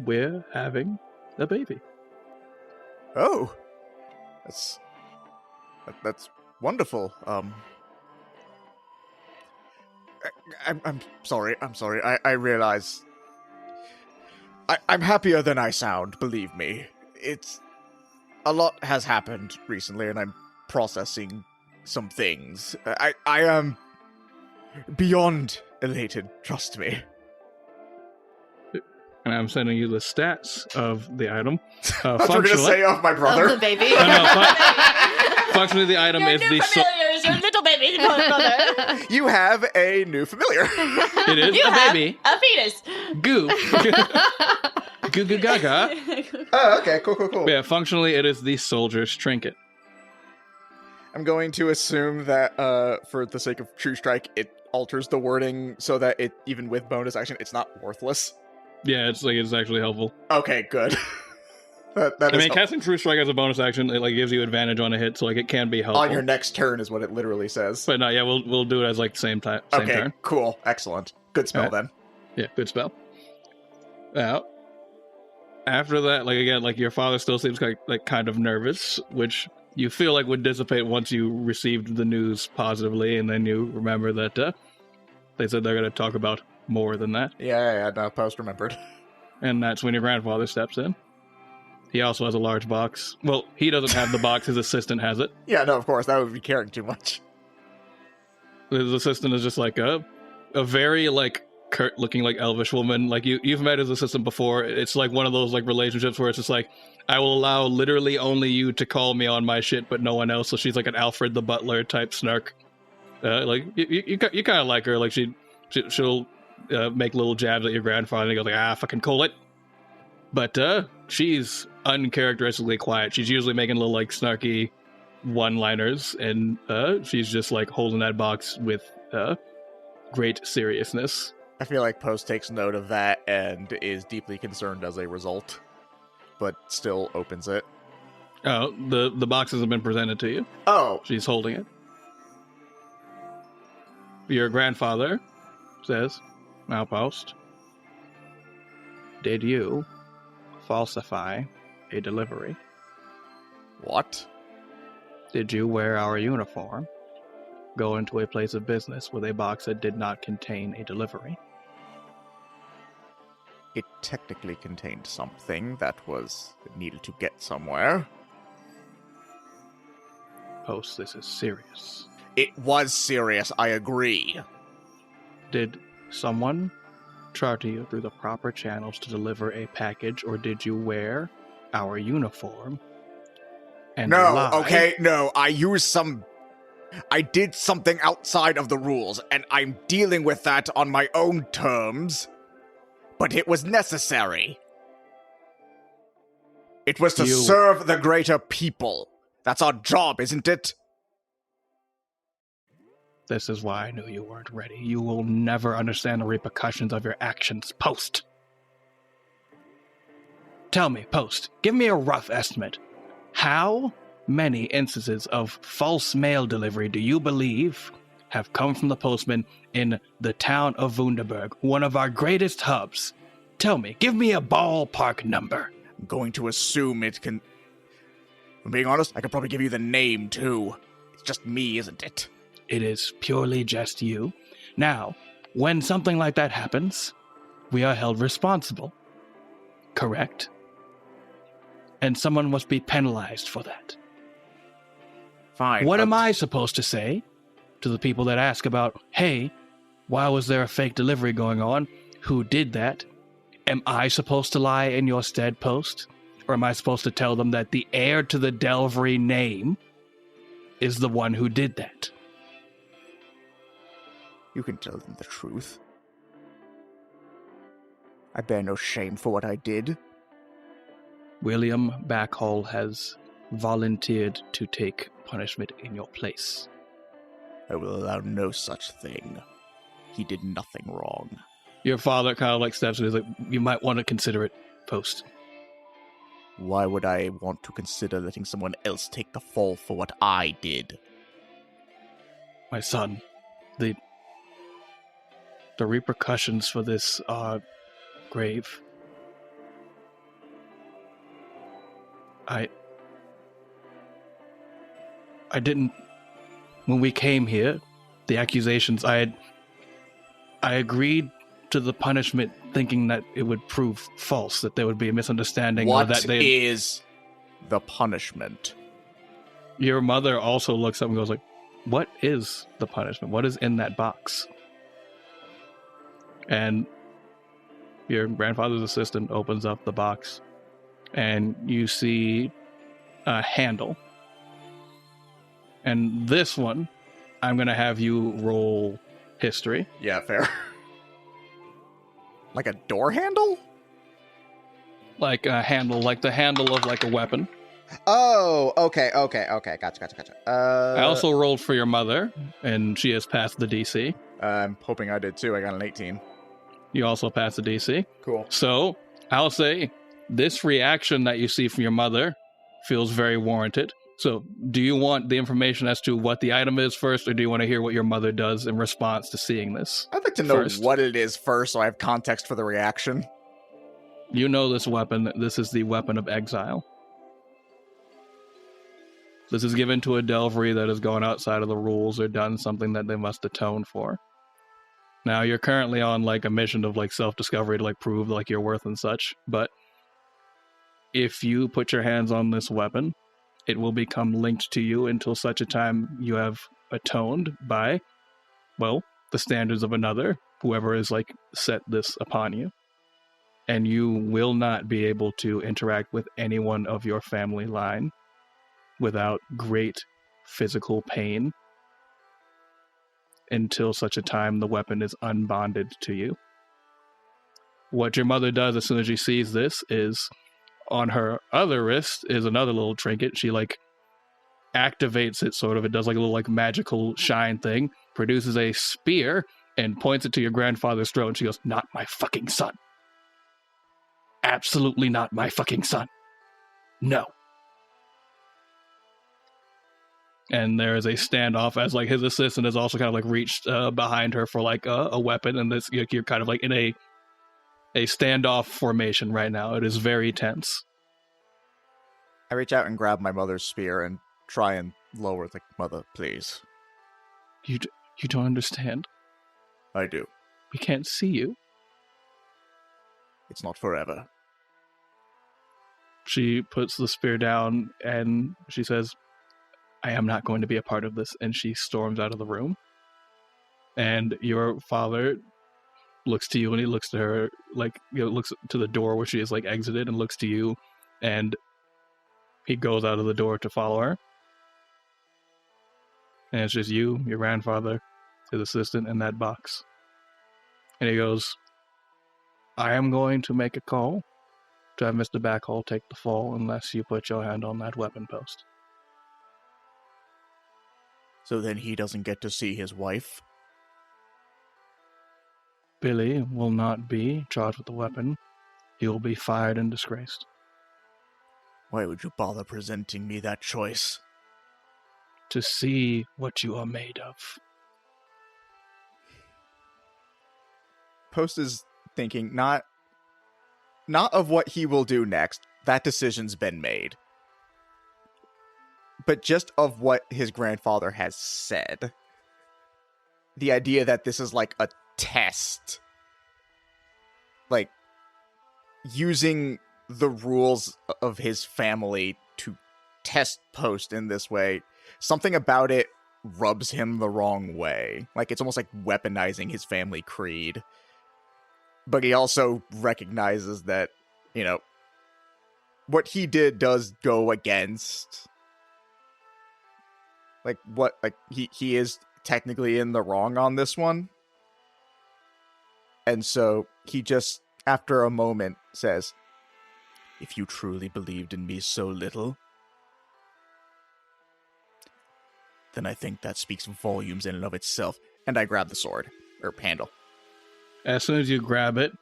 "We're having a baby." Oh, that's wonderful. I'm sorry. I realize I'm happier than I sound. Believe me, it's a lot has happened recently, and I'm processing some things. I am beyond elated. Trust me. And I'm sending you the stats of the item. I thought you were going to say of my brother. Of the baby. Functionally, the item is the your little baby brother. You have a new familiar. It is You a have baby. a fetus. Goo. Goo goo gaga. Oh, okay, cool. Yeah, functionally, it is the soldier's trinket. I'm going to assume that, for the sake of True Strike, it alters the wording so that it, even with bonus action, it's not worthless. Yeah, it's actually helpful. Okay, good. that I is mean, casting True Strike as a bonus action, it like gives you advantage on a hit, so like it can be helpful. on your next turn is what it literally says. But no, yeah, we'll do it as like same turn. Cool, excellent, good spell then. Yeah, good spell. Now, after that, like again, like your father still seems like kind of nervous, which you feel like would dissipate once you received the news positively, and then you remember that they said they're going to talk about more than that. Yeah, no, Post remembered. And that's when your grandfather steps in. He also has a large box. Well, he doesn't have the box, his assistant has it. Yeah, no, of course, that would be caring too much. His assistant is just like a very like curt looking like elvish woman. Like you've met his assistant before. It's like one of those like relationships where it's just like, I will allow literally only you to call me on my shit, but no one else. So she's like an Alfred the Butler type snark. Like you kind of like her. Like she'll make little jabs at your grandfather, and he goes like, fucking call it. But she's uncharacteristically quiet. She's usually making little like snarky one-liners, and she's just like holding that box with great seriousness. I feel like Post takes note of that and is deeply concerned as a result, but still opens it. Oh, the box hasn't been presented to you. Oh. She's holding it. Your grandfather says, "Now, Post, did you falsify a delivery? What? Did you wear our uniform, go into a place of business with a box that did not contain a delivery?" It technically contained something that was needed to get somewhere. Post, this is serious. It was serious, I agree. Did someone charter you through the proper channels to deliver a package, or did you wear our uniform and lie? Okay, no, I did something outside of the rules, and I'm dealing with that on my own terms, but it was necessary. It was to serve the greater people. That's our job, isn't it? This is why I knew you weren't ready. You will never understand the repercussions of your actions, Post. Tell me, Post, give me a rough estimate. How many instances of false mail delivery do you believe have come from the postman in the town of Wunderberg, one of our greatest hubs? Tell me, give me a ballpark number. I'm going to assume it can... If I'm being honest, I could probably give you the name, too. It's just me, isn't it? It is purely just you. Now, when something like that happens, we are held responsible. Correct? And someone must be penalized for that. Fine. What am I supposed to say to the people that ask about, hey, why was there a fake delivery going on? Who did that? Am I supposed to lie in your stead post? Or am I supposed to tell them that the heir to the Delvery name is the one who did that? You can tell them the truth. I bear no shame for what I did. William Backhall has volunteered to take punishment in your place. I will allow no such thing. He did nothing wrong. Your father kind of like steps and is like, you might want to consider it post. Why would I want to consider letting someone else take the fall for what I did? My son, the repercussions for this are grave. I didn't, when we came here, the accusations, I agreed to the punishment thinking that it would prove false, that there would be a misunderstanding. What or that is the punishment? Your mother also looks up and goes like, what is the punishment? What is in that box? And your grandfather's assistant opens up the box and you see a handle. And this one, I'm going to have you roll history. Yeah, fair. Like a door handle? Like a handle, like the handle of like a weapon. Oh, okay. Gotcha. I also rolled for your mother, and she has passed the DC. I'm hoping I did too. I got an 18. You also passed the DC. Cool. So, I'll say, this reaction that you see from your mother feels very warranted. So, do you want the information as to what the item is first, or do you want to hear what your mother does in response to seeing this? I'd like to know first? what it is first so I have context for the reaction. You know this weapon. This is the weapon of exile. This is given to a Delvery that has gone outside of the rules or done something that they must atone for. Now, you're currently on like a mission of like self-discovery to like prove like your worth and such, but if you put your hands on this weapon, it will become linked to you until such a time you have atoned by, well, the standards of another, whoever has like set this upon you. And you will not be able to interact with anyone of your family line without great physical pain until such a time the weapon is unbonded to you. What your mother does as soon as she sees this is, on her other wrist is another little trinket. She like activates it sort of. It does like a little like magical shine thing, produces a spear and points it to your grandfather's throat. And she goes, not my fucking son. Absolutely not my fucking son. No. And there is a standoff as like his assistant has also kind of like reached behind her for like a weapon. And this you're kind of like in a standoff formation right now. It is very tense. I reach out and grab my mother's spear and try and lower it. Like, Mother, please. You don't understand. I do. We can't see you. It's not forever. She puts the spear down and she says, I am not going to be a part of this. And she storms out of the room. And your father looks to you and he looks to her, like, you know, looks to the door where she is like exited and looks to you, and he goes out of the door to follow her. And it's just you, your grandfather, his assistant, and that box. And he goes, I am going to make a call to have Mr. Backhall take the fall unless you put your hand on that weapon post. So then he doesn't get to see his wife? Billy will not be charged with the weapon. He will be fired and disgraced. Why would you bother presenting me that choice? To see what you are made of. Post is thinking not of what he will do next. That decision's been made. But just of what his grandfather has said. The idea that this is like a test, like, using the rules of his family to test Post in this way, something about it rubs him the wrong way. Like, it's almost like weaponizing his family creed. But he also recognizes that, you know, what he did does go against, like, what, like, he is technically in the wrong on this one. And so he just, after a moment, says, "If you truly believed in me so little, then I think that speaks volumes in and of itself." And I grab the sword, or handle. As soon as you grab it,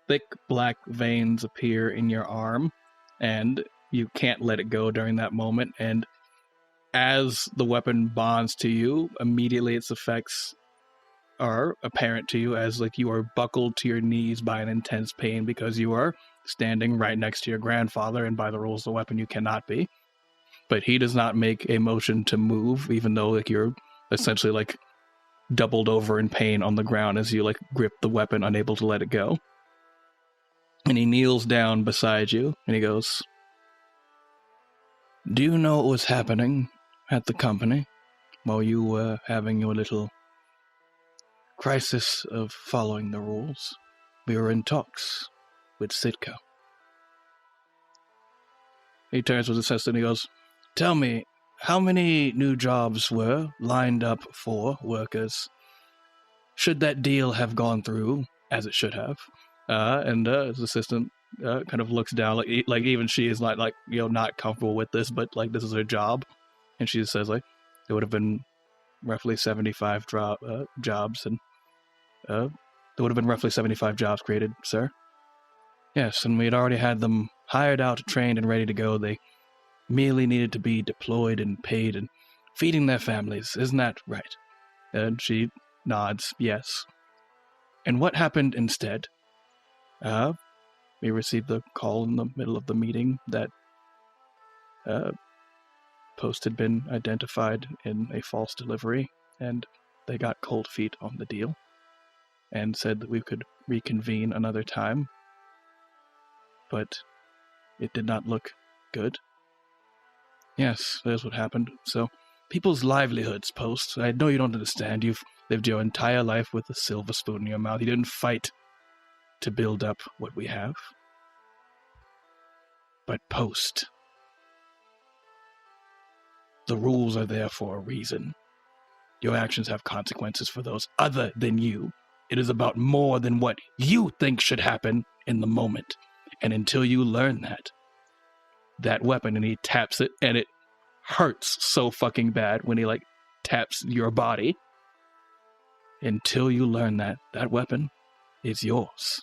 thick black veins appear in your arm, and you can't let it go during that moment. And as the weapon bonds to you, immediately its effects are apparent to you, as like you are buckled to your knees by an intense pain because you are standing right next to your grandfather, and by the rules of the weapon you cannot be. But he does not make a motion to move, even though like you're essentially like doubled over in pain on the ground as you like grip the weapon, unable to let it go. And he kneels down beside you and he goes, "Do you know what was happening at the company while you were having your little crisis of following the rules? We were in talks with Sitka." He turns to his assistant and he goes, "Tell me, how many new jobs were lined up for workers should that deal have gone through as it should have?" And his assistant kind of looks down, like even she is not like, you know, not comfortable with this, but like this is her job, and she says like there would have been roughly 75 jobs, and there would have been roughly 75 jobs created, sir. Yes, and we had already had them hired out, trained, and ready to go. They merely needed to be deployed and paid and feeding their families. Isn't that right? And she nods, yes. And what happened instead? We received the call in the middle of the meeting that Post had been identified in a false delivery, and they got cold feet on the deal and said that we could reconvene another time. But it did not look good. Yes, that's what happened. So, people's livelihoods, Post. I know you don't understand. You've lived your entire life with a silver spoon in your mouth. You didn't fight to build up what we have. But Post, the rules are there for a reason. Your actions have consequences for those other than you. It is about more than what you think should happen in the moment. And until you learn that weapon, and he taps it, and it hurts so fucking bad when he like taps your body. Until you learn that weapon is yours.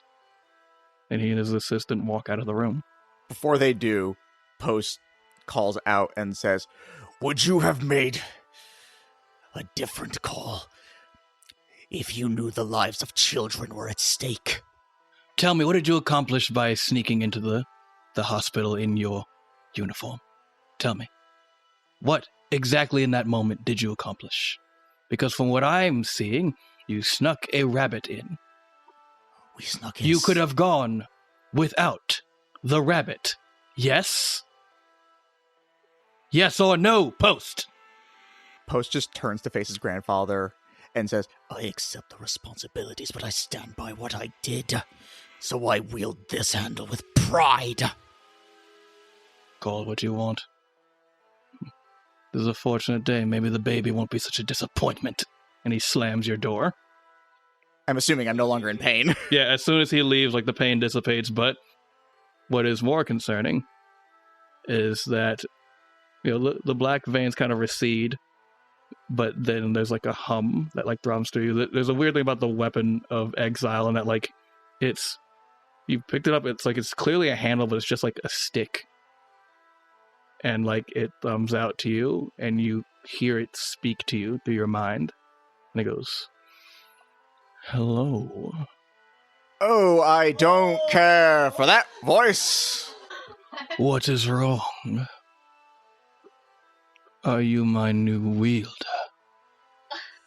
And he and his assistant walk out of the room. Before they do, Post calls out and says, "Would you have made a different call if you knew the lives of children were at stake?" Tell me, what did you accomplish by sneaking into the hospital in your uniform? Tell me. What exactly in that moment did you accomplish? Because from what I'm seeing, you snuck a rabbit in. We snuck in. You could have gone without the rabbit. Yes? Yes or no, Post? Post just turns to face his grandfather and says, "I accept the responsibilities, but I stand by what I did. So I wield this handle with pride." Call it what you want. This is a fortunate day. Maybe the baby won't be such a disappointment. And he slams your door. I'm assuming I'm no longer in pain. Yeah, as soon as he leaves, like the pain dissipates. But what is more concerning is that, you know, the black veins kind of recede, but then there's like a hum that like thrums through you. There's a weird thing about the weapon of exile, and that like it's, you picked it up, it's like it's clearly a handle, but it's just like a stick. And like it thumbs out to you, and you hear it speak to you through your mind. And it goes, "Hello." Oh, I don't care for that voice. What is wrong? Are you my new wielder?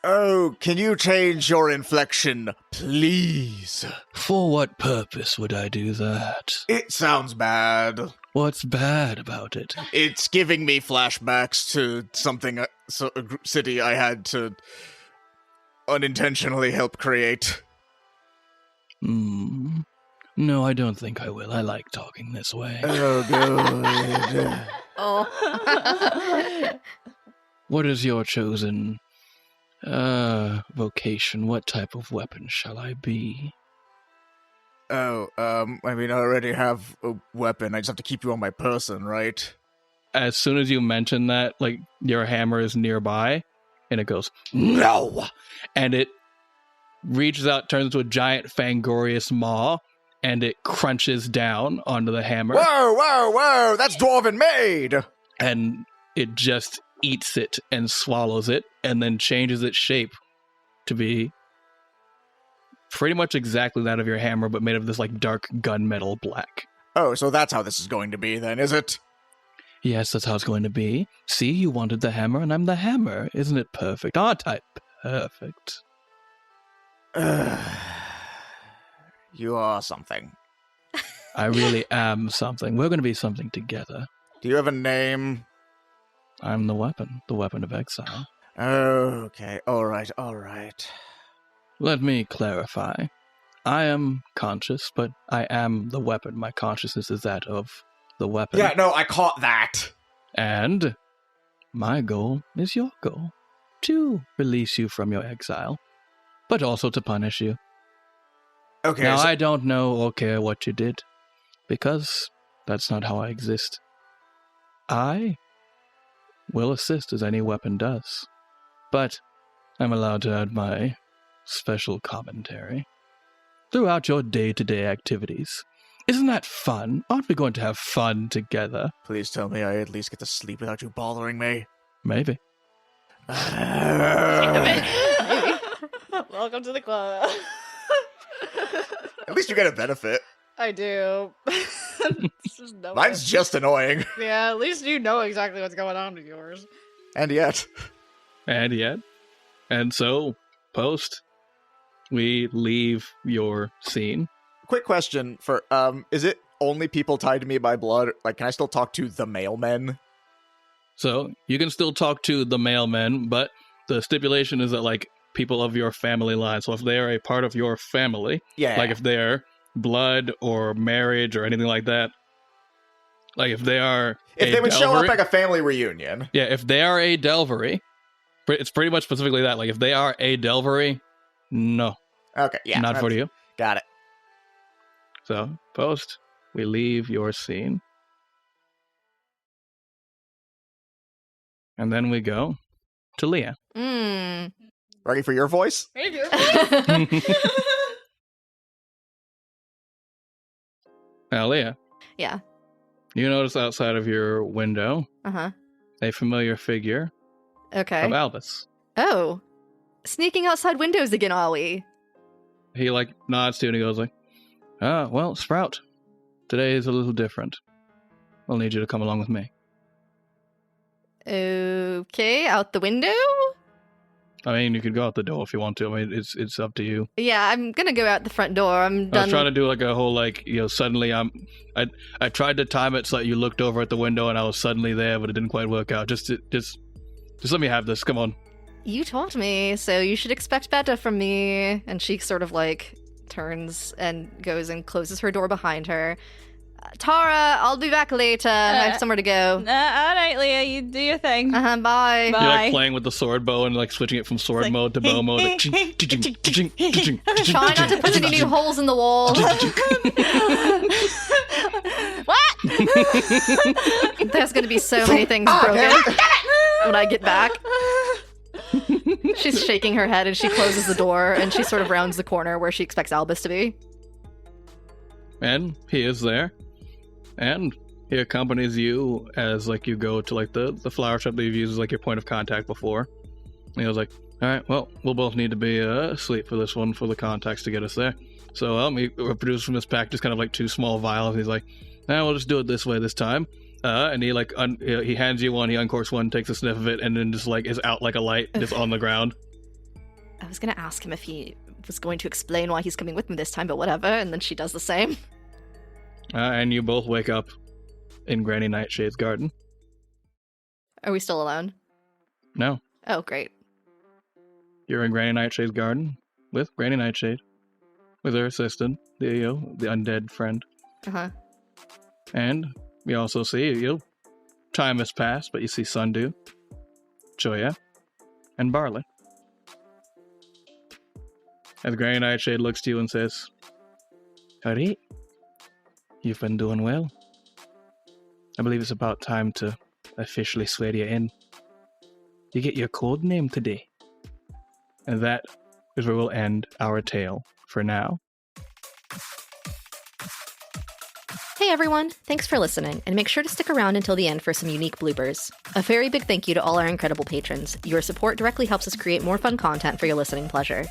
Oh, can you change your inflection, please? For what purpose would I do that? It sounds bad. What's bad about it? It's giving me flashbacks to something, a city I had to unintentionally help create. No, I don't think I will. I like talking this way. Oh, good. Oh. What is your chosen vocation? What type of weapon shall I be? I already have a weapon. I just have to keep you on my person, right? As soon as you mention that, like, your hammer is nearby, and it goes, no! And it reaches out, turns into a giant Fangorious maw, and it crunches down onto the hammer. Whoa! That's dwarven made! And it just eats it and swallows it, and then changes its shape to be pretty much exactly that of your hammer, but made of this, like, dark gunmetal black. Oh, so that's how this is going to be then, is it? Yes, that's how it's going to be. See, you wanted the hammer, and I'm the hammer. Isn't it perfect? Aren't I perfect? You are something. I really am something. We're going to be something together. Do you have a name? I'm the weapon of exile. Okay, all right. Let me clarify. I am conscious, but I am the weapon. My consciousness is that of the weapon. Yeah, no, I caught that. And my goal is your goal. To release you from your exile, but also to punish you. Okay. Now, I don't know or care what you did, because that's not how I exist. I will assist as any weapon does, but I'm allowed to add my special commentary throughout your day-to-day activities. Isn't that fun? Aren't we going to have fun together? Please tell me I at least get to sleep without you bothering me. Maybe. Welcome to the club. At least you get a benefit. I do. Mine's just annoying. Yeah, at least you know exactly what's going on with yours. And yet. And so, post, we leave your scene. Quick question for, is it only people tied to me by blood? Like, can I still talk to the mailmen? So, you can still talk to the mailmen, but the stipulation is that, like, people of your family line. So if they are a part of your family, like if they're blood or marriage or anything like that, like if they are if they would show up like a family reunion. Yeah, if they are a Delvery, it's pretty much specifically that. Like if they are a Delvery, no. Okay, yeah. Not for you. Got it. So, post, we leave your scene. And then we go to Leah. Ready for your voice? Now, Leah. Yeah. You notice outside of your window a familiar figure Okay. of Albus. Oh. Sneaking outside windows again, are we? He, like, nods to you and he goes like, well, Sprout, today is a little different. I'll need you to come along with me. Okay, out the window? I mean, you could go out the door if you want to. I mean, it's up to you. Yeah, I'm gonna go out the front door. I'm done. I was trying to do like a whole like, suddenly I tried to time it so that you looked over at the window and I was suddenly there, but it didn't quite work out. Just let me have this. Come on. You told me, so you should expect better from me. And she sort of like turns and goes and closes her door behind her. Tara, I'll be back later. I have somewhere to go. All right, Leah, you do your thing. Bye. Bye. You're like playing with the sword bow and like switching it from sword mode to bow mode. Like, Try not to put any new holes in the wall. What? There's going to be so many things broken when I get back. She's shaking her head and she closes the door and she sort of rounds the corner where she expects Albus to be. And he is there. And he accompanies you as like you go to like the flower shop that you've used as like your point of contact before. And he was like, all right, well, we'll both need to be asleep for this one for the contacts to get us there. So he produced from his pack just kind of like 2 small vials. And he's like, we'll just do it this way this time. And he like he hands you one, he uncorks one, takes a sniff of it, and then just like is out like a light just on the ground. I was gonna ask him if he was going to explain why he's coming with me this time, but whatever, and then she does the same. And you both wake up in Granny Nightshade's garden. Are we still alone? No, Oh, great. you're in Granny Nightshade's garden with Granny Nightshade, with her assistant, the undead friend. Uh-huh. And we also see, time has passed, but you see Sundew, Choya, and Barley. As Granny Nightshade looks to you and says, Howdy, you've been doing well. I believe it's about time to officially swear you in. You get your code name today. And that is where we'll end our tale for now. Hey everyone, thanks for listening, and make sure to stick around until the end for some unique bloopers. A very big thank you to all our incredible patrons. Your support directly helps us create more fun content for your listening pleasure.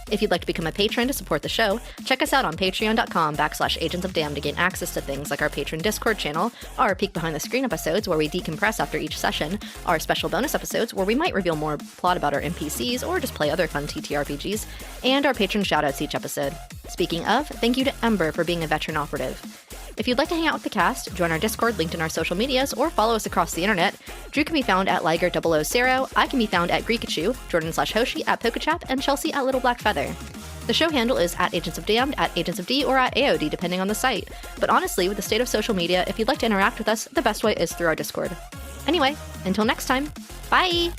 If you'd like to become a patron to support the show, check us out on patreon.com/agentsofdamned to gain access to things like our patron Discord channel, our peek behind the screen episodes where we decompress after each session, our special bonus episodes where we might reveal more plot about our NPCs or just play other fun TTRPGs, and our patron shoutouts each episode. Speaking of, thank you to Eymbr for being a veteran operative. If you'd like to hang out with the cast, join our Discord linked in our social medias, or follow us across the internet, Drew can be found at Liger000, I can be found at Greekachu, Jordan/Hoshi at Pokachap, and Chelsea at Little Black Feather. The show handle is at Agents of Damned, at Agents of D, or at AOD, depending on the site. But honestly, with the state of social media, if you'd like to interact with us, the best way is through our Discord. Anyway, until next time, bye!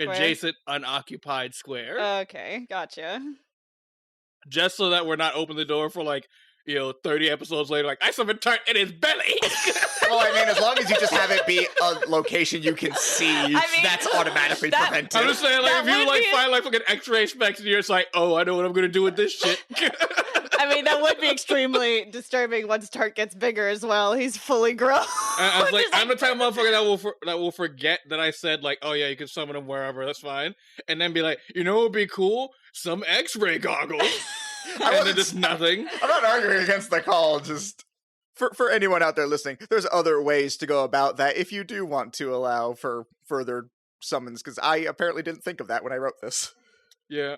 Adjacent unoccupied square. Okay, gotcha. Just so that we're not open the door for 30 episodes later, I summoned Tart in his belly. Well, I mean, as long as you just have it be a location you can see, that's automatically prevented. I'm just saying, if you find an X-ray specs and you're just oh, I know what I'm gonna do with this shit. I mean, that would be extremely disturbing once Tart gets bigger as well. He's fully grown. I was I'm the type of motherfucker that will forget that I said oh yeah, you can summon him wherever, that's fine, and then be what would be cool? Some X-ray goggles. And then just nothing. I'm not arguing against the call, just for anyone out there listening, there's other ways to go about that if you do want to allow for further summons, because I apparently didn't think of that when I wrote this. Yeah.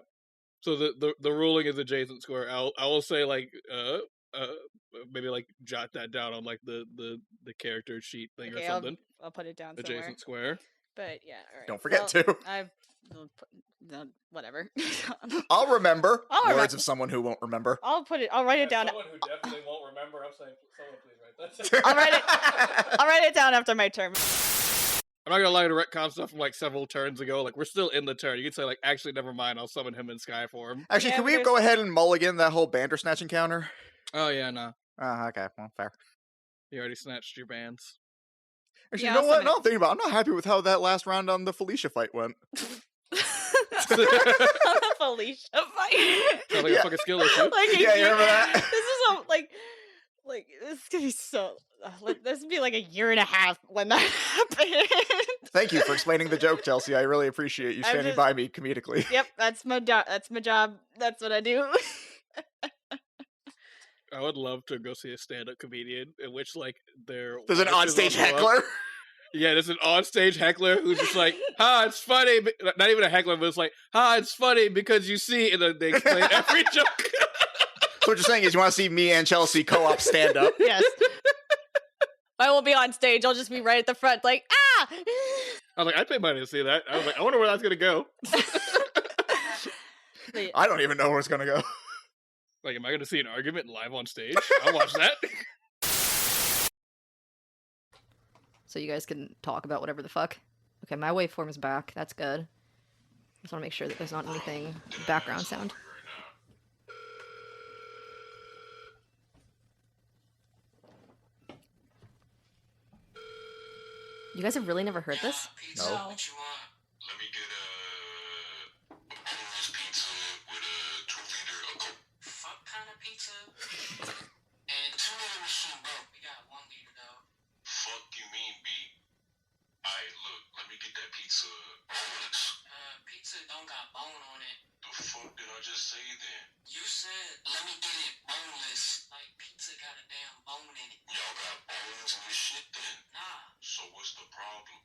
So the ruling is adjacent square. I will say maybe jot that down on the character sheet thing or something. I'll put it down adjacent somewhere. Square. But yeah, all right. Don't forget to. Whatever. I'll remember. Words of someone who won't remember. I'll write it down. Someone who definitely won't remember. I'm saying, someone please write that. I'll write it down after my turn. I'm not gonna lie to retcon stuff from several turns ago. We're still in the turn. You could say actually, never mind. I'll summon him in Sky form. Actually, can we go ahead and mulligan that whole Bandersnatch encounter? Oh yeah, no. Okay, well, fair. You already snatched your bands. Actually, you know what? No, think about it. I'm not happy with how that last round on the Felicia fight went. Felicia fight. Sounds like a fucking skill issue. You remember that? This is this is gonna be so. This would be a year and a half when that happened. Thank you for explaining the joke, Chelsea. I really appreciate you standing by me comedically. Yep, that's my job. That's my job. That's what I do. I would love to go see a stand-up comedian in which there's an onstage heckler. Yeah, there's an onstage heckler who's just it's funny. Not even a heckler, but it's it's funny because you see, and then they explain every joke. So what you're saying is you want to see me and Chelsea co-op stand-up? Yes. I won't be on stage. I'll just be right at the front, I was I'd pay money to see that. I was I wonder where that's gonna go. I don't even know where it's gonna go. Am I gonna see an argument live on stage? I'll watch that. So you guys can talk about whatever the fuck. Okay, my waveform is back. That's good. Just want to make sure that there's not anything background sound. You guys have really never heard this? No. Let me get a boneless pizza with a 2-liter of Coke. Fuck kind of pizza? And 2 liter of soup, bro. We got 1 liter though. Fuck you mean, B? Alright, look, let me get that pizza boneless. Pizza don't got bone on it. The fuck did I just say then? You said, let me get it boneless. Like pizza got a damn bone in it. Y'all got bones in this shit then? Nah. So what's the problem?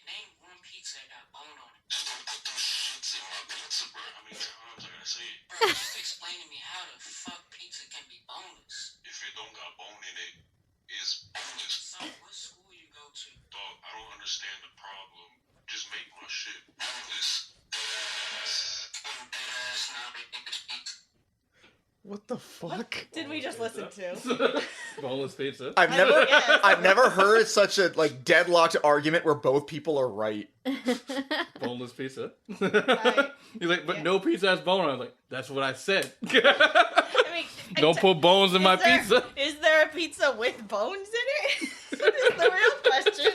Name one pizza that got bone on it. Just don't put them shits in my pizza, bro. How many times I gotta say it? Bro, just explain to me how the fuck pizza can be boneless. If it don't got bone in it, it's boneless. So what school you go to? Dog, I don't understand the problem. Just make my shit boneless. What the fuck? Did we just listen to? Boneless pizza. I've never heard such a like deadlocked argument where both people are right. Boneless pizza. I- He's like, but yeah. no pizza has bone. I was like, that's what I said. I mean, Don't put bones in my pizza. Is there a pizza with bones in it? Is the real question.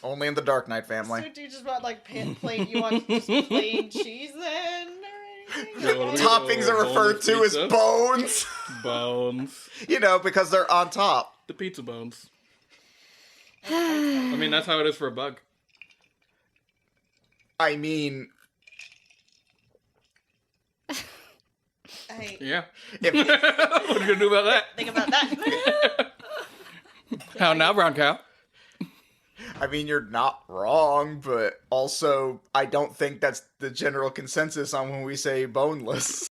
Only in the Dark Knight family. So do you just want like plain? You want just plain cheese then? Or anything? No, we- Toppings are referred Boneless to as pizza. bones. Bones. You know, because they're on top. The pizza bones. I mean, that's how it is for a bug. I mean, Yeah. if, What are you gonna do about that? Think about that. How now, brown cow? I mean, you're not wrong, but also, I don't think that's the general consensus on when we say boneless.